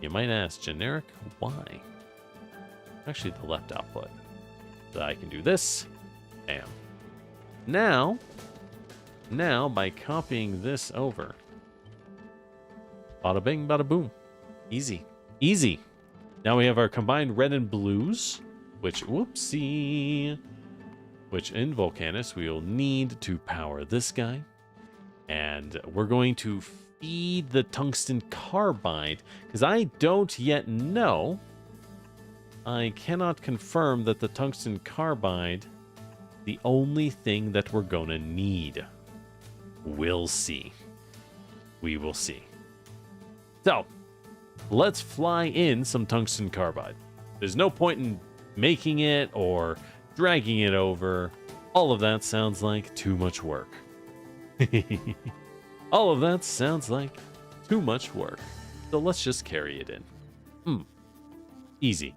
A: You might ask, generic, why? Actually, the left output. So I can do this. Bam. Now, by copying this over, bada bing, bada boom. Easy. Easy. Now we have our combined red and blues. which, whoopsie, which in Volcanus we will need to power this guy. And we're going to feed the tungsten carbide, because I don't yet know. I cannot confirm that the tungsten carbide the only thing that we're gonna need. We'll see. We will see. So, let's fly in some tungsten carbide. There's no point in making it or dragging it over. All of that sounds like too much work. All of that sounds like too much work. So let's just carry it in. Easy.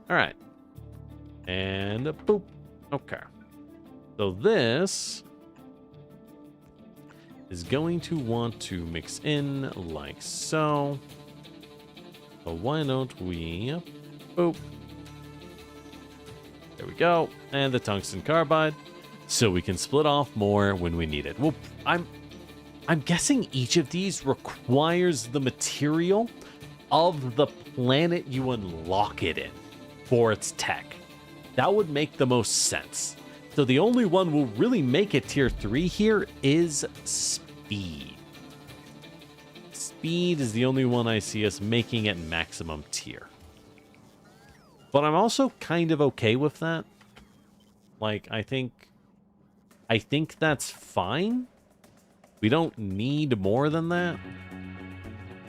A: Alright. And boop. Okay. So this is going to want to mix in like so. So why don't we boop. There we go. And the tungsten carbide. So we can split off more when we need it. Well, I'm guessing each of these requires the material of the planet you unlock it in for its tech. That would make the most sense. So the only one we'll really make it tier 3 here is speed. Speed is the only one I see us making at maximum tier. But I'm also kind of okay with that. Like, I think that's fine. We don't need more than that.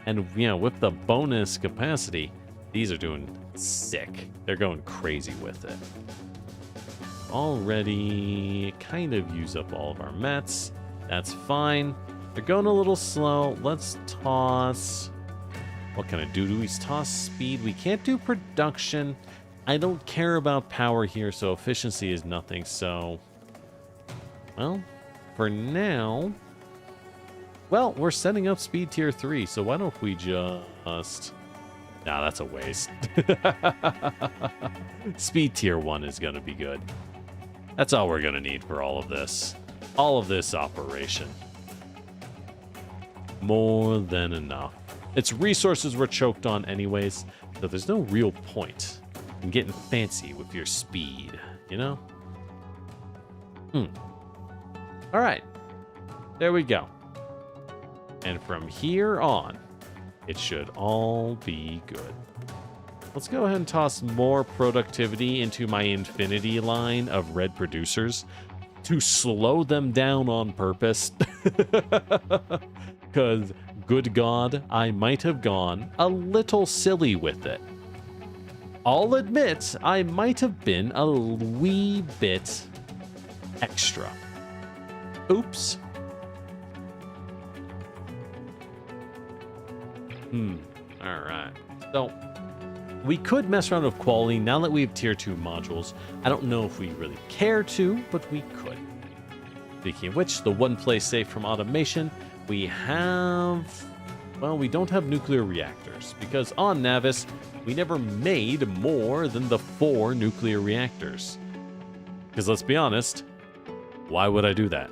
A: And, you know, with the bonus capacity, these are doing sick. They're going crazy with it. Already kind of use up all of our mets. That's fine. They're going a little slow. Let's toss... What can I do? Do we toss speed? We can't do production. I don't care about power here, so efficiency is nothing. So, well, for now... Well, we're setting up speed tier 3, so why don't we just... Nah, that's a waste. Speed tier 1 is going to be good. That's all we're going to need for all of this. All of this operation. More than enough. Its resources were choked on anyways, so there's no real point in getting fancy with your speed, you know? Alright. There we go. And from here on, it should all be good. Let's go ahead and toss more productivity into my infinity line of red producers to slow them down on purpose. Because, good God, I might have gone a little silly with it. I'll admit, I might have been a wee bit extra. Oops. Alright. So, we could mess around with quality now that we have tier 2 modules. I don't know if we really care to, but we could. Speaking of which, the one place safe from automation, we have... Well, we don't have nuclear reactors, because on Navis, we never made more than the 4 nuclear reactors. Because let's be honest, why would I do that?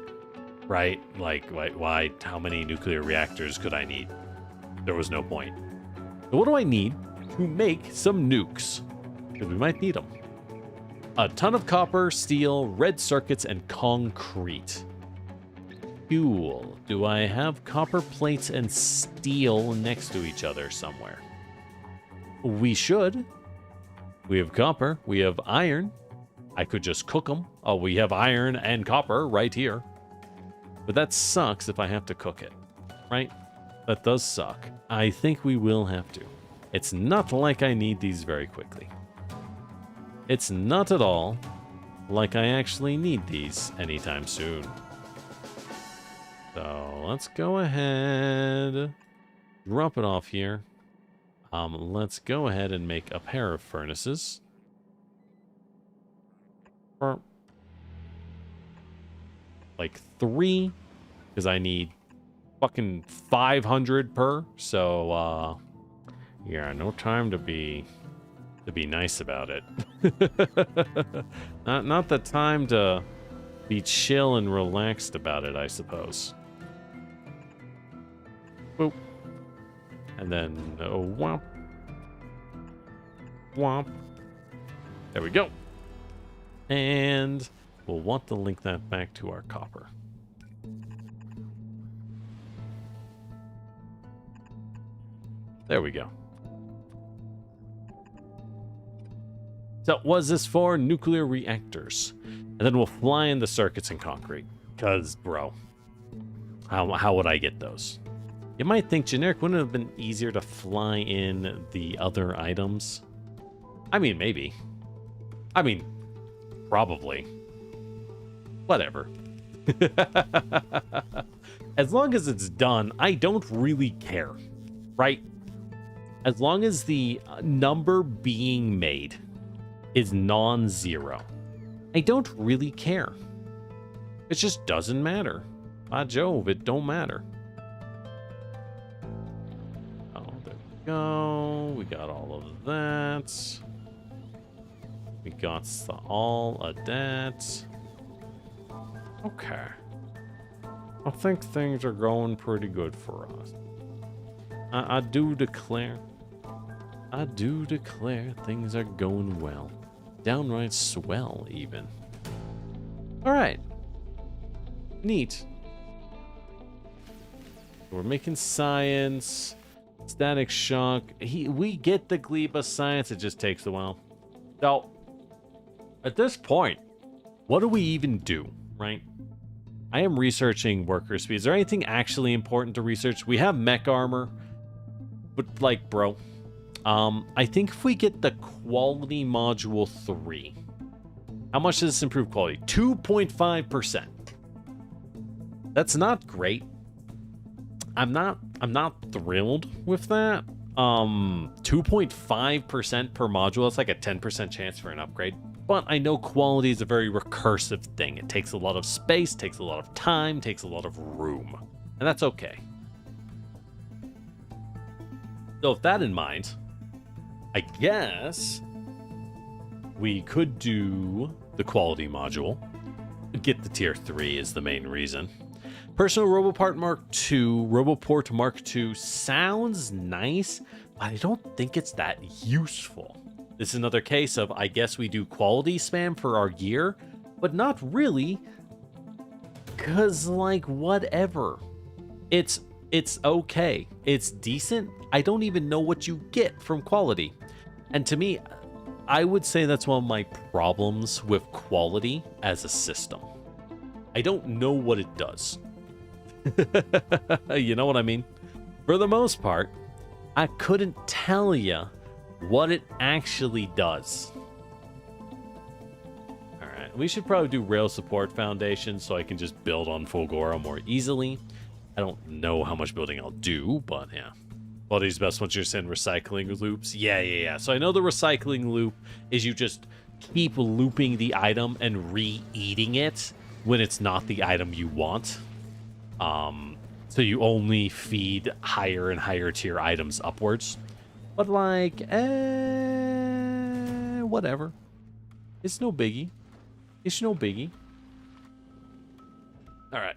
A: Right? Like, why? How many nuclear reactors could I need? There was no point. So what do I need to make some nukes? Because we might need them. A ton of copper, steel, red circuits, and concrete. Cool. Do I have copper plates and steel next to each other somewhere? We should. We have copper. We have iron. I could just cook them. Oh, we have iron and copper right here. But that sucks if I have to cook it, right? That does suck. I think we will have to. It's not like I need these very quickly. It's not at all like I actually need these anytime soon. So let's go ahead, drop it off here. Let's go ahead and make a pair of furnaces. Like 3, because I need fucking 500 per. So yeah, no time to be nice about it. not the time to be chill and relaxed about it, I suppose. Boop. And then wow. womp. There we go. And we'll want to link that back to our copper. There we go. So, was this for nuclear reactors? And then we'll fly in the circuits in concrete. Because, bro, how would I get those? You might think generic wouldn't have been easier to fly in the other items. I mean, maybe. I mean, probably. Whatever. As long as it's done, I don't really care. Right? As long as the number being made is non-zero, I don't really care. It just doesn't matter. By Jove, it don't matter. Oh, there we go. We got all of that. We got all of that. Okay. I think things are going pretty good for us. I do declare things are going well. Downright swell, even. Alright. Neat. We're making science. Static shock. We get the gleba science, it just takes a while. So, at this point, what do we even do, right? I am researching worker speed. Is there anything actually important to research? We have mech armor. But, like, bro, I think if we get the quality module 3, how much does this improve quality? 2.5%. That's not great. I'm not thrilled with that. 2.5% per module. That's like a 10% chance for an upgrade. But I know quality is a very recursive thing. It takes a lot of space, takes a lot of time, takes a lot of room. And that's okay. So with that in mind, I guess we could do the quality module. Get the tier 3 is the main reason. Personal Roboport Mark II, Roboport Mark II sounds nice, but I don't think it's that useful. This is another case of, I guess we do quality spam for our gear, but not really, because, like, whatever. It's okay. It's decent. I don't even know what you get from quality. And to me, I would say that's one of my problems with quality as a system. I don't know what it does. You know what I mean? For the most part, I couldn't tell you what it actually does. Alright, we should probably do rail support foundation so I can just build on Fulgora more easily. I don't know how much building I'll do, but yeah. Quality's best once you're in recycling loops. Yeah. So I know the recycling loop is you just keep looping the item and re-eating it when it's not the item you want. So you only feed higher and higher tier items upwards. But like, whatever. It's no biggie. It's no biggie. All right.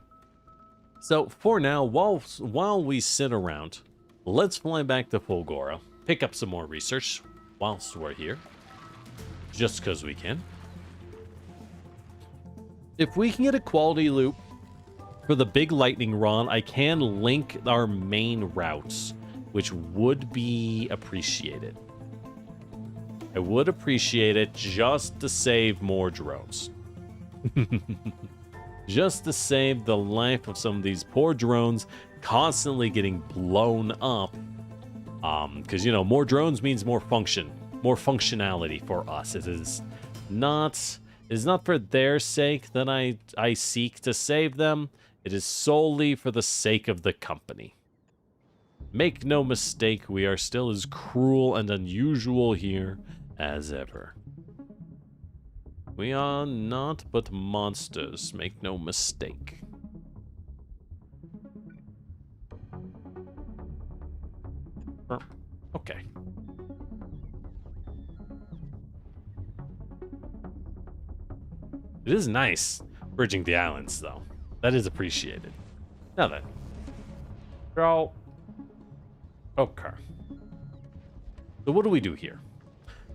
A: So for now, while we sit around, let's fly back to Fulgora, pick up some more research whilst we're here, just because we can. If we can get a quality loop for the big lightning rod, I can link our main routes, which would be appreciated. I would appreciate it just to save more drones. Just to save the life of some of these poor drones constantly getting blown up. Because, you know, more drones means more functionality for us. It is not for their sake that I seek to save them. It is solely for the sake of the company. Make no mistake, we are still as cruel and unusual here as ever. We are not but monsters, make no mistake. Okay. It is nice bridging the islands, though. That is appreciated. Now then. So, okay. So what do we do here?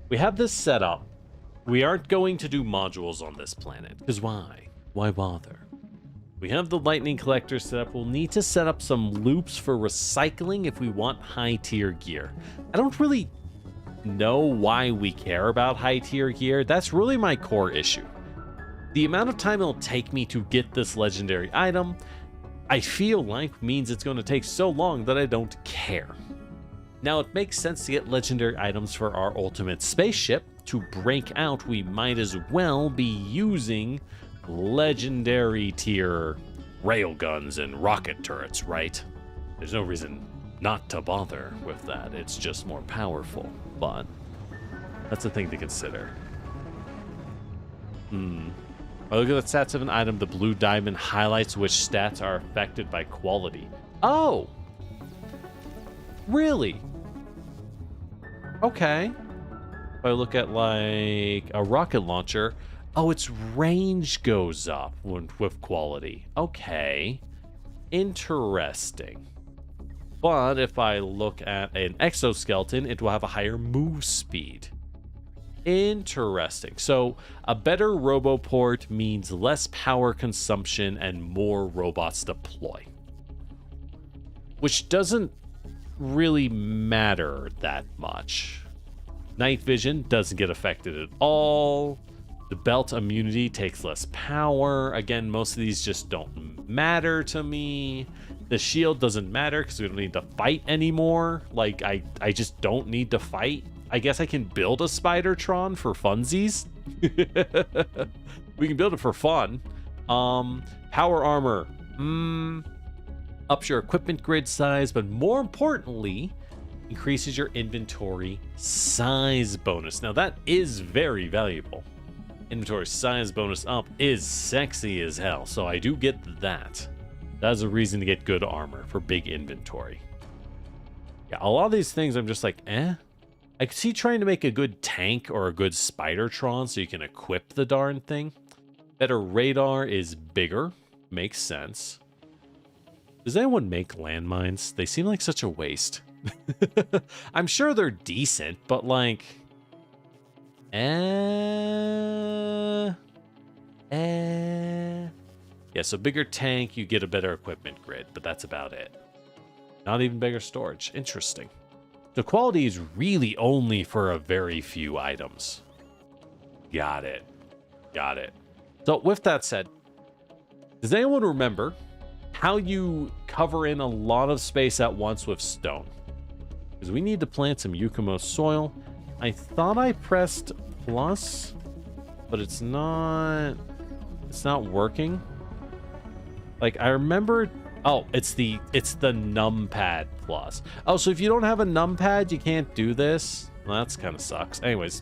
A: We have this set up. We aren't going to do modules on this planet, because why? Why bother? We have the lightning collector set up. We'll need to set up some loops for recycling if we want high tier gear. I don't really know why we care about high tier gear. That's really my core issue. The amount of time it'll take me to get this legendary item, I feel like means it's going to take so long that I don't care. Now, it makes sense to get legendary items for our ultimate spaceship. To break out, we might as well be using legendary tier railguns and rocket turrets, right? There's no reason not to bother with that. It's just more powerful, but that's a thing to consider. Oh, look at the stats of an item. The blue diamond highlights which stats are affected by quality. Oh! Really? Okay. If I look at, like, a rocket launcher, oh, its range goes up with quality. Okay. Interesting. But if I look at an exoskeleton, it will have a higher move speed. Interesting. So a better roboport means less power consumption and more robots deploy. Which doesn't really matter that much. Night vision doesn't get affected at all. The belt immunity takes less power. Again, most of these just don't matter to me. The shield doesn't matter because we don't need to fight anymore. Like, I just don't need to fight. I guess I can build a Spidertron for funsies. We can build it for fun. Power armor. Ups your equipment grid size, but more importantly, increases your inventory size bonus. Now, that is very valuable. Inventory size bonus up is sexy as hell, so I do get that. That's a reason to get good armor for big inventory. Yeah, a lot of these things I'm just like, eh. I could see trying to make a good tank or a good Spidertron so you can equip the darn thing. Better radar is bigger. Makes sense. Does anyone make landmines? They seem like such a waste. I'm sure they're decent, but like... Yeah, so bigger tank, you get a better equipment grid, but that's about it. Not even bigger storage. Interesting. The quality is really only for a very few items. Got it. Got it. So with that said, does anyone remember how you cover in a lot of space at once with stone? Because we need to plant some Yukumo soil. I thought I pressed plus, but it's not working. Like, I remember, oh, it's the numpad plus. Oh, so if you don't have a numpad, you can't do this? Well, that's kind of sucks. Anyways.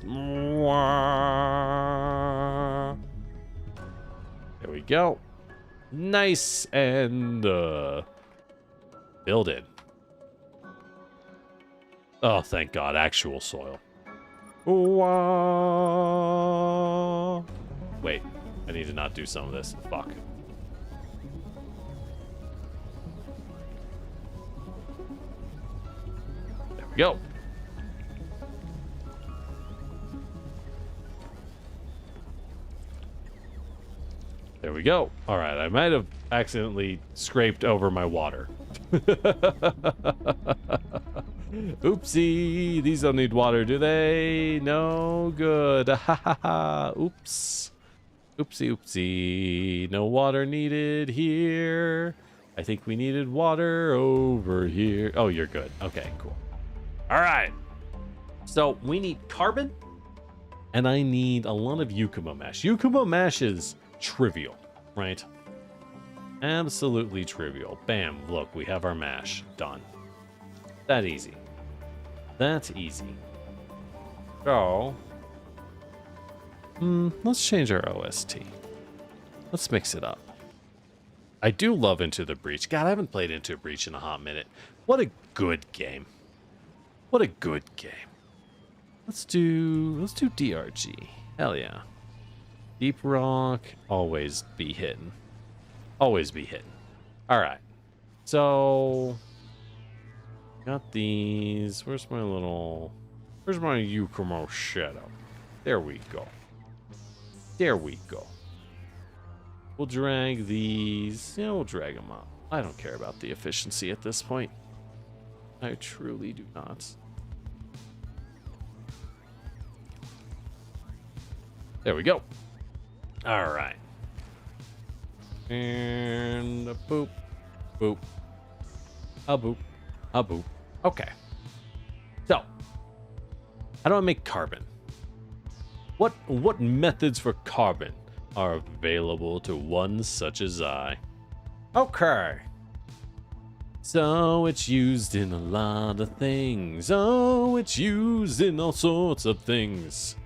A: There we go. Nice, and build it. Oh, thank God, actual soil. Wait, I need to not do some of this. Fuck. There we go. There we go. All right, I might have accidentally scraped over my water. Oopsie, these don't need water, do they? No good. Ha ha ha. Oops. Oopsie, oopsie. No water needed here. I think we needed water over here. Oh, you're good. Okay, cool. All right. So we need carbon, and I need a lot of Yukumo mash. Yukumo mash is trivial, right? Absolutely trivial. Bam, look, we have our mash. Done. That easy. That's easy. So, let's change our OST. Let's mix it up. I do love Into the Breach. God, I haven't played Into the Breach in a hot minute. What a good game. What a good game. Let's do DRG. Hell yeah. Deep Rock, always be hitting. Always be hitting. All right. So, got these. Where's my little Where's my Yukumo shadow? There we go. There we go. We'll drag these. Yeah, we'll drag them up. I don't care about the efficiency at this point. I truly do not. There we go. All right. And a boop, boop, a boop, a boop. Okay. So, how do I make carbon? What methods for carbon are available to one such as I? Okay. So it's used in a lot of things. Oh, it's used in all sorts of things.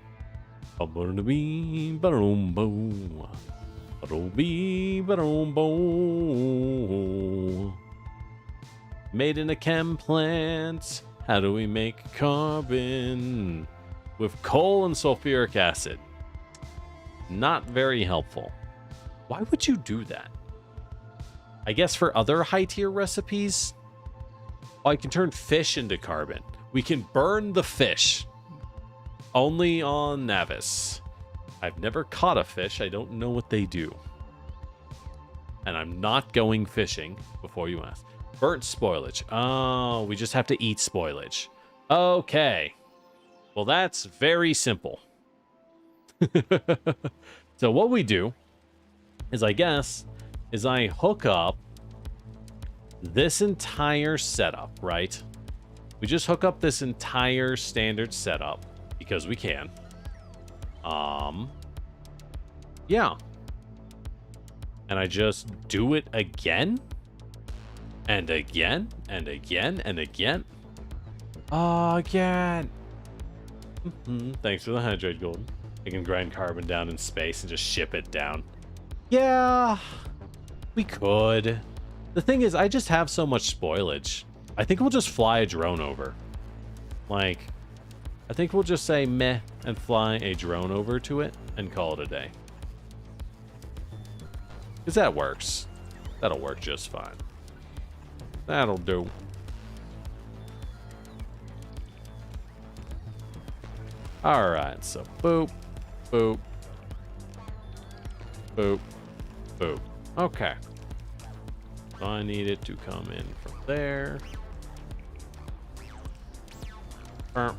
A: Made in a chem plant. How do we make carbon? With coal and sulfuric acid. Not very helpful. Why would you do that? I guess for other high tier recipes, I can turn fish into carbon. We can burn the fish. Only on Navis. I've never caught a fish. I don't know what they do. And I'm not going fishing before you ask. Burnt spoilage. Oh, we just have to eat spoilage. Okay. Well, that's very simple. So what we do is, I guess, is I hook up this entire setup, right? We just hook up this entire standard setup because we can. Yeah. And I just do it again and again and again and again. Again. Thanks for the hydrate, Golden. I can grind carbon down in space and just ship it down. Yeah, we could. The thing is, I just have so much spoilage. I think we'll just fly a drone over. Like, I think we'll just say meh and fly a drone over to it and call it a day. Because that works. That'll work just fine. That'll do. Alright, so boop, boop, boop, boop. Okay. So I need it to come in from there. Burp.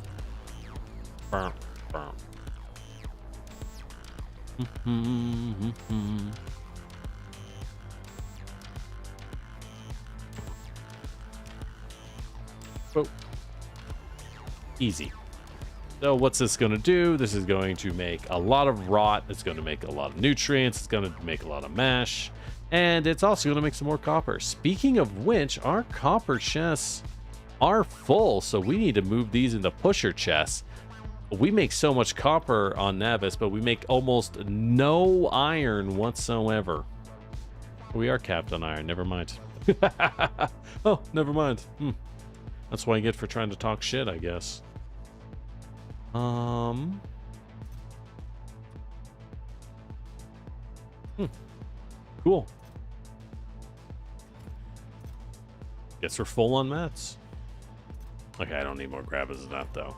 A: Burp. Burp. Boop. Easy. So what's this going to do? This is going to make a lot of rot. It's going to make a lot of nutrients. It's going to make a lot of mash. And it's also going to make some more copper. Speaking of which, our copper chests are full. So we need to move these into pusher chests. We make so much copper on Navis, but we make almost no iron whatsoever. We are capped on iron. Never mind. Oh, never mind. That's what I get for trying to talk shit, I guess. Cool. Guess we're full on mats. Okay, I don't need more grabbers than that, though.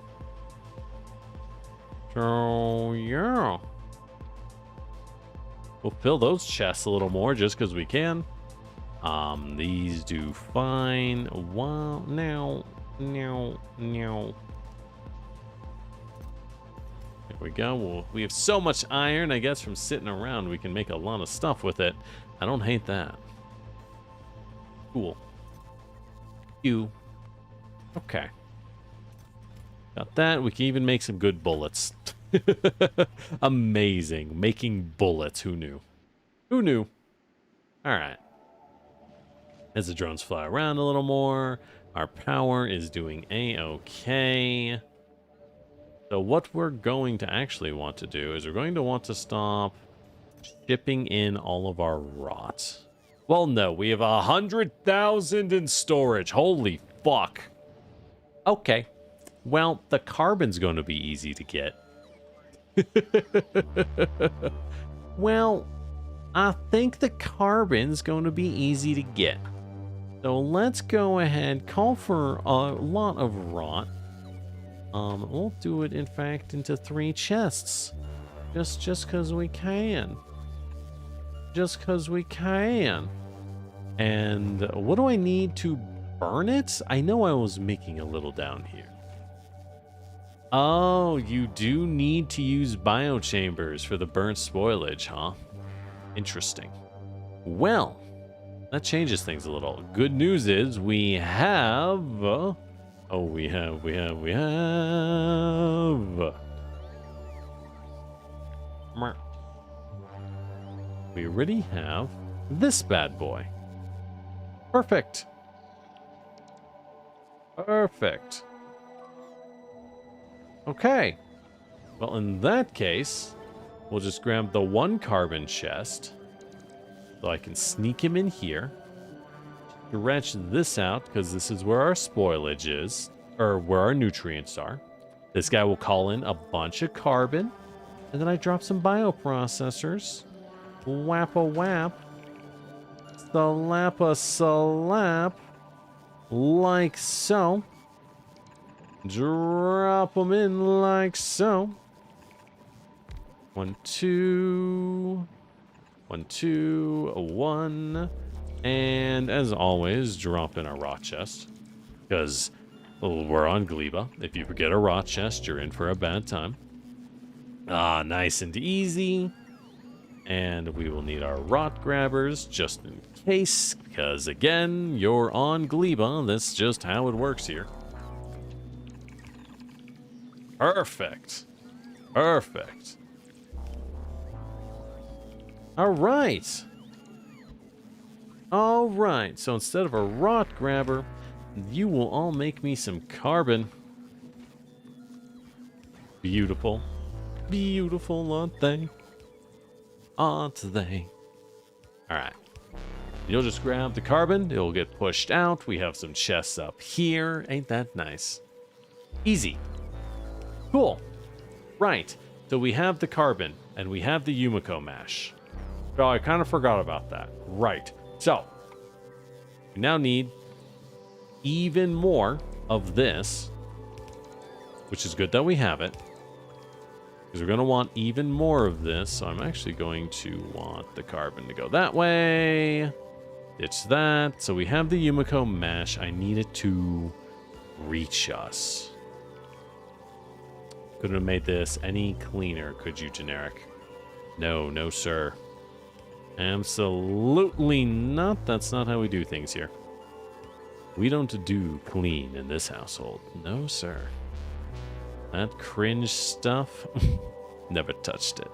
A: So, yeah. We'll fill those chests a little more just because we can. These do fine. Wow, now. There we go. We have so much iron, I guess, from sitting around. We can make a lot of stuff with it. I don't hate that. Cool. Okay. Got that. We can even make some good bullets. Amazing. Making bullets. Who knew? Who knew? All right. As the drones fly around a little more, our power is doing a-okay. So what we're going to actually want to do is we're going to want to stop shipping in all of our rot. Well, no, we have 100,000 in storage. Holy fuck. Okay. Well, the carbon's going to be easy to get. Well, I think the carbon's going to be easy to get. So let's go ahead, call for a lot of rot. We'll do it, in fact, into 3 chests. Just because we can. Just because we can. And what do I need to burn it? I know I was making a little down here. Oh, you do need to use biochambers for the burnt spoilage, huh? Interesting. Well, that changes things a little. Good news is we have... we have... We already have this bad boy. Perfect. Perfect. Okay. Well, in that case, we'll just grab the 1 carbon chest. So I can sneak him in here. Stretch this out, because this is where our spoilage is. Or where our nutrients are. This guy will call in a bunch of carbon. And then I drop some bioprocessors. Whap-a-whap. Slap-a-slap. Like so. Drop them in like so. 1, 2. 1, 2. 1. And as always, drop in a rot chest. Because we're on Gleba. If you forget a rot chest, you're in for a bad time. Ah, nice and easy. And we will need our rot grabbers just in case. Because again, you're on Gleba. That's just how it works here. Perfect. Perfect. All right. All right. So instead of a rot grabber, you will all make me some carbon. Beautiful. Beautiful, aren't they? Aren't they? All right. You'll just grab the carbon. It'll get pushed out. We have some chests up here. Ain't that nice? Easy. Cool. Right. So we have the carbon and we have the Yumiko mash. Oh, I kind of forgot about that. Right. So we now need even more of this, which is good that we have it. Because we're going to want even more of this. So I'm actually going to want the carbon to go that way. Ditch that. So we have the Yumiko mash. I need it to reach us. Couldn't have made this any cleaner, could you, generic? No, no, sir. Absolutely not. That's not how we do things here. We don't do clean in this household. No, sir. That cringe stuff, never touched it.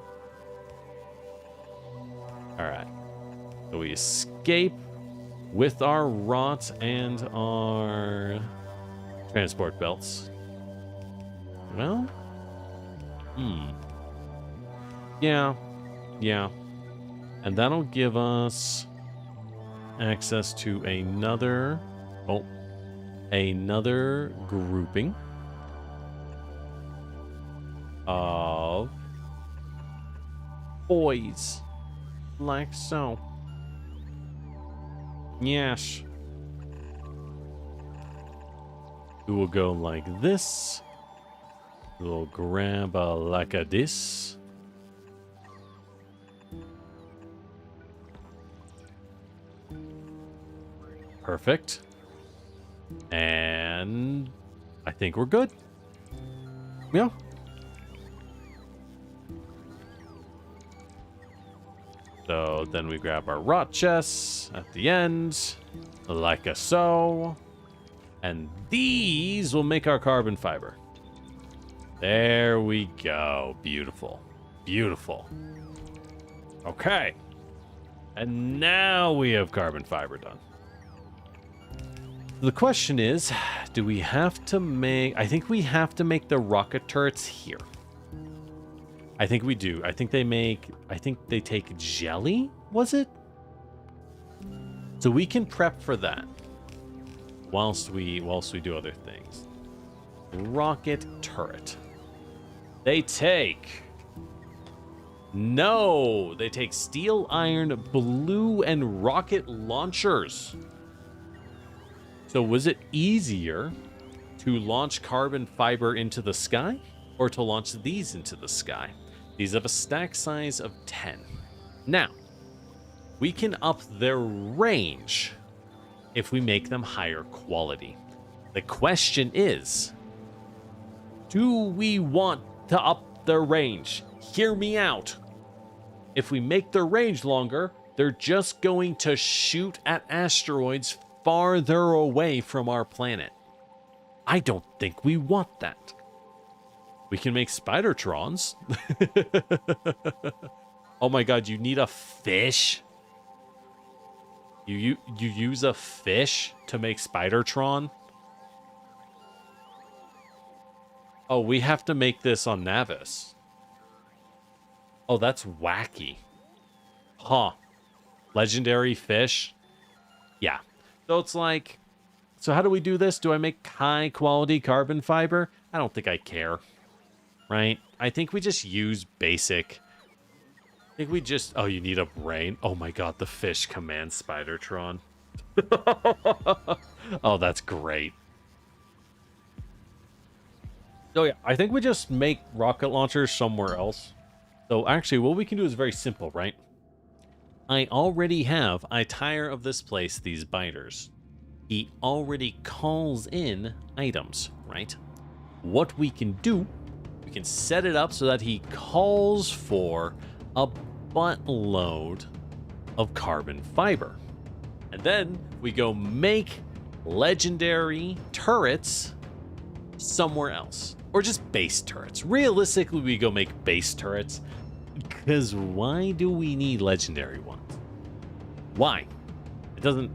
A: Alright. So we escape with our rot and our transport belts. Well, yeah. And that'll give us access to another grouping of boys, like so. Yes. We will go like this. We'll grab a like a this. Perfect. And I think we're good. Yeah. So then we grab our rot chests at the end, like a so. And these will make our carbon fiber. There we go. Beautiful. Beautiful. Okay. And now we have carbon fiber done. The question is, do we have to make... I think we have to make the rocket turrets here. I think we do. I think they make... I think they take jelly, was it? So we can prep for that. Whilst we do other things. Rocket turret. They take... No! They take steel, iron, blue, and rocket launchers. So was it easier to launch carbon fiber into the sky or to launch these into the sky. These have a stack size of 10. Now, we can up their range if we make them higher quality. The question is, do we want to up their range? Hear me out. If we make their range longer, they're just going to shoot at asteroids farther away from our planet. I don't think we want that. We can make Spidertrons. Oh my god, you need a fish? You use a fish to make Spidertron? Oh, we have to make this on Navis. Oh, that's wacky. Huh. Legendary fish? Yeah. So it's like, so how do we do this? Do I make high quality carbon fiber? I don't think I care. Right? I think we just use basic. I think we just, oh, you need a brain? Oh my god, the fish commands Spidertron. Oh, that's great. So yeah, I think we just make rocket launchers somewhere else. So actually, what we can do is very simple, right? I already have, I tire of this place, these biters. He already calls in items, right? What we can do, we can set it up so that he calls for a buttload of carbon fiber. And then we go make legendary turrets somewhere else. Or just base turrets. Realistically, we go make base turrets. Because why do we need legendary ones? Why? It doesn't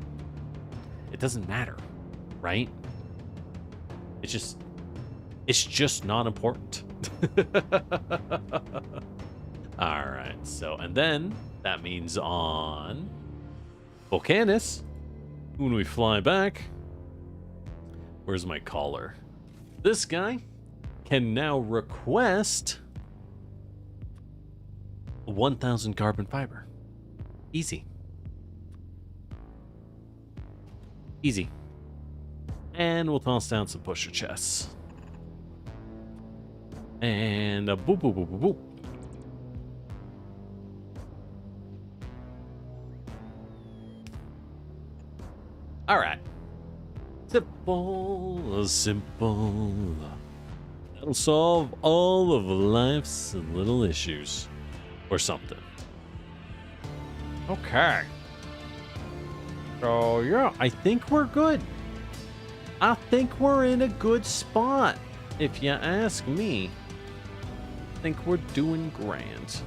A: matter, right? It's just not important. All right, so, and then that means on Volcanus, when we fly back, where's my caller? This guy can now request 1,000 carbon fiber. Easy. Easy. And we'll toss down some pusher chests. And a boop, boop, boop, boop, boop. All right. Simple, simple. That'll solve all of life's little issues. Or something. Okay. So, yeah, I think we're good. I think we're in a good spot. If you ask me, I think we're doing grand.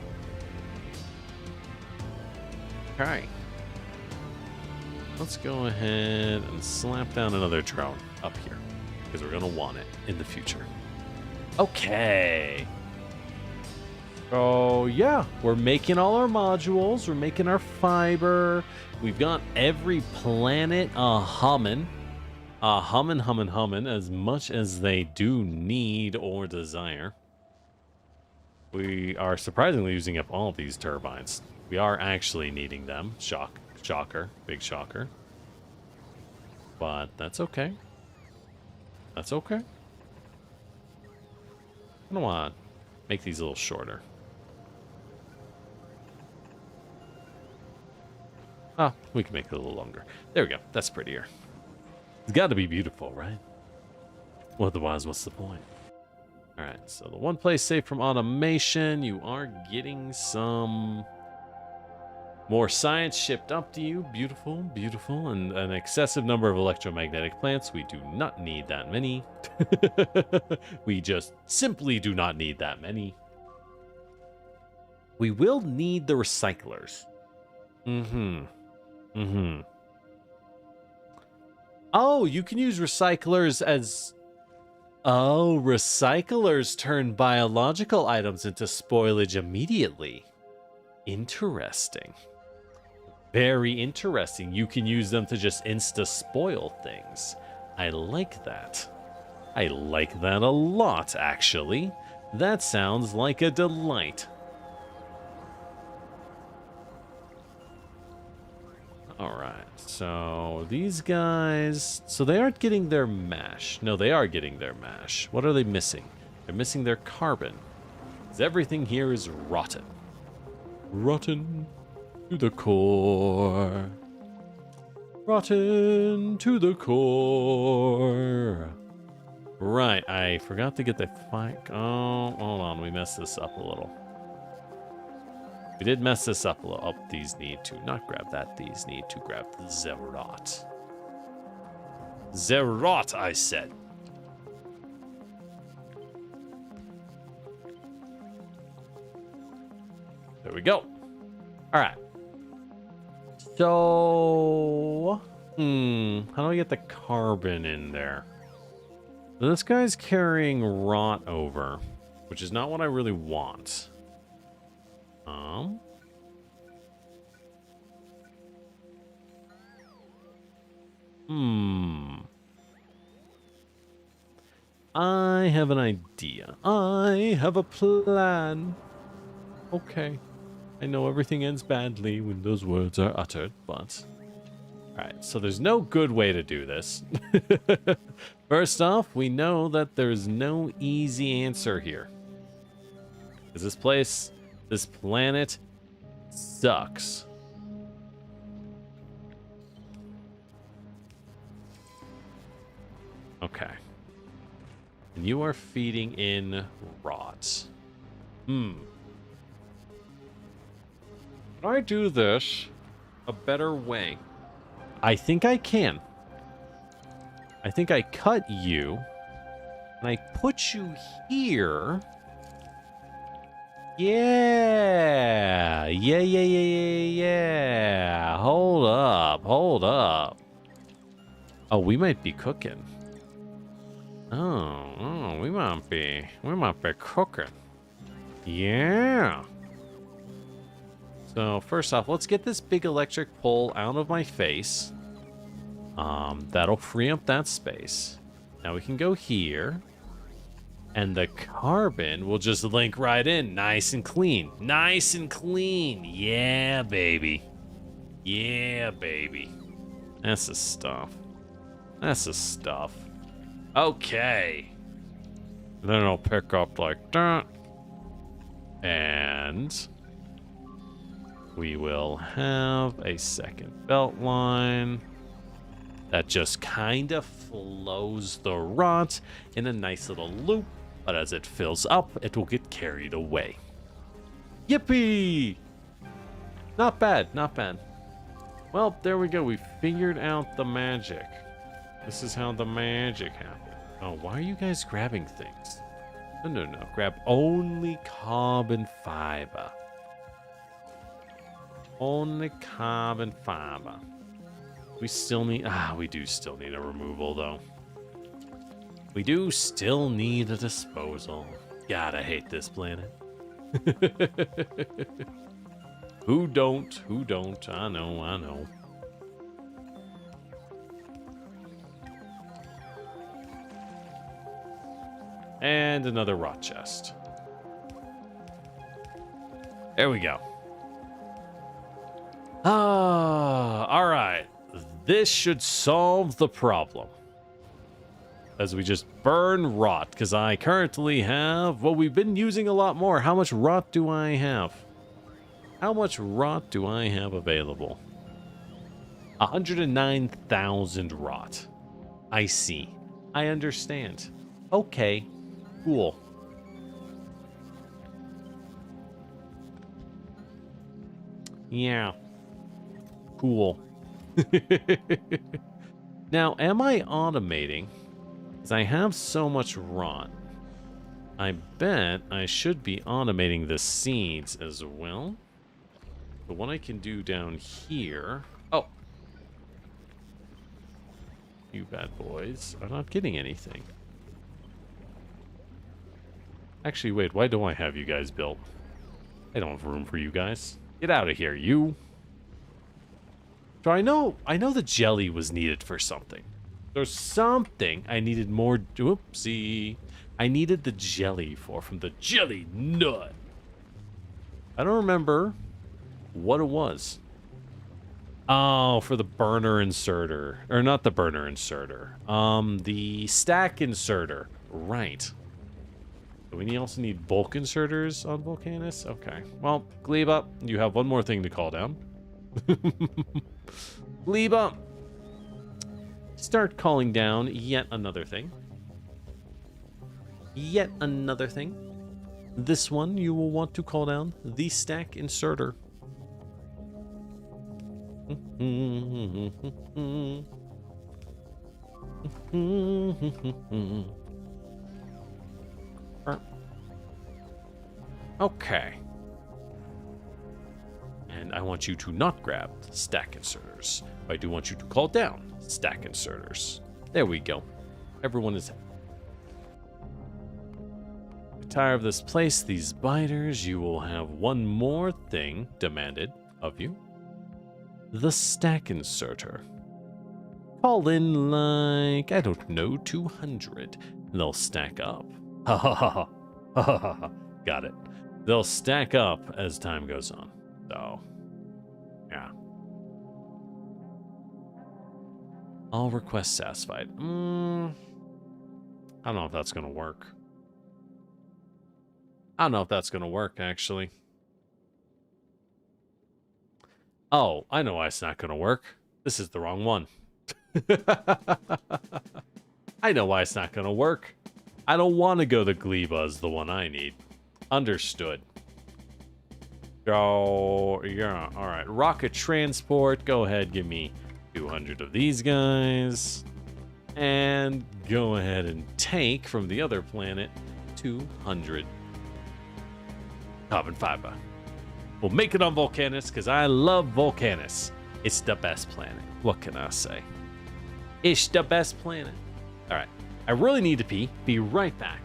A: Okay. Let's go ahead and slap down another drone up here. Because we're going to want it in the future. Okay. So, yeah, we're making all our modules. We're making our fiber. We've got every planet humming. Humming as much as they do need or desire. We are surprisingly using up all of these turbines. We are actually needing them. Shocker. Big shocker. But that's okay. That's okay. I don't want to make these a little shorter. Ah, we can make it a little longer. There we go. That's prettier. It's got to be beautiful, right? Well, otherwise, what's the point? All right, so the one place safe from automation, you are getting some more science shipped up to you. Beautiful, beautiful. And an excessive number of electromagnetic plants. We do not need that many. We just simply do not need that many. We will need the recyclers. Oh, you can use recyclers as... Oh, recyclers turn biological items into spoilage immediately. Interesting. Very interesting. You can use them to just insta-spoil things. I like that. I like that a lot, actually. That sounds like a delight. All right. So these guys, so they aren't getting their mash. No, they are getting their mash. What are they missing? They're missing their carbon. 'Cause everything here is rotten. Rotten to the core. Rotten to the core. Right, I forgot to get the oh, hold on, we messed this up a little. We did mess this up a little. Oh, these need to not grab that. These need to grab the Zerot. Zerot, I said. There we go. All right. So, how do I get the carbon in there? So this guy's carrying rot over, which is not what I really want. I have an idea. I have a plan. Okay. I know everything ends badly when those words are uttered, but... Alright, so there's no good way to do this. First off, we know that there's no easy answer here. Because this place, this planet, sucks. Okay. And you are feeding in rot. Can I do this a better way? I think I can. I think I cut you, and I put you here. Yeah. Yeah. Hold up. Oh, we might be cooking. Oh, we might be cooking. Yeah. So first off, let's get this big electric pole out of my face. That'll free up that space. Now we can go here. And the carbon will just link right in. Nice and clean. Nice and clean. Yeah, baby. Yeah, baby. That's the stuff. That's the stuff. Okay. Then it'll pick up like that. And we will have a second belt line that just kind of flows the rot in a nice little loop. But as it fills up, it will get carried away. Yippee! Not bad, not bad. Well, there we go. We figured out the magic. This is how the magic happens. Oh, why are you guys grabbing things? No. Grab only carbon fiber. Only carbon fiber. We still need... we do still need a removal, though. We do still need a disposal. God, I hate this planet. Who don't? Who don't? I know. And another rot chest. There we go. All right. This should solve the problem. As we just burn rot, because I currently have... Well, we've been using a lot more. How much rot do I have? How much rot do I have available? 109,000 rot. I see. I understand. Okay. Cool. Yeah. Cool. Now, am I automating? Because I have so much rot. I bet I should be automating the seeds as well. But what I can do down here... Oh! You bad boys are not getting anything. Actually, wait, why do I have you guys built? I don't have room for you guys. Get out of here, you! So I know the jelly was needed for something. There's something I needed more... Oopsie. I needed the jelly from the jelly nut. I don't remember what it was. Oh, for the burner inserter. Or not the burner inserter. The stack inserter. Right. We also need bulk inserters on Volcanus? Okay. Well, Gleba, you have one more thing to call down. Gleba, start calling down yet another thing. Yet another thing. This one you will want to call down the stack inserter. Okay. And I want you to not grab stack inserters. I do want you to call down stack inserters. There we go. Everyone is tired of this place, these biters. You will have one more thing demanded of you. The stack inserter. Call in like, I don't know, 200. They'll stack up. Ha ha ha ha. Ha ha ha ha. Got it. They'll stack up as time goes on. So, yeah. All requests satisfied. I don't know if that's going to work. I don't know if that's going to work, actually. Oh, I know why it's not going to work. This is the wrong one. I know why it's not going to work. I don't want to go to Gleba as the one I need. Understood. Go, yeah, all right. Rocket transport, go ahead, give me 200 of these guys. And go ahead and take from the other planet 200 carbon fiber. We'll make it on Volcanus because I love Volcanus. It's the best planet. What can I say? It's the best planet. All right. I really need to pee. Be right back.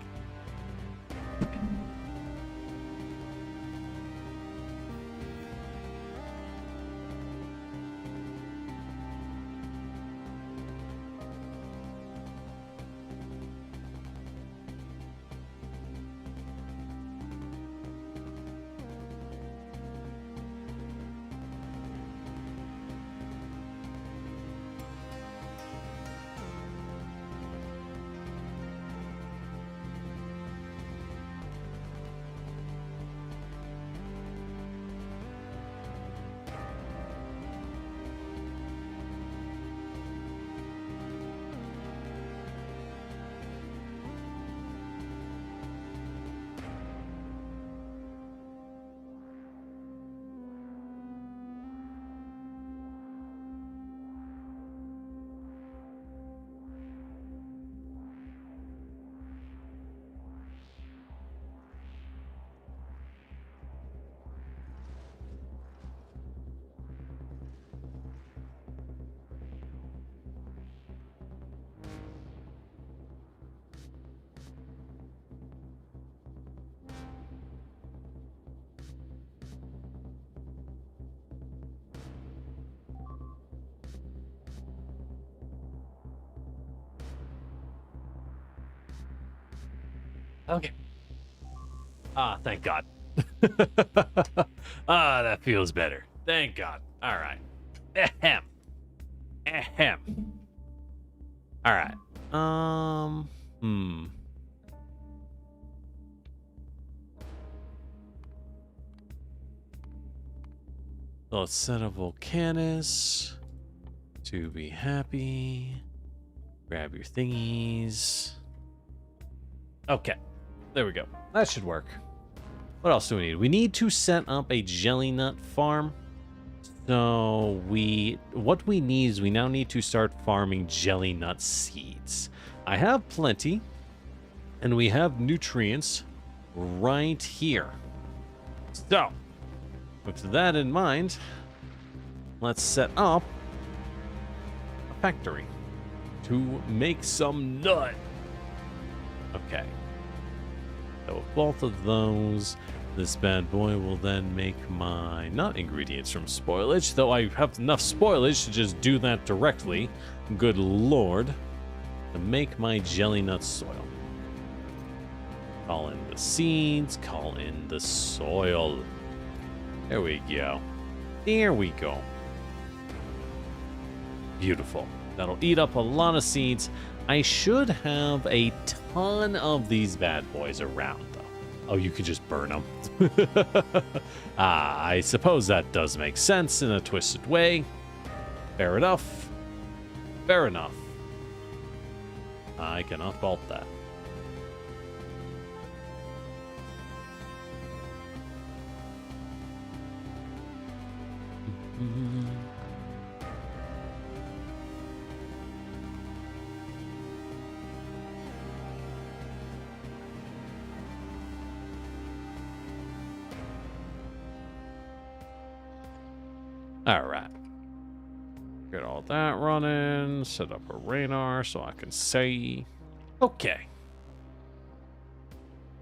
A: Okay. Ah, thank God. Ah, that feels better. Thank God. All right. Ahem. Ahem. All right. Let's set up Volcanus to be happy. Grab your thingies. Okay. There we go. That should work. What else do we need? We need to set up a jelly nut farm. So what we need is we now need to start farming jelly nut seeds. I have plenty, and we have nutrients right here. So, with that in mind, let's set up a factory to make some nut. Okay. So with both of those, this bad boy will then make my nut ingredients from spoilage, though I have enough spoilage to just do that directly. Good lord. To make my jelly nut soil. Call in the seeds, call in the soil. There we go. There we go. Beautiful. That'll eat up a lot of seeds. I should have a ton of these bad boys around, though. Oh, you could just burn them. I suppose that does make sense in a twisted way. Fair enough. Fair enough. I cannot fault that. All right. Get all that running. Set up a radar so I can see. Okay.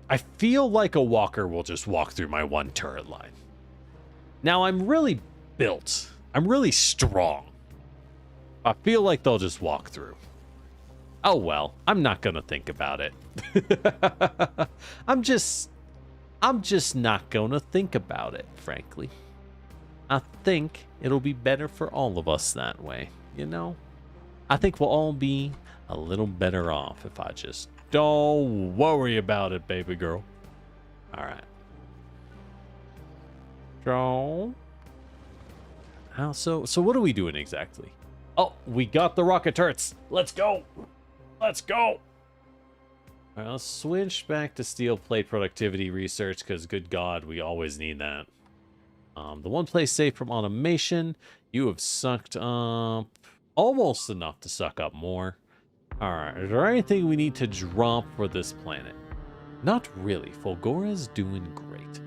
A: I feel like a walker will just walk through my one turret line. Now, I'm really built. I'm really strong. I feel like they'll just walk through. Oh, well. I'm not going to think about it. I'm just not going to think about it, frankly. I think it'll be better for all of us that way, you know? I think we'll all be a little better off if I just don't worry about it, baby girl. All right. Draw. So what are we doing exactly? Oh, we got the rocket turrets. Let's go. Let's go. All right, let's switch back to steel plate productivity research because, good God, we always need that. The one place safe from automation, you have sucked up almost enough to suck up more. All right, is there anything we need to drop for this planet? Not really. Fulgora's doing great.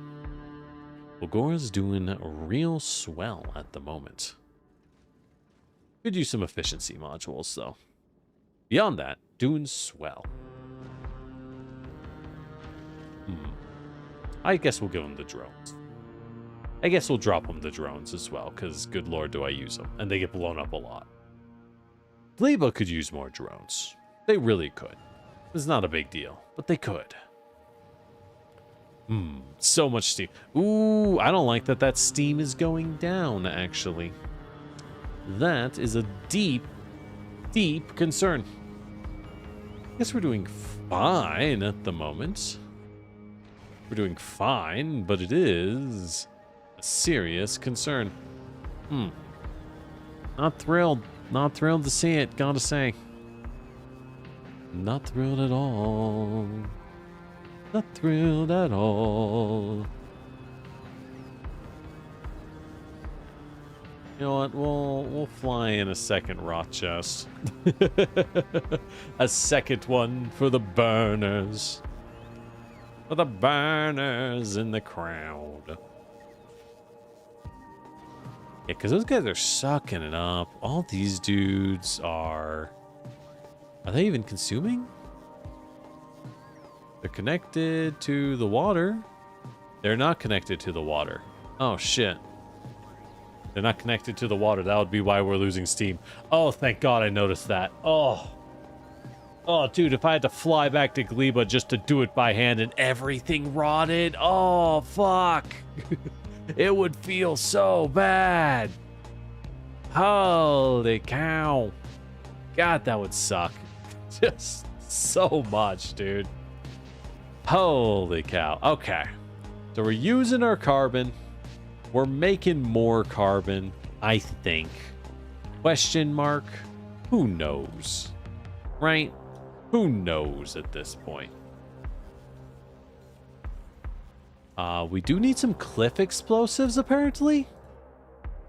A: Fulgora's doing real swell at the moment. Could use some efficiency modules, though. Beyond that, doing swell. I guess we'll give them the drones. I guess we'll drop them the drones as well, because good lord do I use them, and they get blown up a lot. Gleba could use more drones. They really could. It's not a big deal, but they could. So much steam. Ooh, I don't like that that steam is going down, actually. That is a deep, deep concern. I guess we're doing fine at the moment. We're doing fine, but it is a serious concern. Not thrilled. Not thrilled to see it, gotta say. Not thrilled at all. Not thrilled at all. You know what? We'll fly in a second rot chest. A second one for the burners. For the burners in the crowd. Yeah, because those guys are sucking it up. All these dudes are... Are they even consuming? They're connected to the water. They're not connected to the water. Oh, shit. They're not connected to the water. That would be why we're losing steam. Oh, thank God I noticed that. Oh. Oh, dude, if I had to fly back to Gleba just to do it by hand and everything rotted. Oh, fuck. It would feel so bad. Holy cow. God, that would suck. Just so much, dude. Holy cow. Okay. So we're using our carbon. We're making more carbon, I think. Question mark? Who knows? Right? Who knows at this point? We do need some cliff explosives, apparently.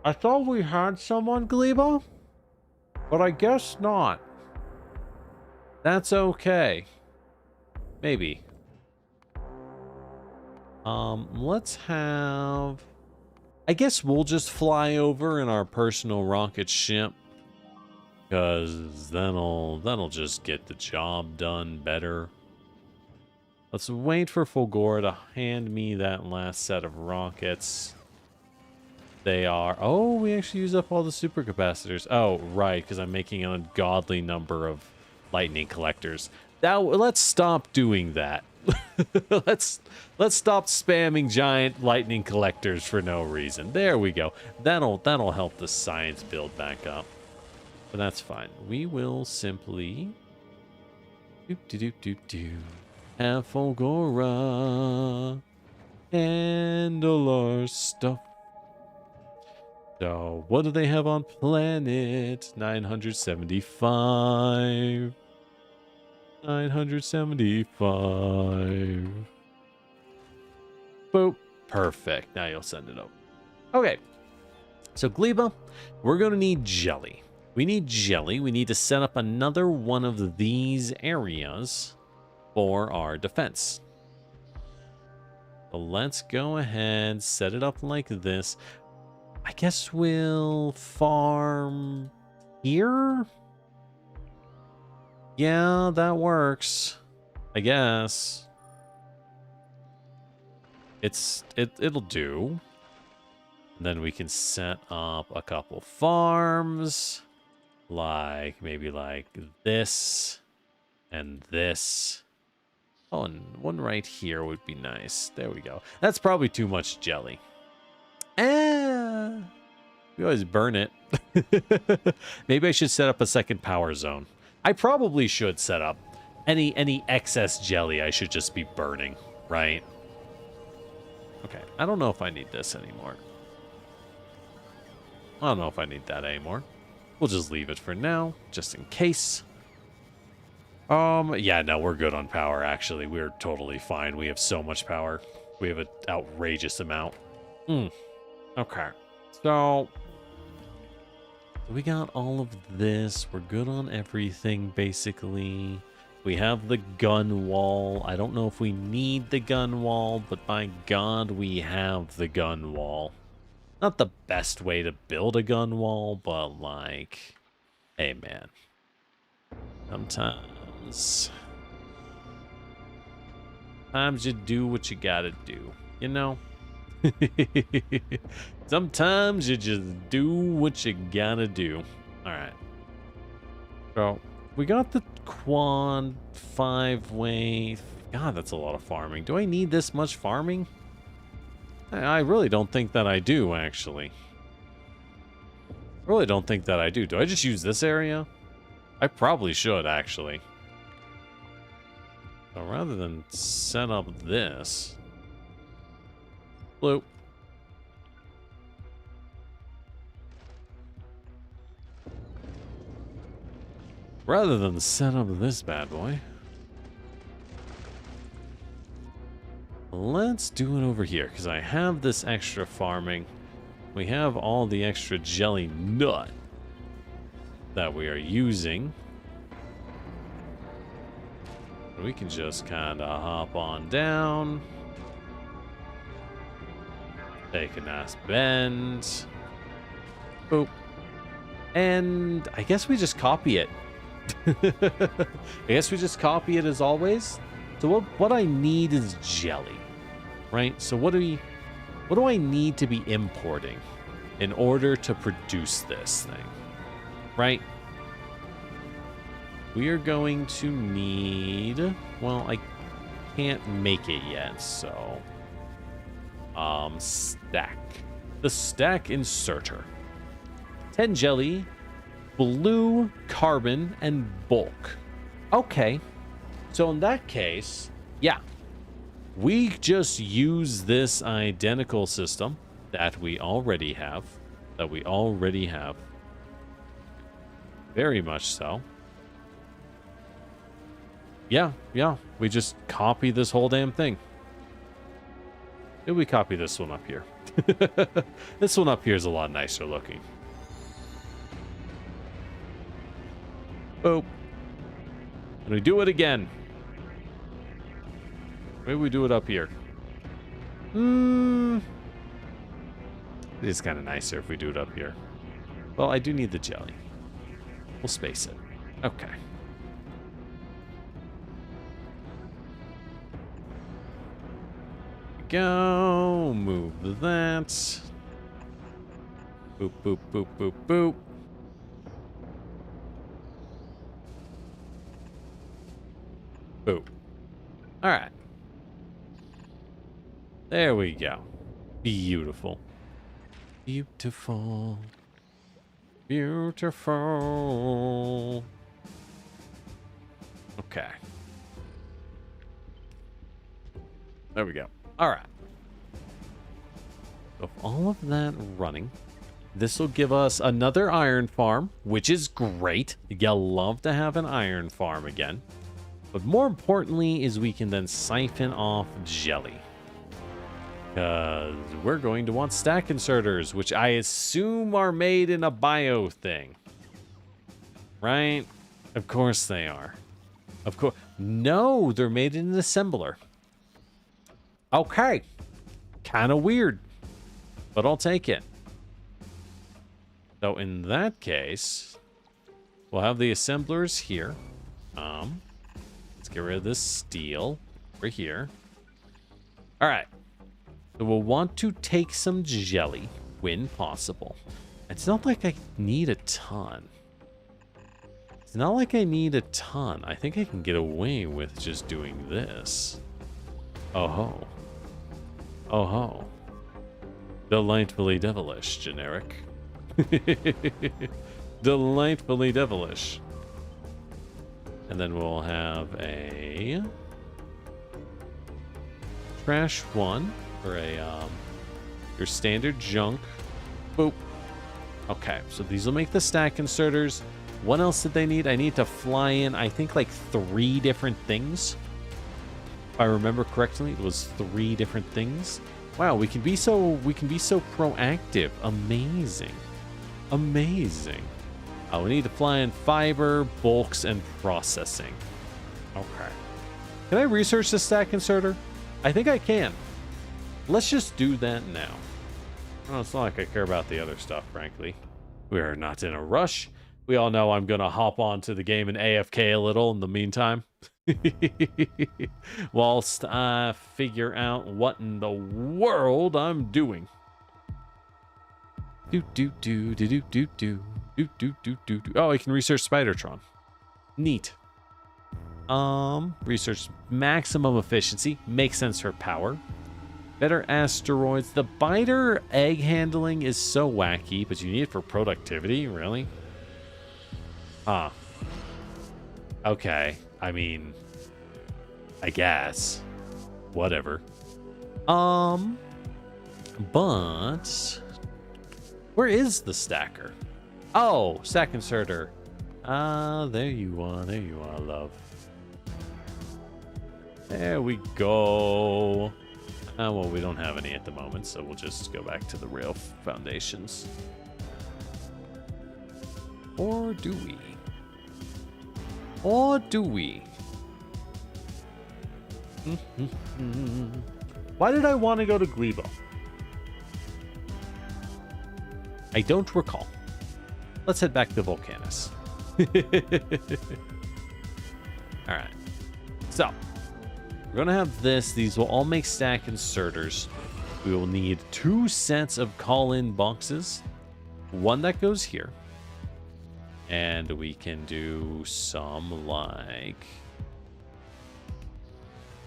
A: I thought we had some on Gleba, but I guess not. That's okay. Maybe. Let's have... I guess we'll just fly over in our personal rocket ship. Because that'll just get the job done better. Let's wait for Fulgora to hand me that last set of rockets. They are... Oh, we actually used up all the supercapacitors. Oh, right, because I'm making an ungodly number of lightning collectors. Now, let's stop doing that. Let's stop spamming giant lightning collectors for no reason. There we go. That'll help the science build back up. But that's fine. We will simply have Fulgora handle our stuff. So, what do they have on planet 975? 975. Boop. Perfect. Now you'll send it over. Okay. So, Gleba, we're going to need jelly. We need jelly. We need to set up another one of these areas for our defense. So let's go ahead, set it up like this. I guess we'll farm here? Yeah, that works. I guess. It'll do. And then we can set up a couple farms. Like, maybe like this and this. Oh, and one right here would be nice. There we go. That's probably too much jelly. We always burn it. Maybe I should set up a second power zone. I probably should set up any excess jelly. I should just be burning, right? Okay, I don't know if I need this anymore. I don't know if I need that anymore. We'll just leave it for now, just in case. Yeah, no, we're good on power, actually. We're totally fine. We have so much power. We have an outrageous amount. Okay. So, we got all of this. We're good on everything, basically. We have the gun wall. I don't know if we need the gun wall, but by God, we have the gun wall. Not the best way to build a gun wall, but like, hey, man. Sometimes you do what you gotta do, you know? Sometimes you just do what you gotta do. Alright. So, we got the quad 5-way. God, that's a lot of farming. Do I need this much farming? I really don't think that I do, actually. I really don't think that I do. Do I just use this area? I probably should, actually. So rather than set up this... Bloop. Rather than set up this bad boy... Let's do it over here, because I have this extra farming. We have all the extra jelly nut that we are using. We can just kind of hop on down. Take a nice bend. Boop. And I guess we just copy it. I guess we just copy it as always. So what I need is jelly, right? So what do I need to be importing in order to produce this thing, right? We are going to need, well, I can't make it yet, so stack. The stack inserter. 10 jelly, blue carbon, and bulk. Okay. So in that case, yeah, we just use this identical system that we already have, Very much so. Yeah, we just copy this whole damn thing. Maybe we copy this one up here. This one up here is a lot nicer looking. Boop. And we do it again. Maybe we do it up here. It's kind of nicer if we do it up here. Well, I do need the jelly. We'll space it. Okay. Go. Move that. Boop, boop, boop, boop, boop. Boop. All right. There we go. Beautiful. Beautiful. Beautiful. Okay. There we go. All right. So with all of that running, this will give us another iron farm, which is great. You'll love to have an iron farm again. But more importantly is we can then siphon off jelly. Because we're going to want stack inserters, which I assume are made in a bio thing. Right? Of course they are. Of course. No, they're made in an assembler. Okay. Kind of weird. But I'll take it. So in that case, we'll have the assemblers here. Let's get rid of this steel over here. All right. So we'll want to take some jelly when possible. It's not like I need a ton. It's not like I need a ton. I think I can get away with just doing this. Oh ho. Oh ho. Delightfully devilish, generic. Delightfully devilish. And then we'll have a trash one for a your standard junk. Boop. Okay, so these will make the stack inserters. What else did they need? I need to fly in, I think, like 3 different things. If I remember correctly, it was 3 different things. Wow, we can be so proactive. Amazing. Amazing. We need to fly in fiber, bulks, and processing. Okay. Can I research the stack inserter? I think I can. Let's just do that now. Well, it's not like I care about the other stuff, frankly. We're not in a rush. We all know I'm going to hop onto the game and AFK a little in the meantime. Whilst I figure out what in the world I'm doing. Oh, I can research Spidertron. Neat. Research maximum efficiency. Makes sense for power. Better asteroids. The biter egg handling is so wacky, but you need it for productivity? Really? Huh. Okay. I mean, I guess. Whatever. But where is the stacker? Oh, stack inserter. There you are. There you are, love. There we go. Well, we don't have any at the moment, so we'll just go back to the rail foundations. Or do we? Or do we? Why did I want to go to Glebo? I don't recall. Let's head back to Volcanus. All right. So, we're going to have this. These will all make stack inserters. We will need 2 sets of call-in boxes. One that goes here. And we can do some like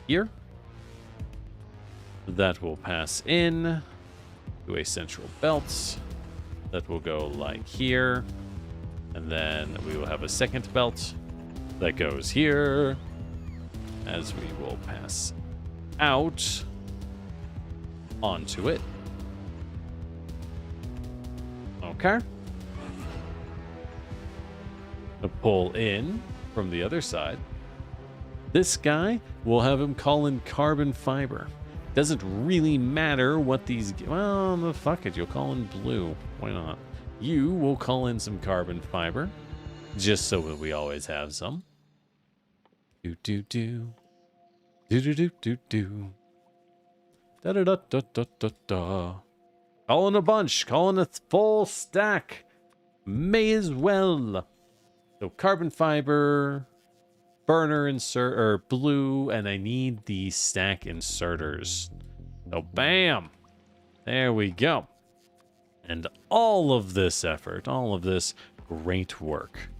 A: here. That will pass in to a central belt. That will go like here. And then we will have a second belt that goes here. As we will pass out onto it. Okay. To pull in from the other side. This guy, we'll have him call in carbon fiber. Doesn't really matter what these... Well, fuck it. You'll call in blue. Why not? You will call in some carbon fiber. Just so that we always have some. Do-do-do. Do-do-do-do-do. Da-da-da-da-da-da-da. Call in a bunch. Call in a full stack. May as well. So carbon fiber, burner insert, or blue, and I need the stack inserters. So bam, there we go. And all of this effort, all of this great work,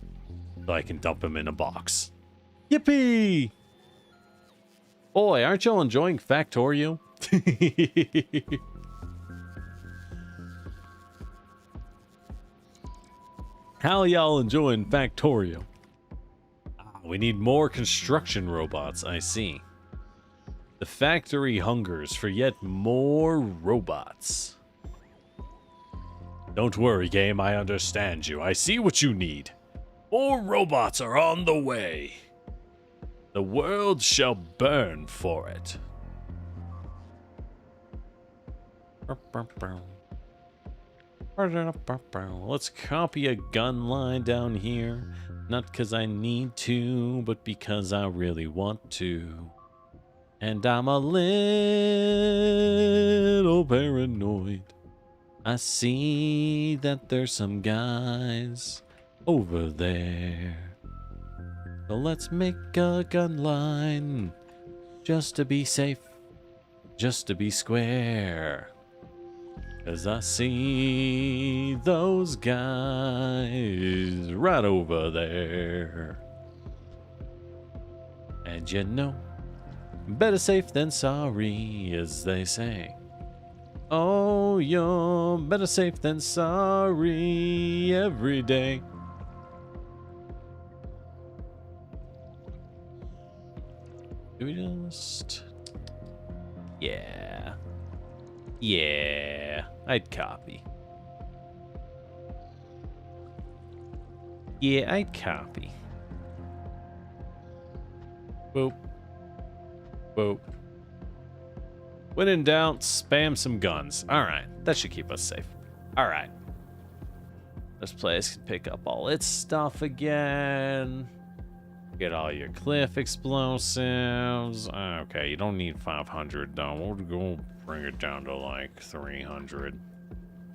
A: so I can dump them in a box. Yippee! Boy, aren't y'all enjoying Factorio? How y'all enjoying Factorio? We need more construction robots, I see. The factory hungers for yet more robots. Don't worry, game, I understand you. I see what you need. More robots are on the way. The world shall burn for it. Let's copy a gun line down here. Not because I need to, but because I really want to. And I'm a little paranoid. I see that there's some guys over there. So let's make a gun line just to be safe, just to be square. 'Cause I see those guys right over there. And you know, better safe than sorry, as they say. Oh, you're better safe than sorry every day. Do we just... Yeah. Yeah, I'd copy. Yeah, I'd copy. Boop. Boop. When in doubt, spam some guns. Alright, that should keep us safe. Alright. This place can pick up all its stuff again. Get all your cliff explosives. Okay, you don't need 500 though. We'll go bring it down to like 300.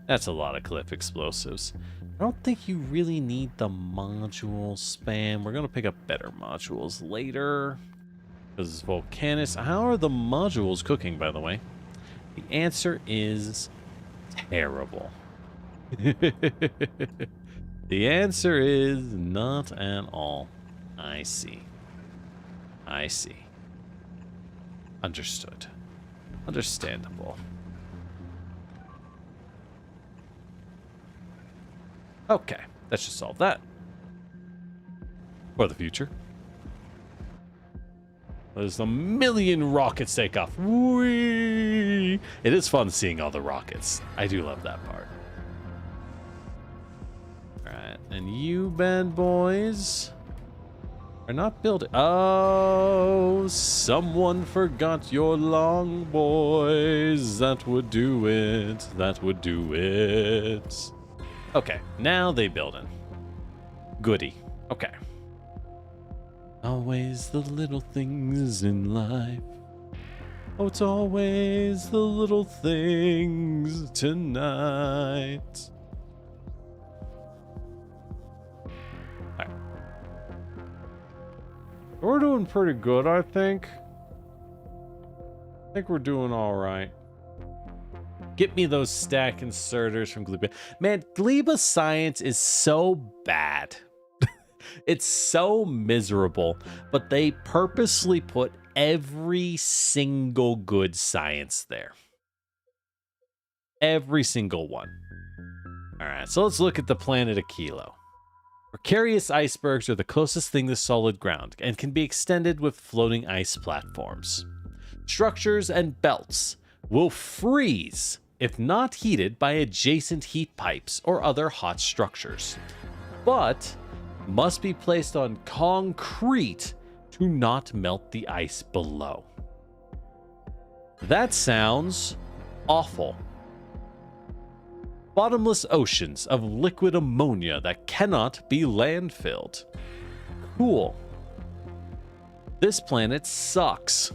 A: That's a lot of cliff explosives. I don't think you really need the module spam. We're gonna pick up better modules later. Because Volcanus, how are the modules cooking, by the way? The answer is terrible. The answer is not at all. I see. I see. Understood. Understandable. Okay, that should solve that. For the future. There's a million rockets take off. Whee! It is fun seeing all the rockets. I do love that part. Alright, and you bad boys are not building. Oh, someone forgot your long boys. That would do it. That would do it. Okay, now they building. Goody. Okay. Always the little things in life. Oh, it's always the little things tonight. Alright. We're doing pretty good, I think. I think we're doing alright. Get me those stack inserters from Gleba. Man, Gleba science is so bad. It's so miserable, but they purposely put every single good science there. Every single one. All right, so let's look at the planet Aquilo. Precarious icebergs are the closest thing to solid ground and can be extended with floating ice platforms. Structures and belts will freeze if not heated by adjacent heat pipes or other hot structures, but must be placed on concrete to not melt the ice below. That sounds awful. Bottomless oceans of liquid ammonia that cannot be landfilled. Cool. This planet sucks.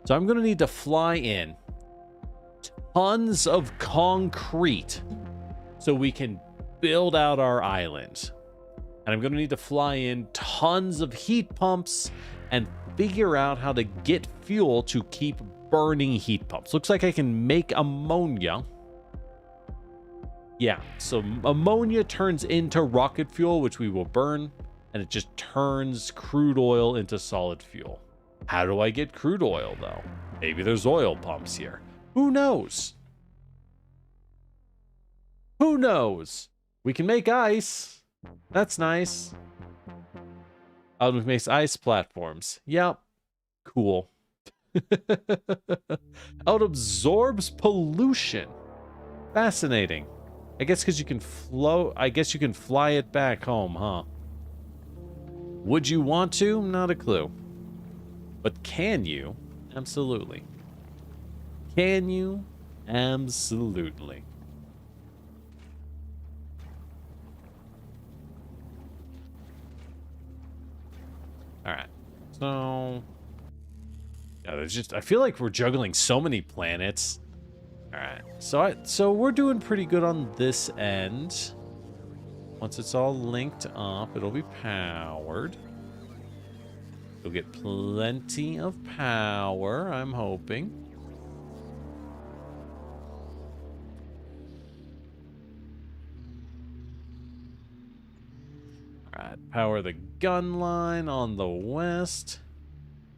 A: So I'm going to need to fly in tons of concrete so we can build out our island. And I'm going to need to fly in tons of heat pumps and figure out how to get fuel to keep burning heat pumps. Looks like I can make ammonia. Yeah, so ammonia turns into rocket fuel, which we will burn, and it just turns crude oil into solid fuel. How do I get crude oil, though? Maybe there's oil pumps here. Who knows? Who knows? We can make ice. That's nice. Out makes ice platforms. Yep. Cool. Out absorbs pollution. Fascinating. I guess because you can float. I guess you can fly it back home, huh? Would you want to? Not a clue. But can you? Absolutely. Can you? Absolutely. Alright. So... yeah, there's just... I feel like we're juggling so many planets. Alright. So we're doing pretty good on this end. Once it's all linked up, it'll be powered. You'll get plenty of power, I'm hoping. Alright, power the gun line on the west.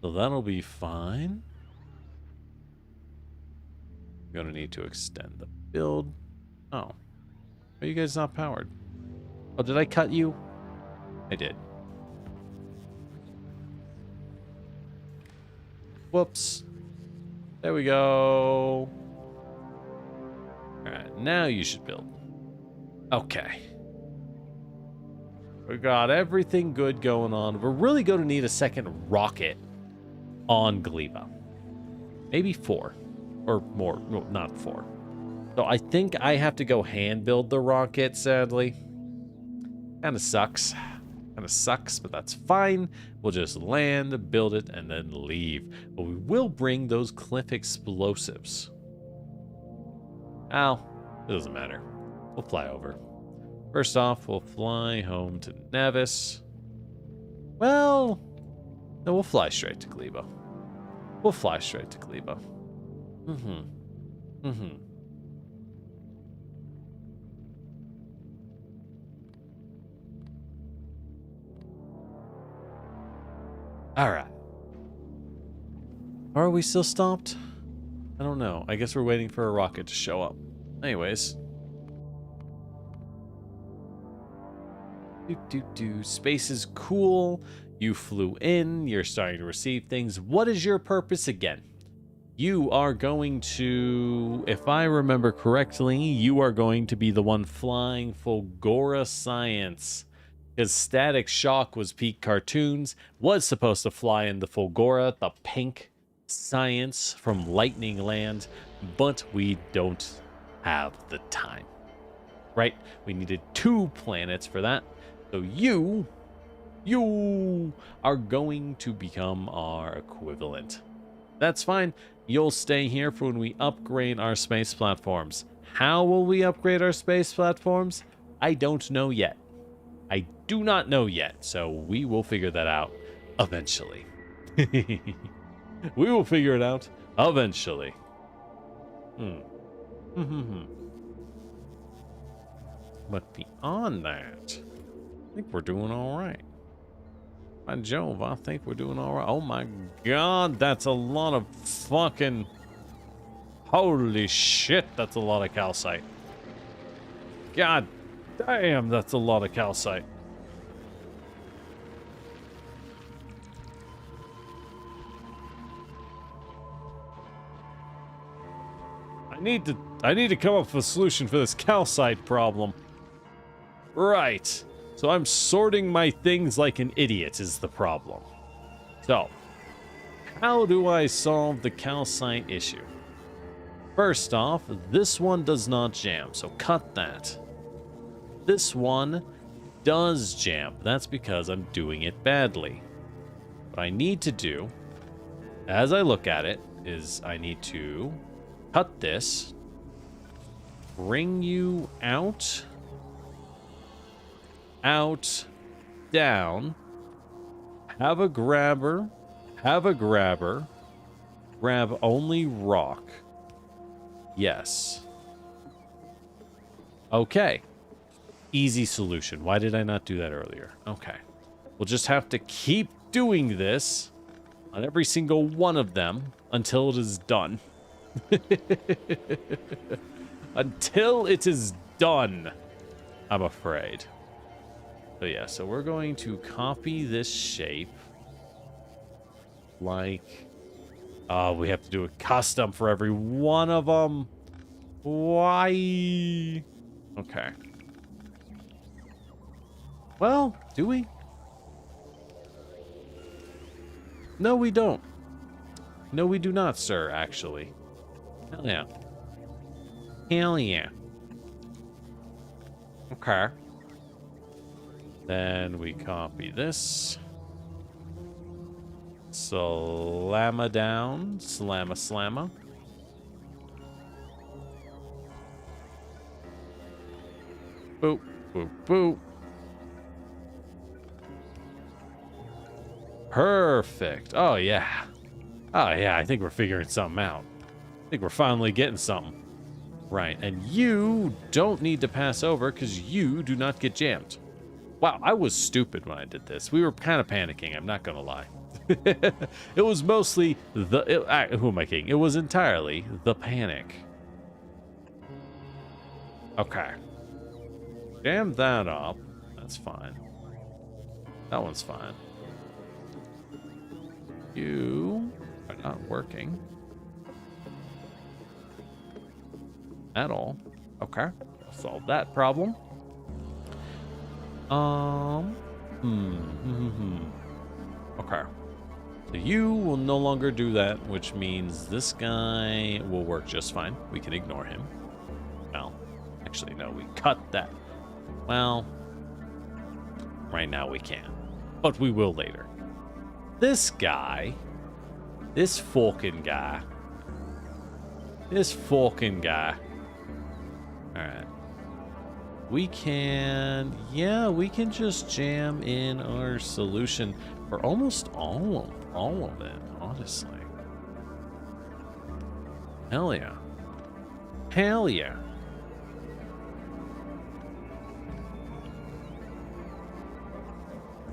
A: So that'll be fine. Gonna need to extend the build. Oh. Are you guys not powered? Oh, did I cut you? I did. Whoops. There we go. Alright, now you should build. Okay. We got everything good going on. We're really going to need a second rocket on Gleba. Maybe 4. Or more. No, not 4. So I think I have to go hand build the rocket, sadly. Kind of sucks. Kind of sucks, but that's fine. We'll just land, build it, and then leave. But we will bring those cliff explosives. Ow. It doesn't matter. We'll fly over. First off, we'll fly home to Nevis. Well, no, we'll fly straight to Gleba. We'll fly straight to Gleba. All right. Are we still stopped? I don't know. I guess we're waiting for a rocket to show up. Anyways. Space is cool. You flew in. You're starting to receive things. What is your purpose again? You are going to, if I remember correctly, you are going to be the one flying Fulgora Science. Because Static Shock was peak cartoons, was supposed to fly in the Fulgora, the pink science from Lightning Land, but we don't have the time. Right? We needed 2 planets for that. So you are going to become our equivalent. That's fine. You'll stay here for when we upgrade our space platforms. How will we upgrade our space platforms? I don't know yet. I do not know yet, so we will figure that out eventually. We will figure it out eventually. But beyond that, I think we're doing all right. By Jove, I think we're doing all right. Oh my God, that's a lot of fucking... holy shit, that's a lot of calcite. God damn, that's a lot of calcite. I need to come up with a solution for this calcite problem. Right. So I'm sorting my things like an idiot is the problem. So, how do I solve the calcite issue? First off, this one does not jam, so cut that. This one does jam. That's because I'm doing it badly. What I need to do, as I look at it, is I need to cut this, bring you out, down, have a grabber, grab only rock. Yes. Okay. Easy solution. Why did I not do that earlier? Okay. We'll just have to keep doing this on every single one of them until it is done. Until it is done, I'm afraid. So yeah, so we're going to copy this shape. Like, oh, we have to do a custom for every one of them. Why? Okay. Well, do we? No, we don't. No, we do not, sir, actually. Hell yeah. Hell yeah. Okay. Then we copy this. Slamma down. Slamma, slamma. Boop, boop, boop. Perfect. Oh, yeah. Oh, yeah, I think we're figuring something out. I think we're finally getting something. Right, and you don't need to pass over because you do not get jammed. Wow, I was stupid when I did this. We were kind of panicking, I'm not going to lie. It was mostly who am I kidding? It was entirely the panic. Okay. Jam that up. That's fine. That one's fine. You are not working at all. Okay. I'll solve that problem. Okay. So you will no longer do that, which means this guy will work just fine. We can ignore him. Well, actually, no, we cut that. Well, right now we can't, but we will later. This guy, this fucking guy. All right. We can, yeah, we can just jam in our solution for almost all of it, honestly. Hell yeah. Hell yeah.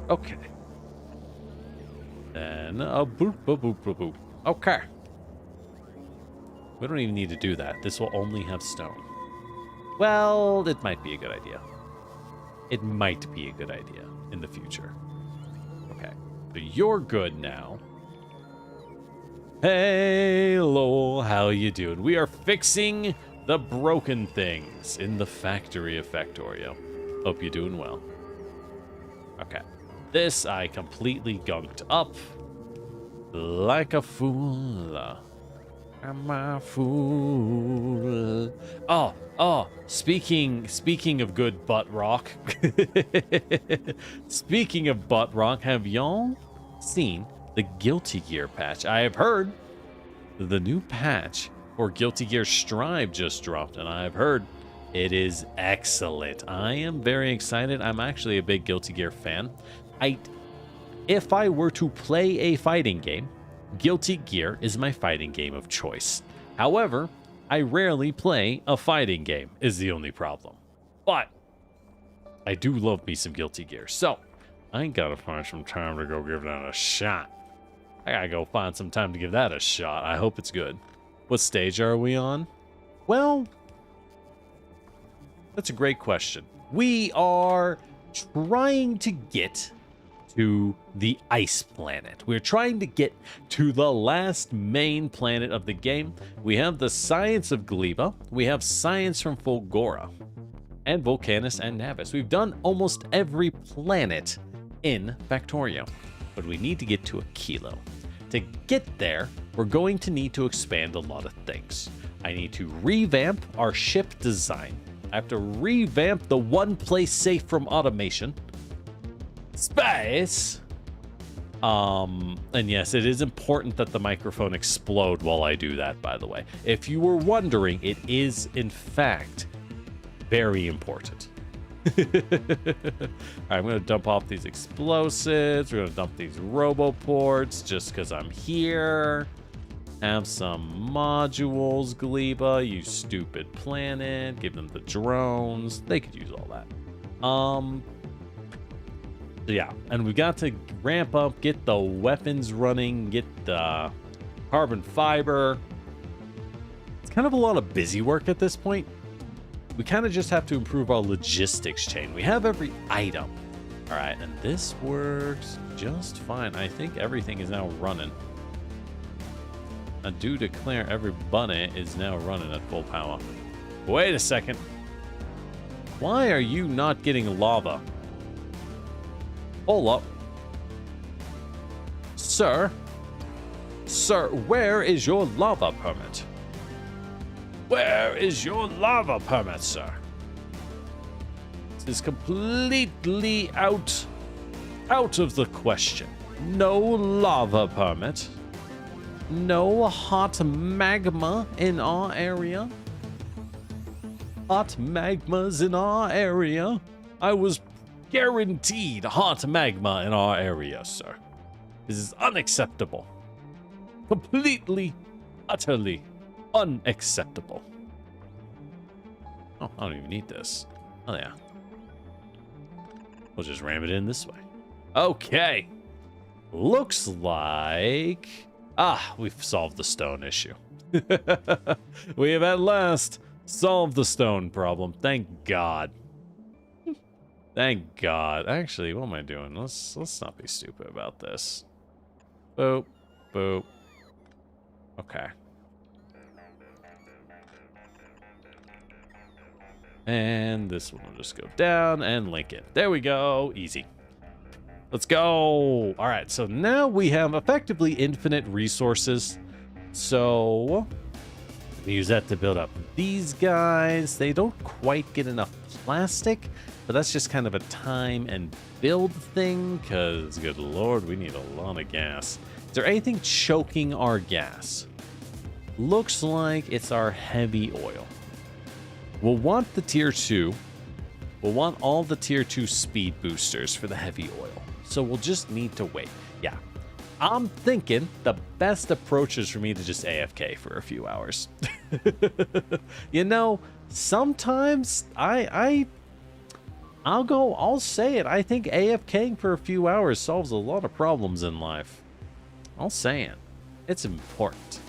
A: Okay. Then a boop, boop, boop, boop, boop. Okay. We don't even need to do that. This will only have stone. Well, it might be a good idea. It might be a good idea in the future. Okay. So you're good now. Hey, lol, how you doing? We are fixing the broken things in the factory of Factorio. Hope you're doing well. Okay. This I completely gunked up like a fool. I'm a fool. Oh, speaking of good butt rock. Speaking of butt rock, have y'all seen the Guilty Gear patch? I have heard the new patch for Guilty Gear Strive just dropped, and I have heard it is excellent. I am very excited. I'm actually a big Guilty Gear fan. If I were to play a fighting game, Guilty Gear is my fighting game of choice. However, I rarely play a fighting game, is the only problem. But I do love me some Guilty Gear, so I gotta find some time to go give that a shot. I gotta go find some time to give that a shot. I hope it's good. What stage are we on? Well, that's a great question. We are trying to get to the ice planet. We're trying to get to the last main planet of the game. We have the science of Gleba. We have science from Fulgora and Volcanus and Navis. We've done almost every planet in Factorio, but we need to get to a kilo. To get there, we're going to need to expand a lot of things. I need to revamp our ship design. I have to revamp the one place safe from automation. Space. And yes, it is important that the microphone explode while I do that, by the way. If you were wondering, it is in fact very important. Alright, I'm gonna dump off these explosives. We're gonna dump these roboports just because I'm here. Have some modules, Gleba, you stupid planet. Give them the drones. They could use all that. Yeah, and we got to ramp up, get the weapons running, get the carbon fiber. It's kind of a lot of busy work at this point. We kind of just have to improve our logistics chain. We have every item. All right, and this works just fine. I think everything is now running. I do declare every bunny is now running at full power. Wait a second. Why are you not getting lava? Hold up. Sir? Sir, where is your lava permit? Where is your lava permit, sir? This is completely out of the question. No lava permit. No hot magma in our area. Hot magmas in our area. I was guaranteed hot magma in our area, sir. This is unacceptable. Completely, utterly unacceptable. Oh, I don't even need this. Oh, yeah. We'll just ram it in this way. Okay. Looks like... we've solved the stone issue. We have at last solved the stone problem. Thank God. Thank God. Actually, what am I doing? Let's not be stupid about this. Boop. Boop. Okay. And this one will just go down and link it. There we go. Easy. Let's go. All right, so now we have effectively infinite resources. So we use that to build up these guys. They don't quite get enough plastic, but that's just kind of a time and build thing, because good Lord, we need a lot of gas. Is there anything choking our gas? Looks like it's our heavy oil. We'll want the tier 2. We'll want all the tier 2 speed boosters for the heavy oil. So we'll just need to wait. Yeah. I'm thinking the best approach is for me to just AFK for a few hours. You know, sometimes I'll say it. I think AFKing for a few hours solves a lot of problems in life. I'll say it. It's important.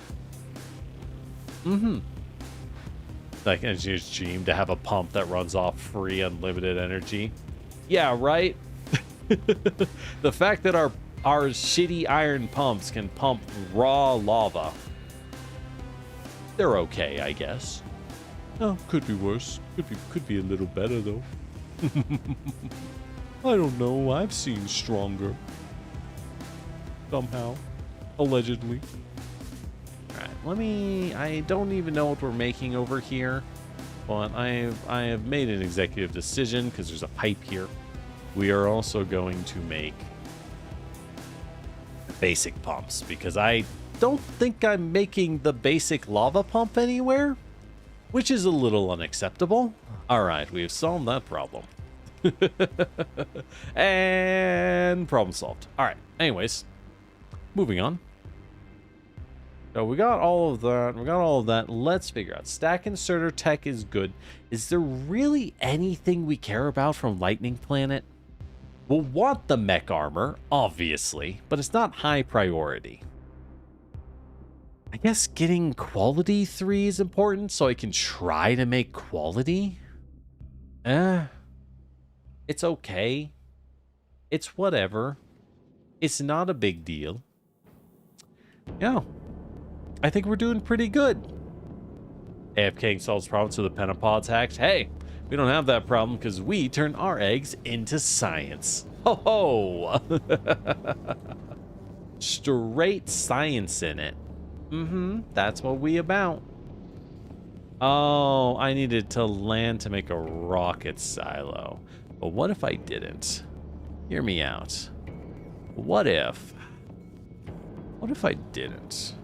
A: Like, it's just dream to have a pump that runs off free, unlimited energy. Yeah, right? The fact that our shitty iron pumps can pump raw lava. They're okay, I guess. Oh, could be worse. Could be a little better, though. I don't know. I've seen stronger. Somehow. Allegedly. Alright, I don't even know what we're making over here, but I have made an executive decision because there's a pipe here. We are also going to make basic pumps because I don't think I'm making the basic lava pump anywhere, which is a little unacceptable. Alright, we have solved that problem. And problem solved. Alright, anyways, moving on. So we got all of that. Let's figure out. Stack inserter tech is good. Is there really anything we care about from Lightning Planet? We'll want the mech armor, obviously, but it's not high priority. I guess getting quality 3 is important, so I can try to make quality. It's okay. It's whatever. It's not a big deal. Yeah. I think we're doing pretty good. AFKing solves problems with the pentapods hacked. Hey, we don't have that problem because we turn our eggs into science. Ho ho! Straight science in it. That's what we about. Oh, I needed to land to make a rocket silo. But what if I didn't? Hear me out. What if I didn't?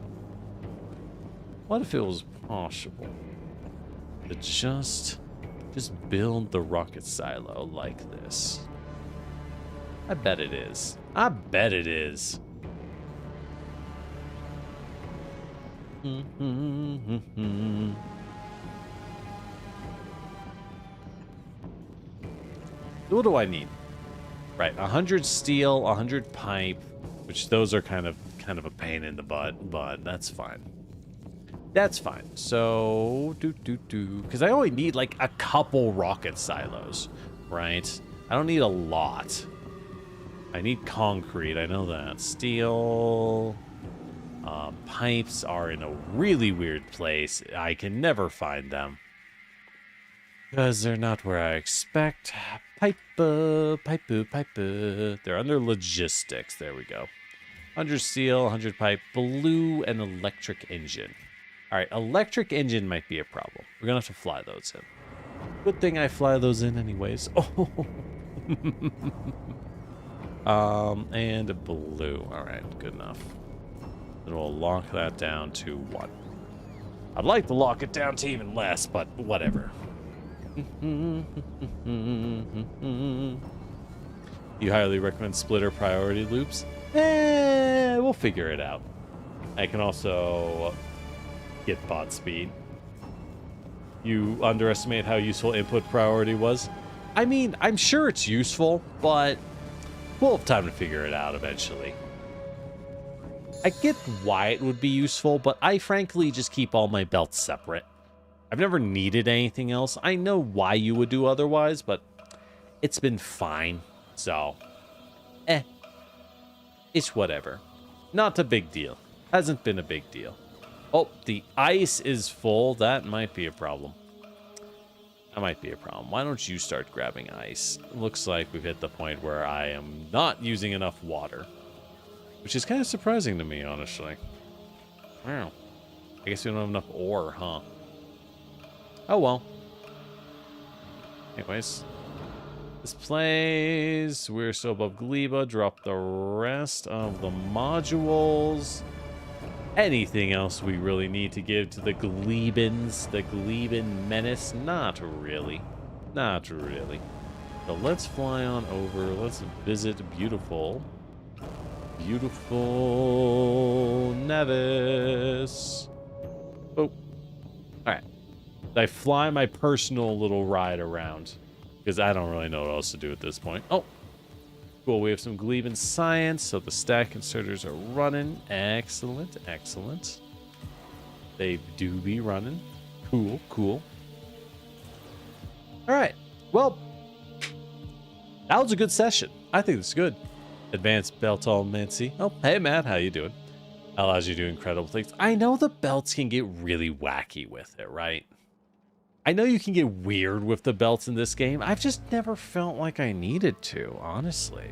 A: What if it was possible to just build the rocket silo like this? I bet it is. I bet it is. What do I need? Right, 100 steel, 100 pipe, which those are kind of a pain in the butt, but that's fine. That's fine. So, because I only need like a couple rocket silos, right? I don't need a lot. I need concrete, I know that. Steel. Pipes are in a really weird place. I can never find them. Because they're not where I expect. Pipe. They're under logistics. There we go. 100 steel, 100 pipe, blue, and electric engine. Alright, electric engine might be a problem. We're gonna have to fly those in. Good thing I fly those in anyways. Oh. And blue. Alright, good enough. Then we'll lock that down to 1. I'd like to lock it down to even less, but whatever. You highly recommend splitter priority loops? We'll figure it out. I can also get bot speed. You underestimate how useful input priority was? I mean, I'm sure it's useful, but we'll have time to figure it out eventually. I get why it would be useful, but I frankly just keep all my belts separate. I've never needed anything else. I know why you would do otherwise, but it's been fine. So, it's whatever. Not a big deal. Hasn't been a big deal. Oh, the ice is full. That might be a problem. That might be a problem. Why don't you start grabbing ice? Looks like we've hit the point where I am not using enough water. Which is kind of surprising to me, honestly. Wow. I guess we don't have enough ore, huh? Oh, well. Anyways. This place. We're still above Gleba. Drop the rest of the modules. Anything else we really need to give to the Glebans? The Gleban menace? Not really. Not really. So let's fly on over. Let's visit beautiful Nevis. Oh. Alright. I fly my personal little ride around. Because I don't really know what else to do at this point. Oh. Cool. We have some Gleban science. So the stack inserters are running. Excellent. Excellent. They do be running. Cool. Cool. Alright. Well. That was a good session. I think it's good. Advanced belt all Mincy. Oh, hey Matt, how you doing? Allows you to do incredible things. I know the belts can get really wacky with it, right? I know you can get weird with the belts in this game. I've just never felt like I needed to, honestly.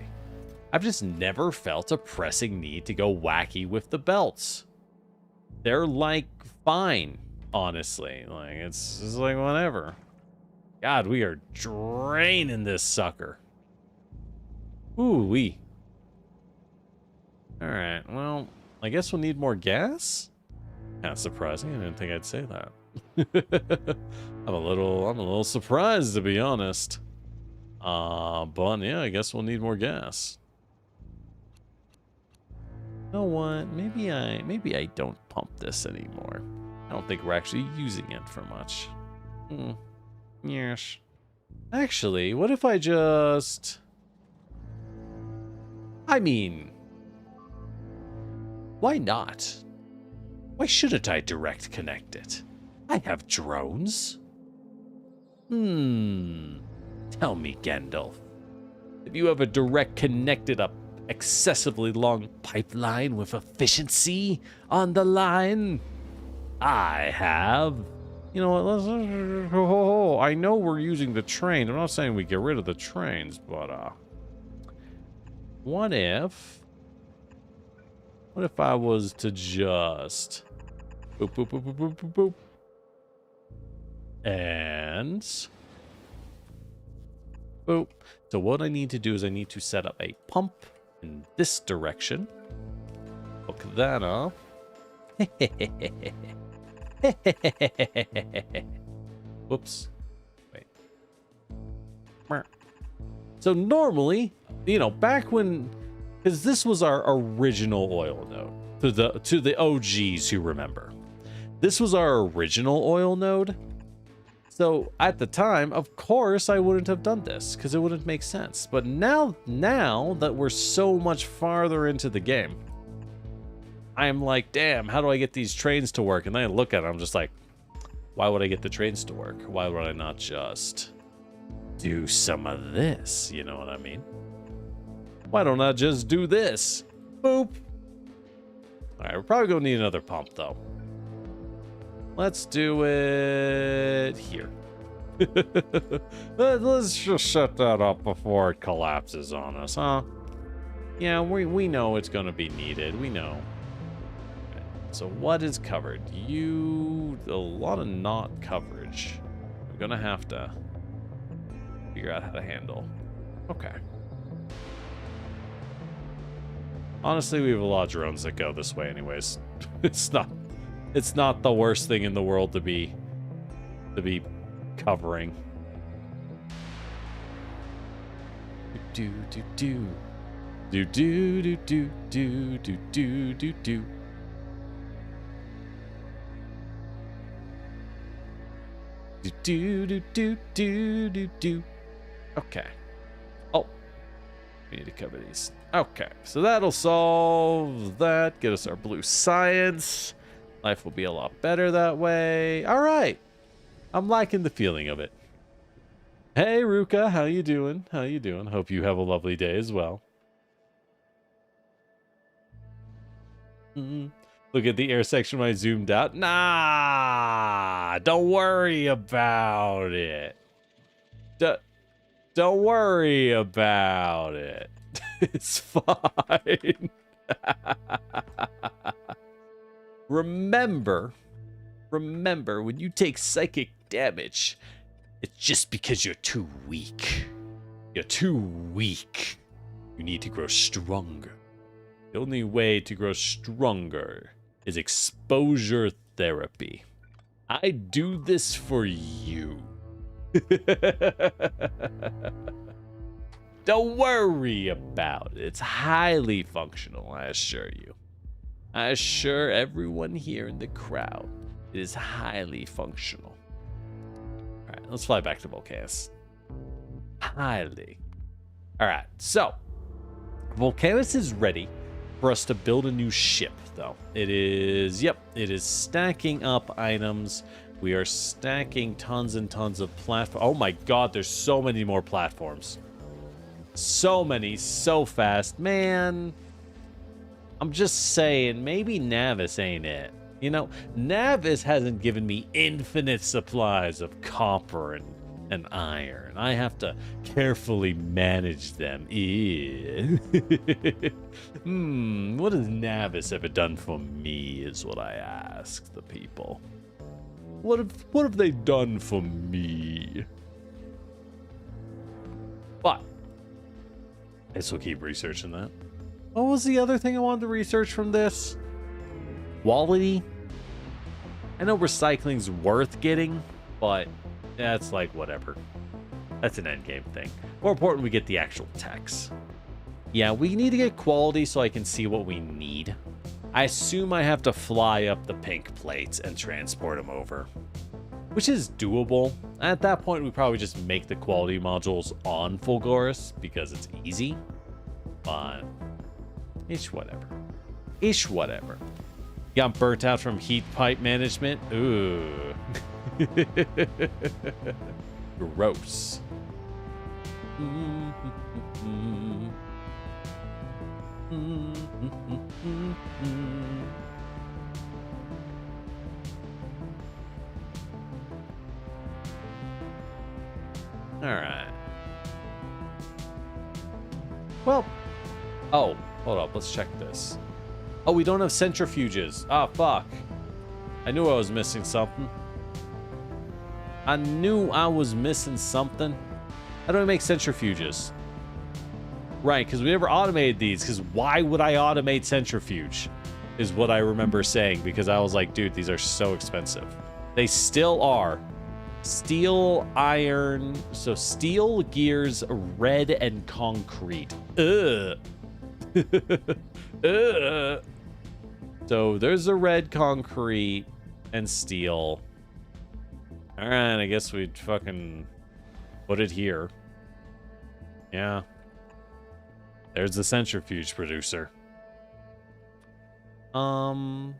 A: I've just never felt a pressing need to go wacky with the belts. They're like fine, honestly. Like it's just like whatever. God, we are draining this sucker. Ooh-wee. Alright, well, I guess we'll need more gas? Kind of surprising. I didn't think I'd say that. I'm a little surprised, to be honest. But yeah, I guess we'll need more gas. You know what? Maybe I don't pump this anymore. I don't think we're actually using it for much. Yes. Actually, what if I just... I mean... why not? Why shouldn't I direct connect it? I have drones. Tell me, Gandalf. Have you ever direct connected a excessively long pipeline with efficiency on the line? I have. You know what? I know we're using the train. I'm not saying we get rid of the trains, but what if I was to just boop boop boop boop boop boop boop and boop. So what I need to do is I need to set up a pump in this direction. Hook that up. Whoops. Wait. So normally, you know, back when, because this was our original oil node, to the OGs who remember. This was our original oil node. So at the time, of course, I wouldn't have done this because it wouldn't make sense. But now that we're so much farther into the game, I'm like, damn, how do I get these trains to work? And then I look at it, I'm just like, why would I get the trains to work? Why would I not just do some of this? You know what I mean? Why don't I just do this? Boop. All right, we're probably gonna need another pump though. Let's do it here. Let's just set that up before it collapses on us, huh? Yeah, we know it's gonna be needed. We know. Okay, so what is covered? A lot of not coverage. I'm gonna have to figure out how to handle. Okay. Honestly, we have a lot of drones that go this way anyways. It's not the worst thing in the world to be covering. Do do do do do do do do do do do do. Do do do do do do do. Okay. Oh, we need to cover these. Okay, so that'll solve that. Get us our blue science. Life will be a lot better that way. All right. I'm liking the feeling of it. Hey, Ruka, how you doing? How you doing? Hope you have a lovely day as well. Look at the air section when I zoomed out. Nah, don't worry about it. Don't worry about it. It's fine. Remember, when you take psychic damage, it's just because you're too weak. You're too weak. You need to grow stronger. The only way to grow stronger is exposure therapy. I do this for you. Don't worry about it. It's highly functional, I assure you. I assure everyone here in the crowd it is highly functional. All right, let's fly back to Volcanus. Highly. All right, so Volcanus is ready for us to build a new ship, though. It is stacking up items. We are stacking tons and tons of platforms. Oh my god, there's so many more platforms. So many, so fast. Man, I'm just saying, maybe Navis ain't it. You know, Navis hasn't given me infinite supplies of copper and iron. I have to carefully manage them. What has Navis ever done for me is what I ask the people. What have they done for me? But I guess we'll keep researching that. What was the other thing I wanted to research from this? Quality? I know recycling's worth getting, but that's like whatever. That's an endgame thing. More important, we get the actual techs. Yeah, we need to get quality so I can see what we need. I assume I have to fly up the pink plates and transport them over, which is doable. At that point, we probably just make the quality modules on Fulgoris because it's easy. But ish whatever. Ish whatever. Got burnt out from heat pipe management. Ooh. Gross. All right. Well, oh, hold up. Let's check this. Oh, we don't have centrifuges. Ah, fuck. I knew I was missing something. I knew I was missing something. How do I make centrifuges? Right, because we never automated these, because why would I automate centrifuge? Is what I remember saying, because I was like, dude, these are so expensive. They still are. Steel, iron, so steel, gears, red, and concrete. Ugh. Ugh. So there's a red concrete and steel. All right, I guess we'd fucking put it here. Yeah. There's the centrifuge producer. Oh,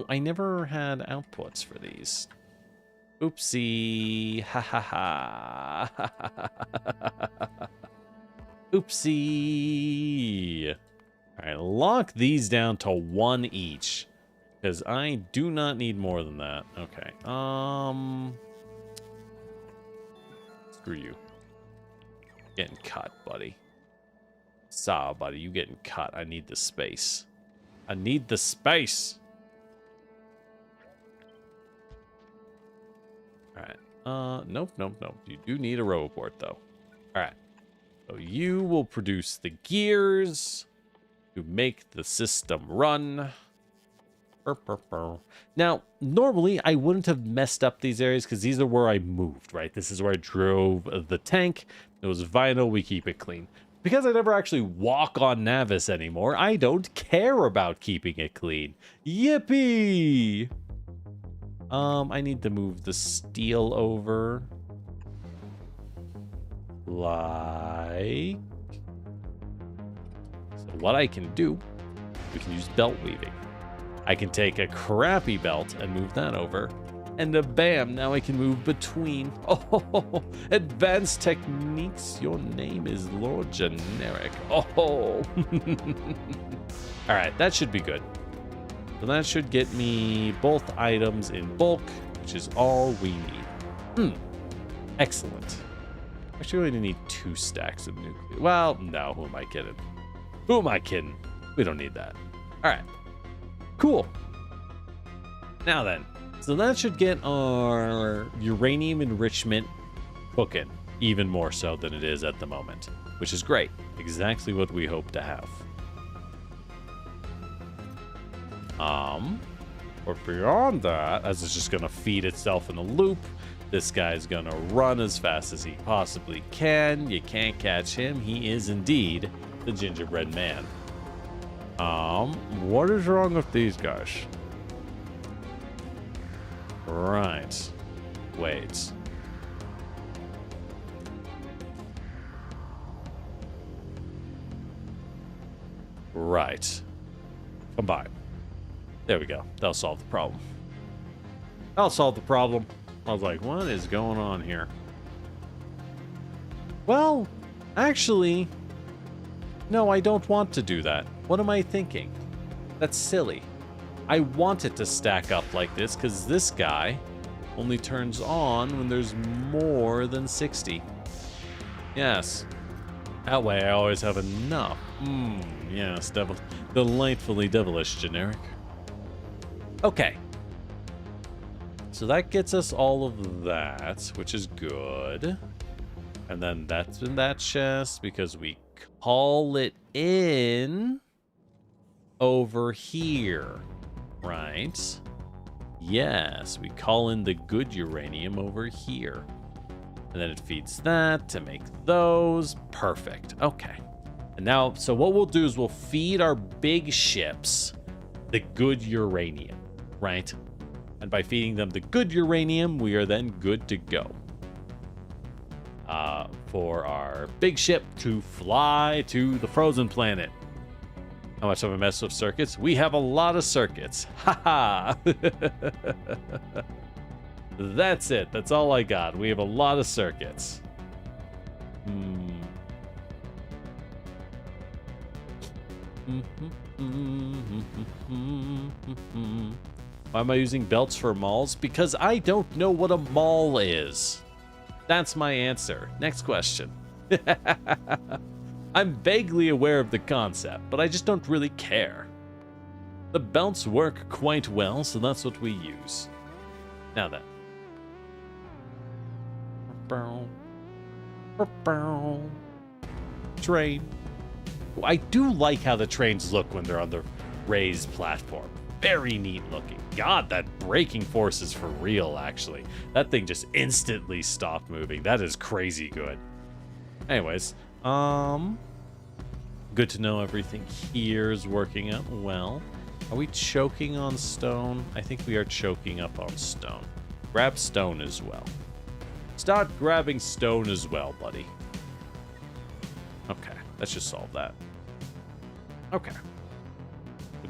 A: I never had outputs for these. Oopsie. Ha ha ha. Oopsie. All right, lock these down to 1 each, because I do not need more than that. Okay. Screw you. Getting cut, buddy. Buddy, you getting cut. I need the space. I need the space. All right. Nope. You do need a roboport, though. All right. So you will produce the gears to make the system run. Now, normally I wouldn't have messed up these areas because these are where I moved, right? This is where I drove the tank. It was vinyl. We keep it clean. Because I never actually walk on Navis anymore, I don't care about keeping it clean. Yippee! I need to move the steel over. Like... So what I can do, we can use belt weaving. I can take a crappy belt and move that over. And bam, now I can move between. Oh, advanced techniques. Your name is Lord Generic. Oh. All right, that should be good. So that should get me both items in bulk, which is all we need. Excellent. Actually, we only need 2 stacks of nuclear. Well, no, who am I kidding? Who am I kidding? We don't need that. All right. Cool. Now then, so that should get our uranium enrichment cooking even more so than it is at the moment, which is great. Exactly what we hope to have. But beyond that, as it's just gonna feed itself in a loop, this guy's gonna run as fast as he possibly can. You can't catch him. He is indeed the gingerbread man. What is wrong with these guys? Right. Wait. Right. Combine. There we go. That'll solve the problem. That'll solve the problem. I was like, what is going on here? Well, actually, no, I don't want to do that. What am I thinking? That's silly. I want it to stack up like this because this guy only turns on when there's more than 60. Yes. That way I always have enough. Yes, delightfully devilish, Generic. Okay. So that gets us all of that, which is good. And then that's in that chest because we call it in over here, right? Yes, we call in the good uranium over here. And then it feeds that to make those. Perfect. Okay. And now, so what we'll do is we'll feed our big ships the good uranium, right? And by feeding them the good uranium, we are then good to go. For our big ship to fly to the frozen planet. How much of a mess with circuits? We have a lot of circuits. Haha. That's it. That's all I got. We have a lot of circuits. Why am I using belts for malls? Because I don't know what a mall is. That's my answer. Next question. I'm vaguely aware of the concept, but I just don't really care. The belts work quite well, so that's what we use. Now then. Train. I do like how the trains look when they're on the raised platform. Very neat looking. God, that braking force is for real, actually. That thing just instantly stopped moving. That is crazy good. Anyways, good to know everything here is working out well. Are we choking on stone? I think we are choking up on stone. Grab stone as well. Start grabbing stone as well, buddy. Okay, let's just solve that. Okay.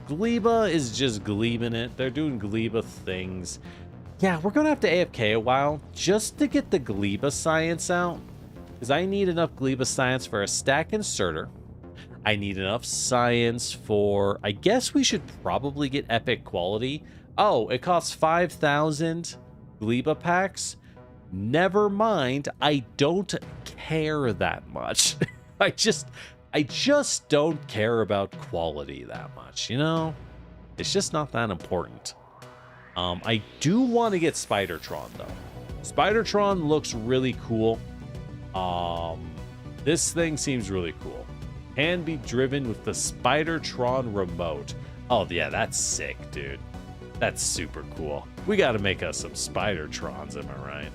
A: Gleba is just glebing it. They're doing Gleba things. Yeah, we're gonna have to AFK a while just to get the Gleba science out. Because I need enough gleba science for a stack inserter. I need enough science for... I guess we should probably get epic quality. Oh, it costs 5,000 gleba packs. Never mind. I don't care that much. I just don't care about quality that much, you know? It's just not that important. I do want to get Spidertron, though. Spidertron looks really cool. This thing seems really cool. Can be driven with the Spidertron remote. Oh, yeah, that's sick, dude. That's super cool. We got to make us some Spidertrons, am I right?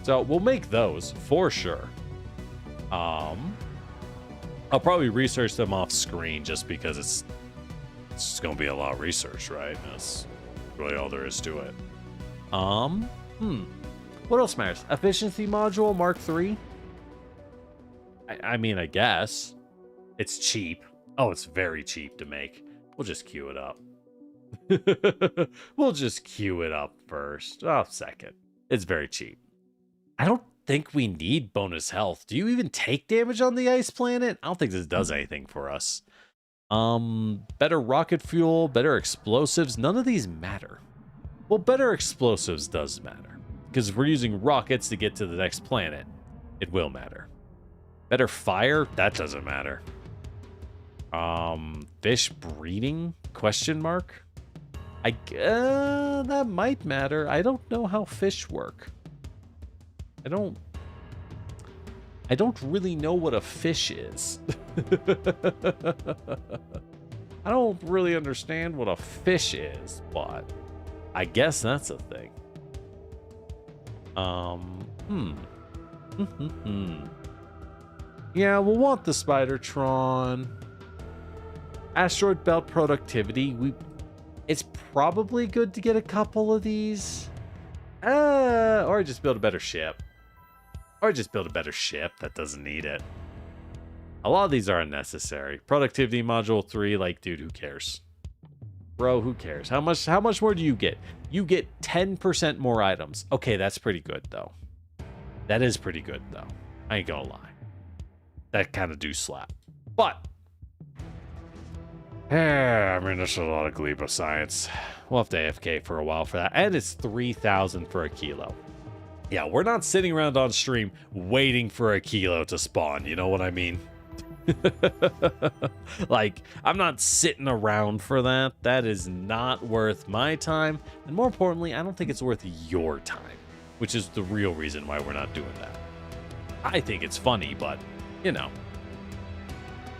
A: So we'll make those for sure. I'll probably research them off screen just because it's just gonna be a lot of research, right? That's really all there is to it. What else matters? Efficiency module Mark III. I mean, I guess it's cheap. Oh, it's very cheap to make. We'll just queue it up. We'll just queue it up first. Oh, second. It's very cheap. I don't think we need bonus health. Do you even take damage on the ice planet? I don't think this does anything for us. Better rocket fuel, better explosives. None of these matter. Well, better explosives does matter. Because if we're using rockets to get to the next planet, it will matter. Better fire? That doesn't matter. Fish breeding? Question mark? That might matter. I don't know how fish work. I don't really know what a fish is. I don't really understand what a fish is, but I guess that's a thing. Yeah, we'll want the Spidertron. Asteroid belt productivity. It's probably good to get a couple of these. Or just build a better ship. That doesn't need it. A lot of these are unnecessary. Productivity module 3, like, dude, who cares? Bro, who cares? How much more do you get? You get 10% more items. Okay, that's pretty good, though. That is pretty good, though. I ain't gonna lie. That kind of do slap. But, I mean, there's a lot of gleba science. We'll have to AFK for a while for that. And it's 3,000 for a kilo. Yeah, we're not sitting around on stream waiting for a kilo to spawn. You know what I mean? Like, I'm not sitting around for that. That is not worth my time. And more importantly, I don't think it's worth your time, which is the real reason why we're not doing that. I think it's funny, but, you know.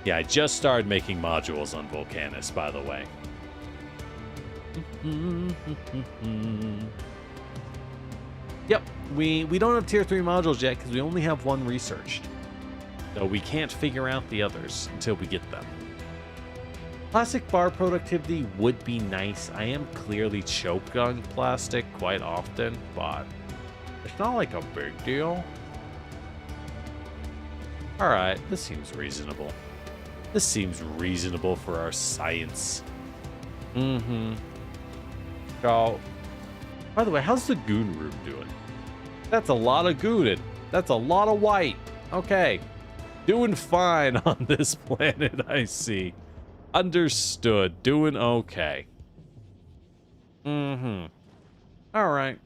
A: Yeah, I just started making modules on Volcanus, by the way. Yep, we don't have tier 3 modules yet because we only have one researched. So we can't figure out the others until we get them. Plastic bar productivity would be nice. I am clearly choked on plastic quite often, but it's not like a big deal. Alright, this seems reasonable. This seems reasonable for our science. So, by the way, how's the goon room doing? That's a lot of goonin. That's a lot of white. Okay. Doing fine on this planet, I see. Understood. Doing okay. Alright.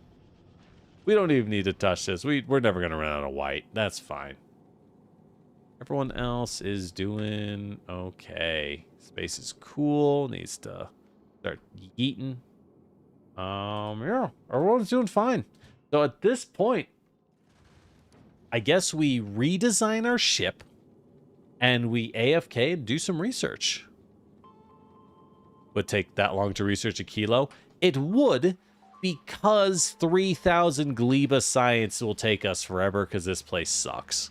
A: We don't even need to touch this. We're never going to run out of white. That's fine. Everyone else is doing okay. Space is cool. Needs to start yeeting. Yeah, everyone's doing fine. So at this point, I guess we redesign our ship and we AFK and do some research. Would take that long to research a kilo? It would, because 3,000 gleba science will take us forever because this place sucks.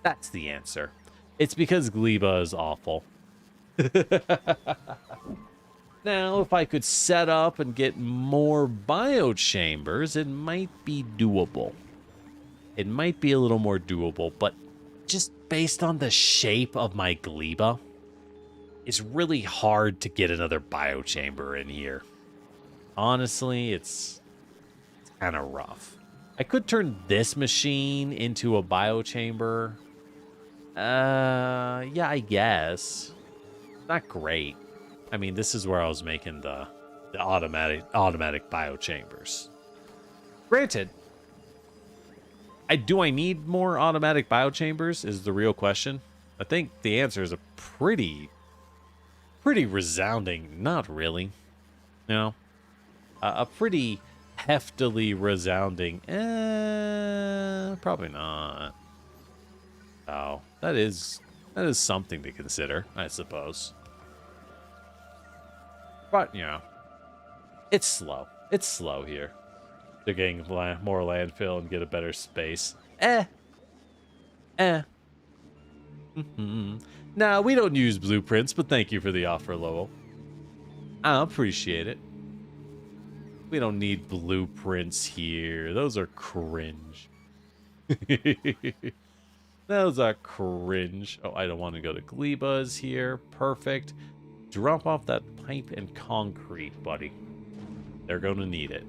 A: That's the answer. It's because gleba is awful. Now, if I could set up and get more biochambers, it might be doable. It might be a little more doable, but just based on the shape of my gleba, it's really hard to get another biochamber in here. Honestly, it's kind of rough. I could turn this machine into a biochamber. Yeah, I guess. Not great. I mean, this is where I was making the automatic biochambers. Granted, do I need more automatic biochambers is the real question. I think the answer is a pretty resounding not really. You know, a pretty heftily resounding probably not. Oh, that is something to consider, I suppose. But, you know, it's slow. It's slow here. They're getting more landfill and get a better space. Nah, we don't use blueprints, but thank you for the offer, Lowell. I appreciate it. We don't need blueprints here. Those are cringe. Those are cringe. Oh, I don't want to go to Gleba's here. Perfect. Drop off that pipe and concrete, buddy. They're going to need it.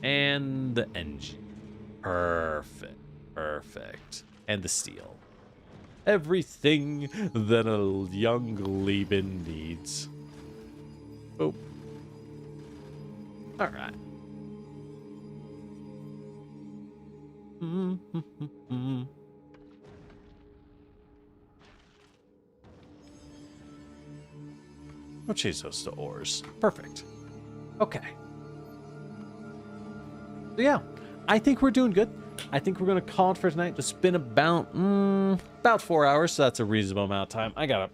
A: And the engine. Perfect. Perfect. And the steel. Everything that a young Lieben needs. Oh. All right. We'll change those to ores. Perfect. Okay. So yeah, I think we're doing good. I think we're gonna call it for tonight. It's been about 4 hours, so that's a reasonable amount of time. I gotta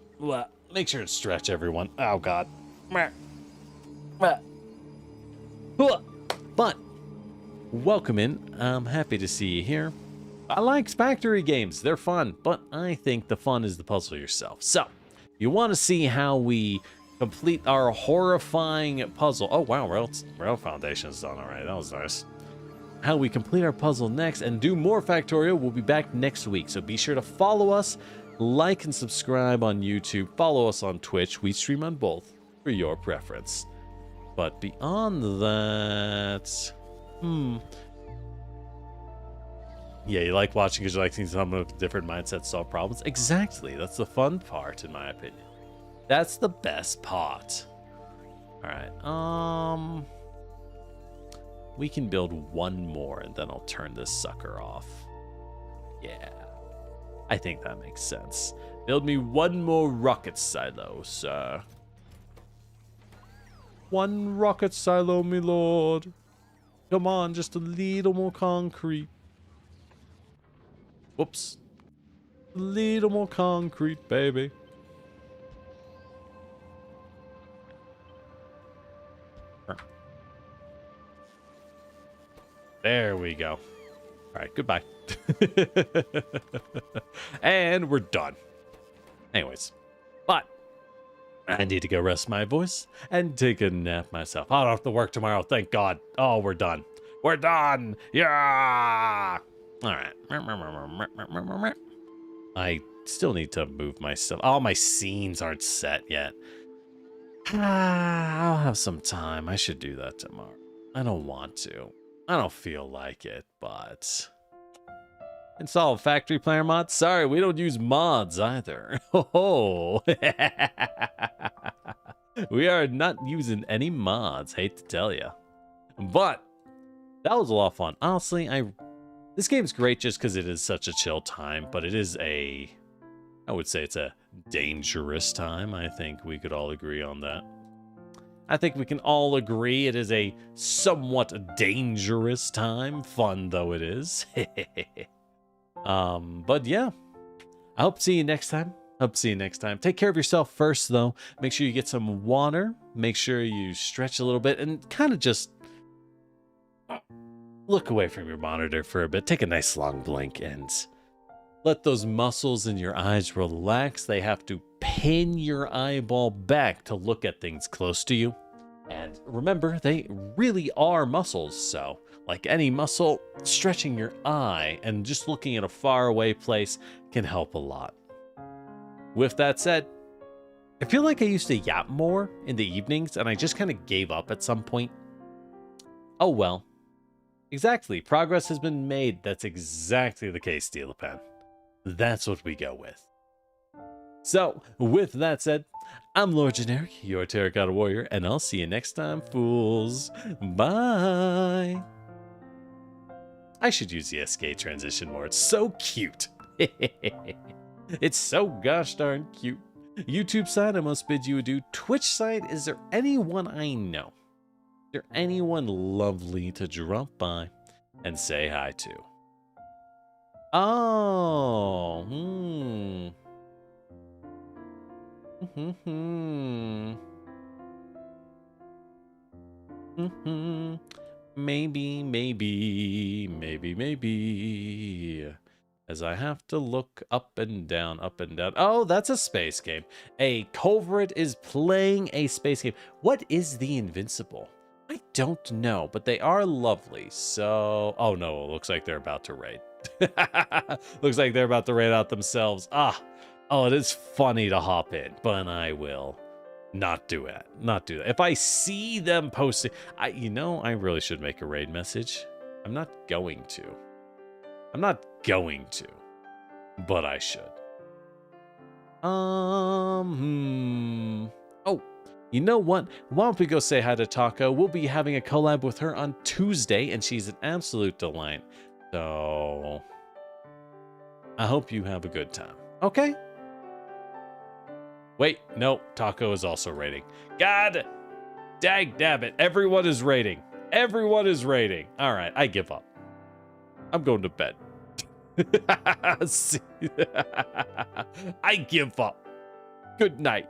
A: make sure to stretch, everyone. Oh God. But welcome in. I'm happy to see you here. I like factory games. They're fun, but I think the fun is the puzzle yourself. So you want to see how we complete our horrifying puzzle. Oh wow, rail foundation's done all right. That was nice. How we complete our puzzle next and do more Factorio. We'll be back next week, so be sure to follow us, like and subscribe on YouTube, follow us on Twitch. We stream on both for your preference. But beyond that, yeah, you like watching because you like seeing someone with different mindsets solve problems. Exactly, that's the fun part, in my opinion. That's the best part. All right, we can build one more and then I'll turn this sucker off. Yeah, I think that makes sense. Build me one more rocket silo, sir. One rocket silo, me lord. Come on, just a little more concrete. Whoops. A little more concrete, baby. There we go. All right, goodbye. And we're done. Anyways, but I need to go rest my voice and take a nap myself. I don't have to work tomorrow, thank God. Oh, we're done. We're done. Yeah. All right. I still need to move my stuff. All my scenes aren't set yet. I'll have some time. I should do that tomorrow. I don't want to. I don't feel like it, but... Install a factory planner mod? Sorry, we don't use mods either. Oh, we are not using any mods, hate to tell you. But that was a lot of fun. Honestly, this game's great just because it is such a chill time, but it is I would say it's a dangerous time. I think we could all agree on that. I think we can all agree it is a somewhat dangerous time, fun though it is. But yeah, I hope to see you next time. Take care of yourself first though. Make sure you get some water. Make sure you stretch a little bit and kind of just look away from your monitor for a bit. Take a nice long blink and let those muscles in your eyes relax. They have to pin your eyeball back to look at things close to you. And remember, they really are muscles, so like any muscle, stretching your eye and just looking at a faraway place can help a lot. With that said, I feel like I used to yap more in the evenings and I just kind of gave up at some point. Oh well. Exactly. Progress has been made. That's exactly the case, Steelapan. That's what we go with. So, with that said, I'm Lord Generic, your Terracotta Warrior, and I'll see you next time, fools. Bye! I should use the SK transition more. It's so cute. It's so gosh darn cute. YouTube side, I must bid you adieu. Twitch side, is there anyone I know? Is there anyone lovely to drop by and say hi to? Oh, maybe. As I have to look up and down. Oh, that's a space game. A culprit is playing a space game. What is the Invincible? I don't know, but they are lovely. So, oh no, it looks like they're about to raid. Looks like they're about to raid out themselves. Oh, it is funny to hop in, but I will not do it. Not do that. If I see them posting, I really should make a raid message. I'm not going to, but I should. Oh, you know what? Why don't we go say hi to Taco? We'll be having a collab with her on Tuesday, and she's an absolute delight. So, I hope you have a good time. Okay? Wait, no, Taco is also raiding. God dag dabbit, everyone is raiding. Everyone is raiding. All right, I give up. I'm going to bed. I give up. Good night.